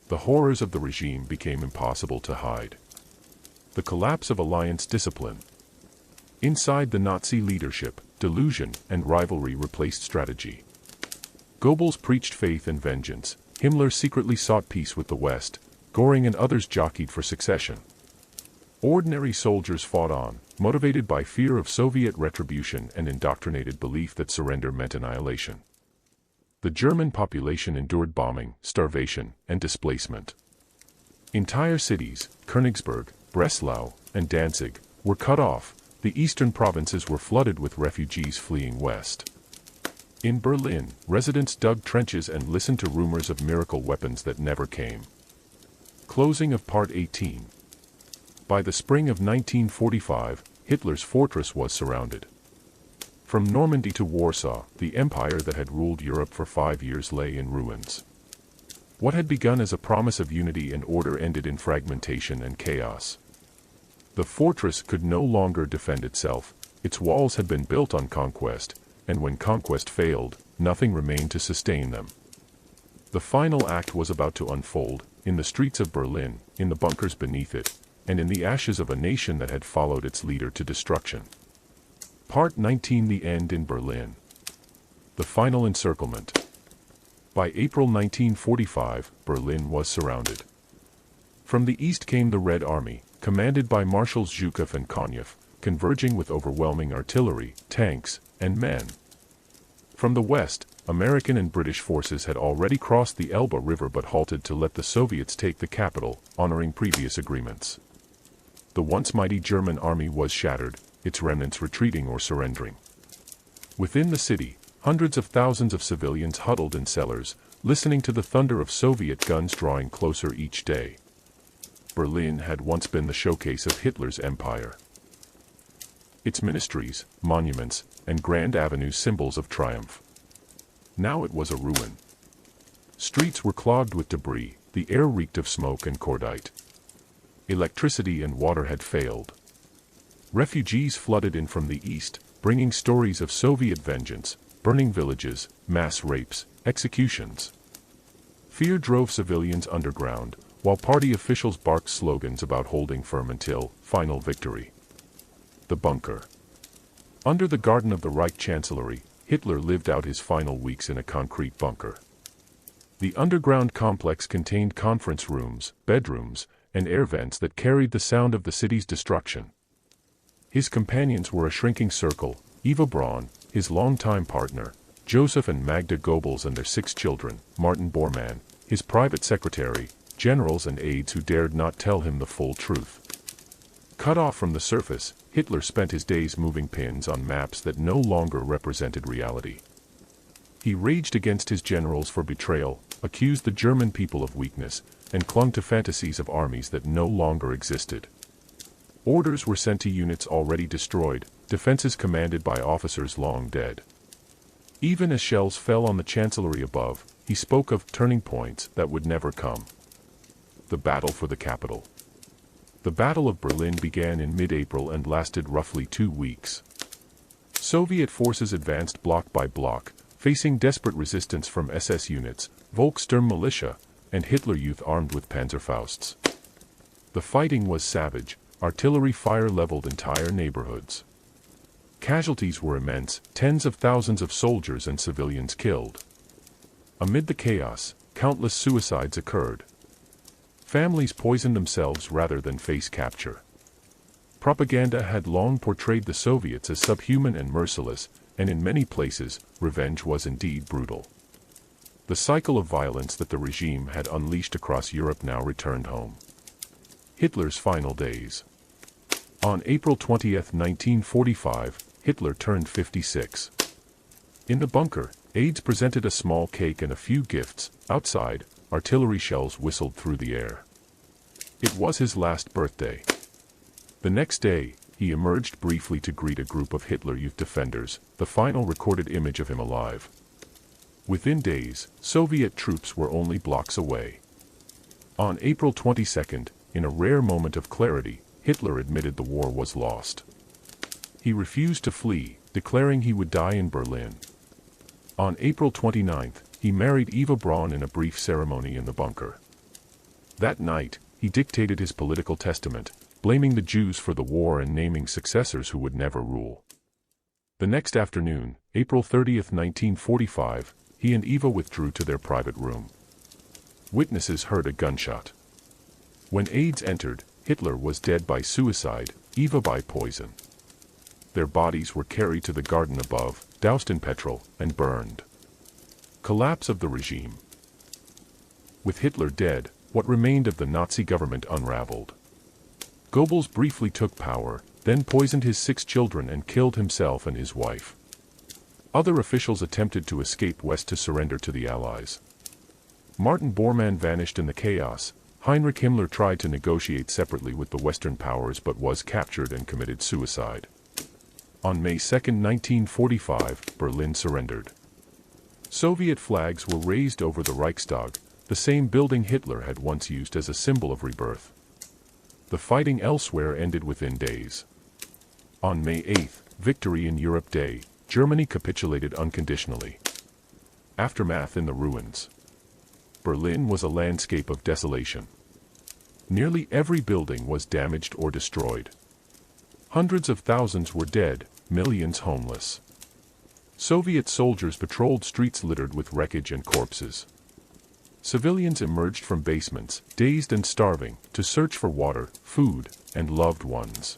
Speaker 1: The horrors of the regime became impossible to hide. The collapse of alliance discipline. Inside the Nazi leadership, delusion and rivalry replaced strategy. Goebbels preached faith and vengeance. Himmler secretly sought peace with the West. Göring and others jockeyed for succession. Ordinary soldiers fought on, motivated by fear of Soviet retribution and indoctrinated belief that surrender meant annihilation. The German population endured bombing, starvation, and displacement. Entire cities, Königsberg, Breslau, and Danzig, were cut off. The eastern provinces were flooded with refugees fleeing west. In Berlin, residents dug trenches and listened to rumors of miracle weapons that never came. Closing of Part 18. By the spring of 1945, Hitler's fortress was surrounded. From Normandy to Warsaw, the empire that had ruled Europe for 5 years lay in ruins. What had begun as a promise of unity and order ended in fragmentation and chaos. The fortress could no longer defend itself. Its walls had been built on conquest, and when conquest failed, nothing remained to sustain them. The final act was about to unfold, in the streets of Berlin, in the bunkers beneath it, and in the ashes of a nation that had followed its leader to destruction. Part 19. The End in Berlin. The Final Encirclement. By April 1945, Berlin was surrounded. From the east came the Red Army, commanded by Marshals Zhukov and Konev, converging with overwhelming artillery, tanks, and men. From the west, American and British forces had already crossed the Elbe River but halted to let the Soviets take the capital, honoring previous agreements. The once mighty German army was shattered, its remnants retreating or surrendering. Within the city, hundreds of thousands of civilians huddled in cellars, listening to the thunder of Soviet guns drawing closer each day. Berlin had once been the showcase of Hitler's empire. Its ministries, monuments, and grand avenues symbols of triumph. Now it was a ruin. Streets were clogged with debris, the air reeked of smoke and cordite. Electricity and water had failed. Refugees flooded in from the east, bringing stories of Soviet vengeance, burning villages, mass rapes, executions. Fear drove civilians underground, while party officials barked slogans about holding firm until final victory. The bunker. Under the garden of the Reich Chancellery, Hitler lived out his final weeks in a concrete bunker. The underground complex contained conference rooms, bedrooms, and air vents that carried the sound of the city's destruction. His companions were a shrinking circle: Eva Braun, his longtime partner, Joseph and Magda Goebbels and their 6 children, Martin Bormann, his private secretary, generals and aides who dared not tell him the full truth. Cut off from the surface, Hitler spent his days moving pins on maps that no longer represented reality. He raged against his generals for betrayal, accused the German people of weakness, and clung to fantasies of armies that no longer existed. Orders were sent to units already destroyed, defenses commanded by officers long dead. Even as shells fell on the chancellery above, he spoke of turning points that would never come. The battle for the capital. The Battle of Berlin began in mid-April and lasted roughly 2 weeks. Soviet forces advanced block by block, facing desperate resistance from SS units, Volkssturm militia, and Hitler Youth armed with Panzerfausts. The fighting was savage, artillery fire leveled entire neighborhoods. Casualties were immense, tens of thousands of soldiers and civilians killed. Amid the chaos, countless suicides occurred. Families poisoned themselves rather than face capture. Propaganda had long portrayed the Soviets as subhuman and merciless, and in many places, revenge was indeed brutal. The cycle of violence that the regime had unleashed across Europe now returned home. Hitler's final days. On April 20, 1945, Hitler turned 56. In the bunker, aides presented a small cake and a few gifts. Outside, artillery shells whistled through the air. It was his last birthday. The next day, he emerged briefly to greet a group of Hitler Youth defenders, the final recorded image of him alive. Within days, Soviet troops were only blocks away. On April 22, in a rare moment of clarity, Hitler admitted the war was lost. He refused to flee, declaring he would die in Berlin. On April 29, he married Eva Braun in a brief ceremony in the bunker. That night, he dictated his political testament, blaming the Jews for the war and naming successors who would never rule. The next afternoon, April 30, 1945, he and Eva withdrew to their private room. Witnesses heard a gunshot. When aides entered, Hitler was dead by suicide, Eva by poison. Their bodies were carried to the garden above, doused in petrol, and burned. Collapse of the regime. With Hitler dead, what remained of the Nazi government unraveled. Goebbels briefly took power, then poisoned his 6 children and killed himself and his wife. Other officials attempted to escape west to surrender to the Allies. Martin Bormann vanished in the chaos. Heinrich Himmler tried to negotiate separately with the Western powers but was captured and committed suicide. On May 2, 1945, Berlin surrendered. Soviet flags were raised over the Reichstag, the same building Hitler had once used as a symbol of rebirth. The fighting elsewhere ended within days. On May 8, Victory in Europe Day, Germany capitulated unconditionally. Aftermath in the ruins. Berlin was a landscape of desolation. Nearly every building was damaged or destroyed. Hundreds of thousands were dead, millions homeless. Soviet soldiers patrolled streets littered with wreckage and corpses. Civilians emerged from basements, dazed and starving, to search for water, food, and loved ones.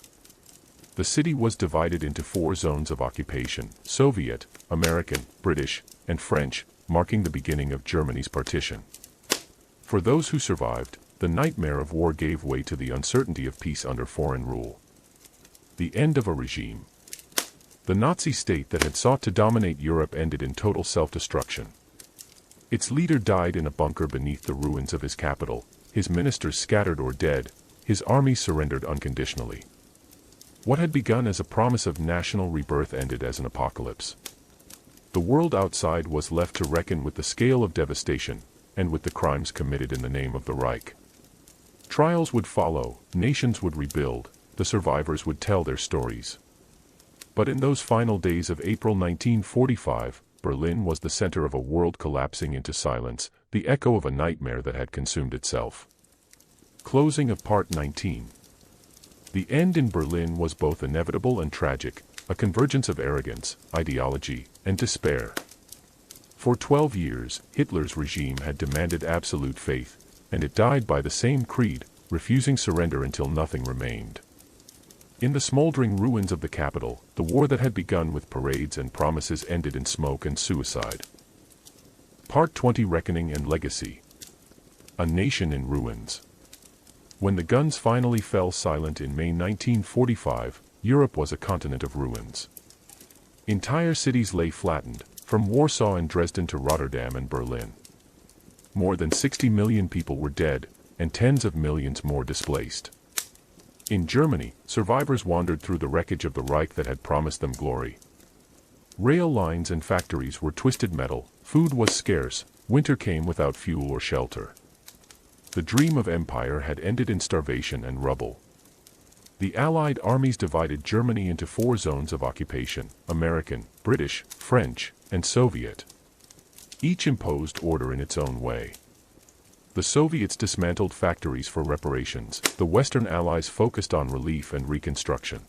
Speaker 1: The city was divided into 4 zones of occupation: Soviet, American, British, and French, marking the beginning of Germany's partition. For those who survived, the nightmare of war gave way to the uncertainty of peace under foreign rule. The end of a regime. The Nazi state that had sought to dominate Europe ended in total self-destruction. Its leader died in a bunker beneath the ruins of his capital, his ministers scattered or dead, his army surrendered unconditionally. What had begun as a promise of national rebirth ended as an apocalypse. The world outside was left to reckon with the scale of devastation, and with the crimes committed in the name of the Reich. Trials would follow, nations would rebuild, the survivors would tell their stories. But in those final days of April 1945, Berlin was the center of a world collapsing into silence, the echo of a nightmare that had consumed itself. Closing of Part 19. The end in Berlin was both inevitable and tragic, a convergence of arrogance, ideology, and despair. For 12 years, Hitler's regime had demanded absolute faith, and it died by the same creed, refusing surrender until nothing remained. In the smoldering ruins of the capital, the war that had begun with parades and promises ended in smoke and suicide. Part 20: Reckoning and Legacy. A nation in ruins. When the guns finally fell silent in May 1945, Europe was a continent of ruins. Entire cities lay flattened, from Warsaw and Dresden to Rotterdam and Berlin. More than 60 million people were dead, and tens of millions more displaced. In Germany, survivors wandered through the wreckage of the Reich that had promised them glory. Rail lines and factories were twisted metal, food was scarce, Winter came without fuel or shelter. The dream of empire had ended in starvation and rubble. The Allied armies divided Germany into 4 zones of occupation: American, British, French, and Soviet. Each imposed order in its own way. The Soviets dismantled factories for reparations. The Western Allies focused on relief and reconstruction.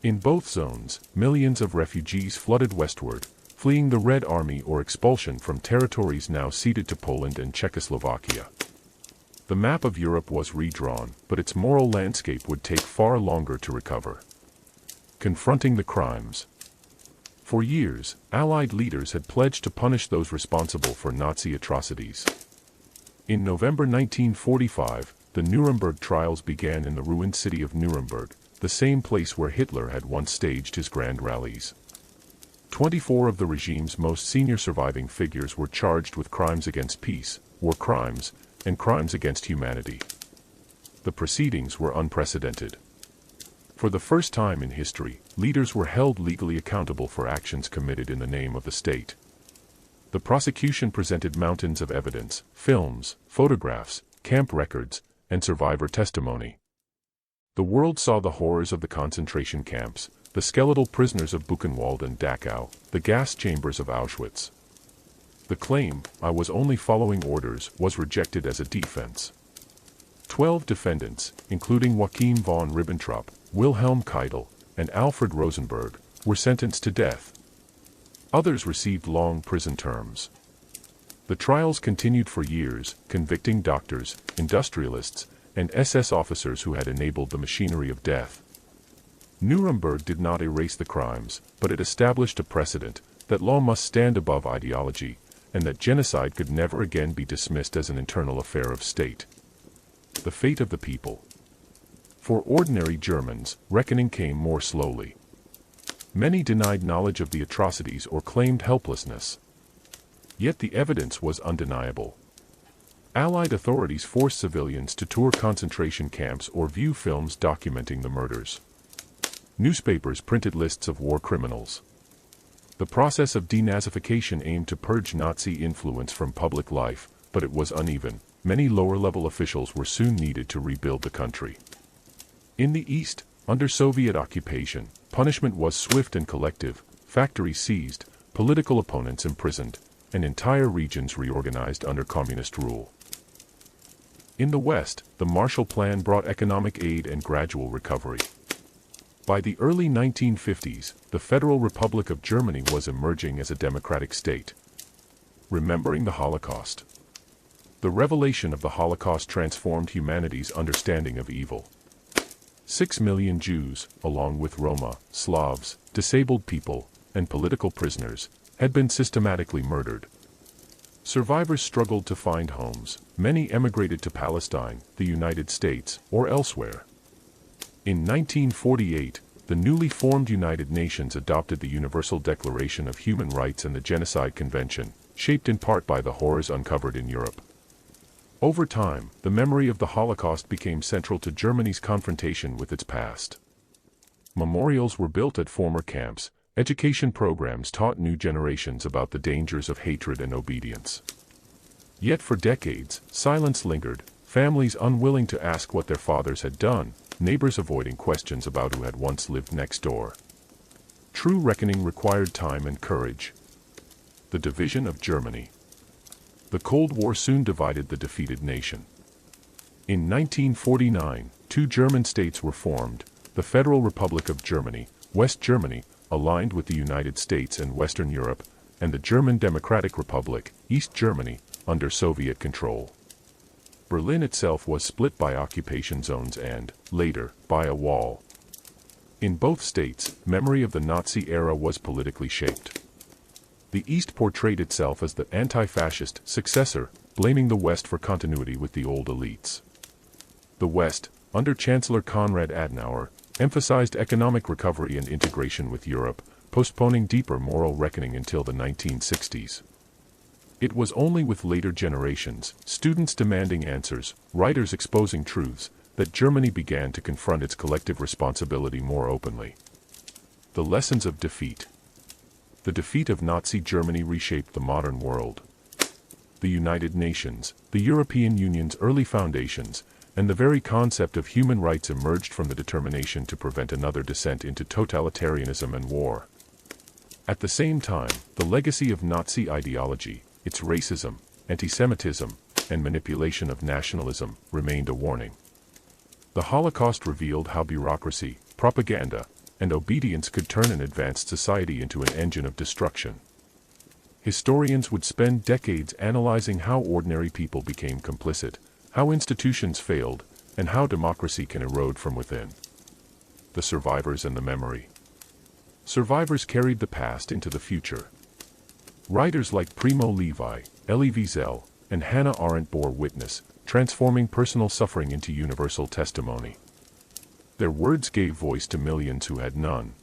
Speaker 1: In both zones, millions of refugees flooded westward, fleeing the Red Army or expulsion from territories now ceded to Poland and Czechoslovakia. The map of Europe was redrawn, but its moral landscape would take far longer to recover. Confronting the crimes. For years, Allied leaders had pledged to punish those responsible for Nazi atrocities. In November 1945, the Nuremberg trials began in the ruined city of Nuremberg, the same place where Hitler had once staged his grand rallies. 24 of the regime's most senior surviving figures were charged with crimes against peace, war crimes, and crimes against humanity. The proceedings were unprecedented. For the first time in history, leaders were held legally accountable for actions committed in the name of the state. The prosecution presented mountains of evidence: films, photographs, camp records, and survivor testimony. The world saw the horrors of the concentration camps, the skeletal prisoners of Buchenwald and Dachau, the gas chambers of Auschwitz. The claim, "I was only following orders," was rejected as a defense. 12 defendants, including Joachim von Ribbentrop, Wilhelm Keitel, and Alfred Rosenberg, were sentenced to death. Others received long prison terms. The trials continued for years, convicting doctors, industrialists, and SS officers who had enabled the machinery of death. Nuremberg did not erase the crimes, but it established a precedent that law must stand above ideology, and that genocide could never again be dismissed as an internal affair of state. The fate of the people. For ordinary Germans, reckoning came more slowly. Many denied knowledge of the atrocities or claimed helplessness. Yet the evidence was undeniable. Allied authorities forced civilians to tour concentration camps or view films documenting the murders. Newspapers printed lists of war criminals. The process of denazification aimed to purge Nazi influence from public life, but it was uneven. Many lower-level officials were soon needed to rebuild the country. In the East, under Soviet occupation, punishment was swift and collective: factories seized, political opponents imprisoned, and entire regions reorganized under communist rule. In the West, the Marshall Plan brought economic aid and gradual recovery. By the early 1950s, the Federal Republic of Germany was emerging as a democratic state. Remembering the Holocaust. The revelation of the Holocaust transformed humanity's understanding of evil. 6 million Jews, along with Roma, Slavs, disabled people, and political prisoners, had been systematically murdered. Survivors struggled to find homes. Many emigrated to Palestine, the United States, or elsewhere. In 1948, the newly formed United Nations adopted the Universal Declaration of Human Rights and the Genocide Convention, shaped in part by the horrors uncovered in Europe. Over time, the memory of the Holocaust became central to Germany's confrontation with its past. Memorials were built at former camps. Education programs taught new generations about the dangers of hatred and obedience. Yet for decades, silence lingered, families unwilling to ask what their fathers had done, neighbors avoiding questions about who had once lived next door. True reckoning required time and courage. The division of Germany. The Cold War soon divided the defeated nation. In 1949, 2 German states were formed: the Federal Republic of Germany, West Germany, aligned with the United States and Western Europe, and the German Democratic Republic, East Germany, under Soviet control. Berlin itself was split by occupation zones and, later, by a wall. In both states, memory of the Nazi era was politically shaped. The East portrayed itself as the anti-fascist successor, blaming the West for continuity with the old elites. The West, under Chancellor Konrad Adenauer, emphasized economic recovery and integration with Europe, postponing deeper moral reckoning until the 1960s. It was only with later generations, students demanding answers, writers exposing truths, that Germany began to confront its collective responsibility more openly. The lessons of defeat. The defeat of Nazi Germany reshaped the modern world. the United Nations, the European Union's early foundations, and the very concept of human rights emerged from the determination to prevent another descent into totalitarianism and war. At the same time, the legacy of Nazi ideology, its racism, anti-Semitism, and manipulation of nationalism, remained a warning. The Holocaust revealed how bureaucracy, propaganda, and obedience could turn an advanced society into an engine of destruction. Historians would spend decades analyzing how ordinary people became complicit, how institutions failed, and how democracy can erode from within. The survivors and the memory. Survivors carried the past into the future. Writers like Primo Levi, Elie Wiesel, and Hannah Arendt bore witness, transforming personal suffering into universal testimony. Their words gave voice to millions who had none.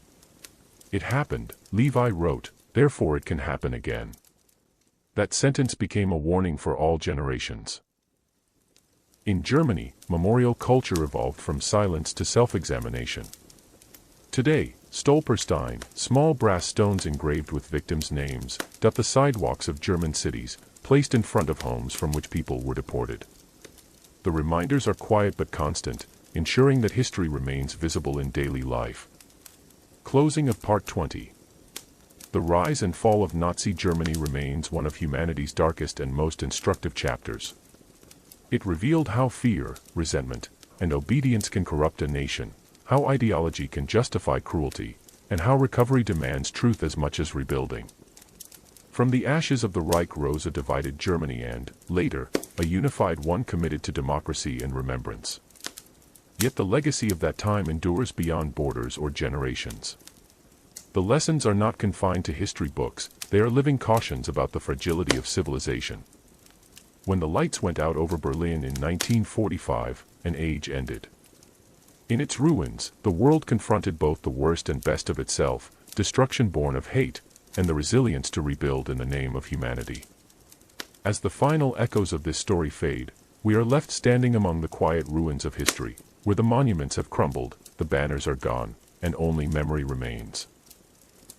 Speaker 1: It happened, Levi wrote, therefore it can happen again. That sentence became a warning for all generations. In Germany, memorial culture evolved from silence to self-examination. Today, Stolperstein, small brass stones engraved with victims' names, dot the sidewalks of German cities, placed in front of homes from which people were deported. The reminders are quiet but constant, ensuring that history remains visible in daily life. Closing of Part 20. The rise and fall of Nazi Germany remains one of humanity's darkest and most instructive chapters. It revealed how fear, resentment, and obedience can corrupt a nation, how ideology can justify cruelty, and how recovery demands truth as much as rebuilding. From the ashes of the Reich rose a divided Germany and, later, a unified one committed to democracy and remembrance. Yet the legacy of that time endures beyond borders or generations. The lessons are not confined to history books, they are living cautions about the fragility of civilization. When the lights went out over Berlin in 1945, an age ended. In its ruins, the world confronted both the worst and best of itself, destruction born of hate, and the resilience to rebuild in the name of humanity. As the final echoes of this story fade, we are left standing among the quiet ruins of history, where the monuments have crumbled, the banners are gone, and only memory remains.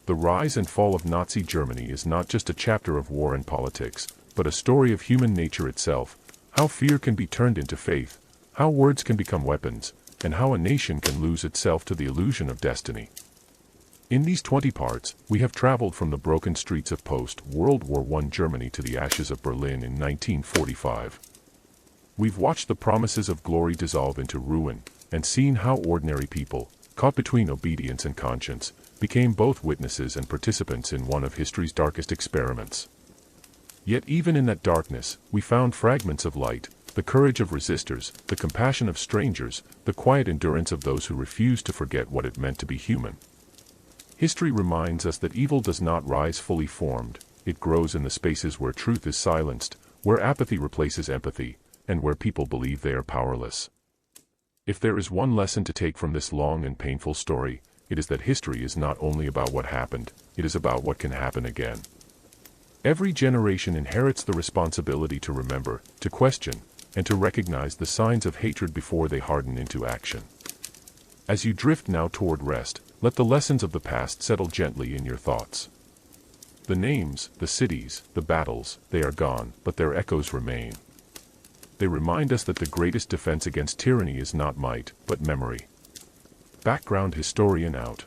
Speaker 1: The rise and fall of Nazi Germany is not just a chapter of war and politics, but a story of human nature itself, how fear can be turned into faith, how words can become weapons, and how a nation can lose itself to the illusion of destiny. In these 20 parts, we have traveled from the broken streets of post-World War I Germany to the ashes of Berlin in 1945. We've watched the promises of glory dissolve into ruin, and seen how ordinary people, caught between obedience and conscience, became both witnesses and participants in one of history's darkest experiments. Yet even in that darkness, we found fragments of light, the courage of resistors, the compassion of strangers, the quiet endurance of those who refused to forget what it meant to be human. History reminds us that evil does not rise fully formed, it grows in the spaces where truth is silenced, where apathy replaces empathy, and where people believe they are powerless. If there is one lesson to take from this long and painful story, it is that history is not only about what happened, it is about what can happen again. Every generation inherits the responsibility to remember, to question, and to recognize the signs of hatred before they harden into action. As you drift now toward rest, let the lessons of the past settle gently in your thoughts. The names, the cities, the battles, they are gone, but their echoes remain. They remind us that the greatest defense against tyranny is not might, but memory. Background historian out.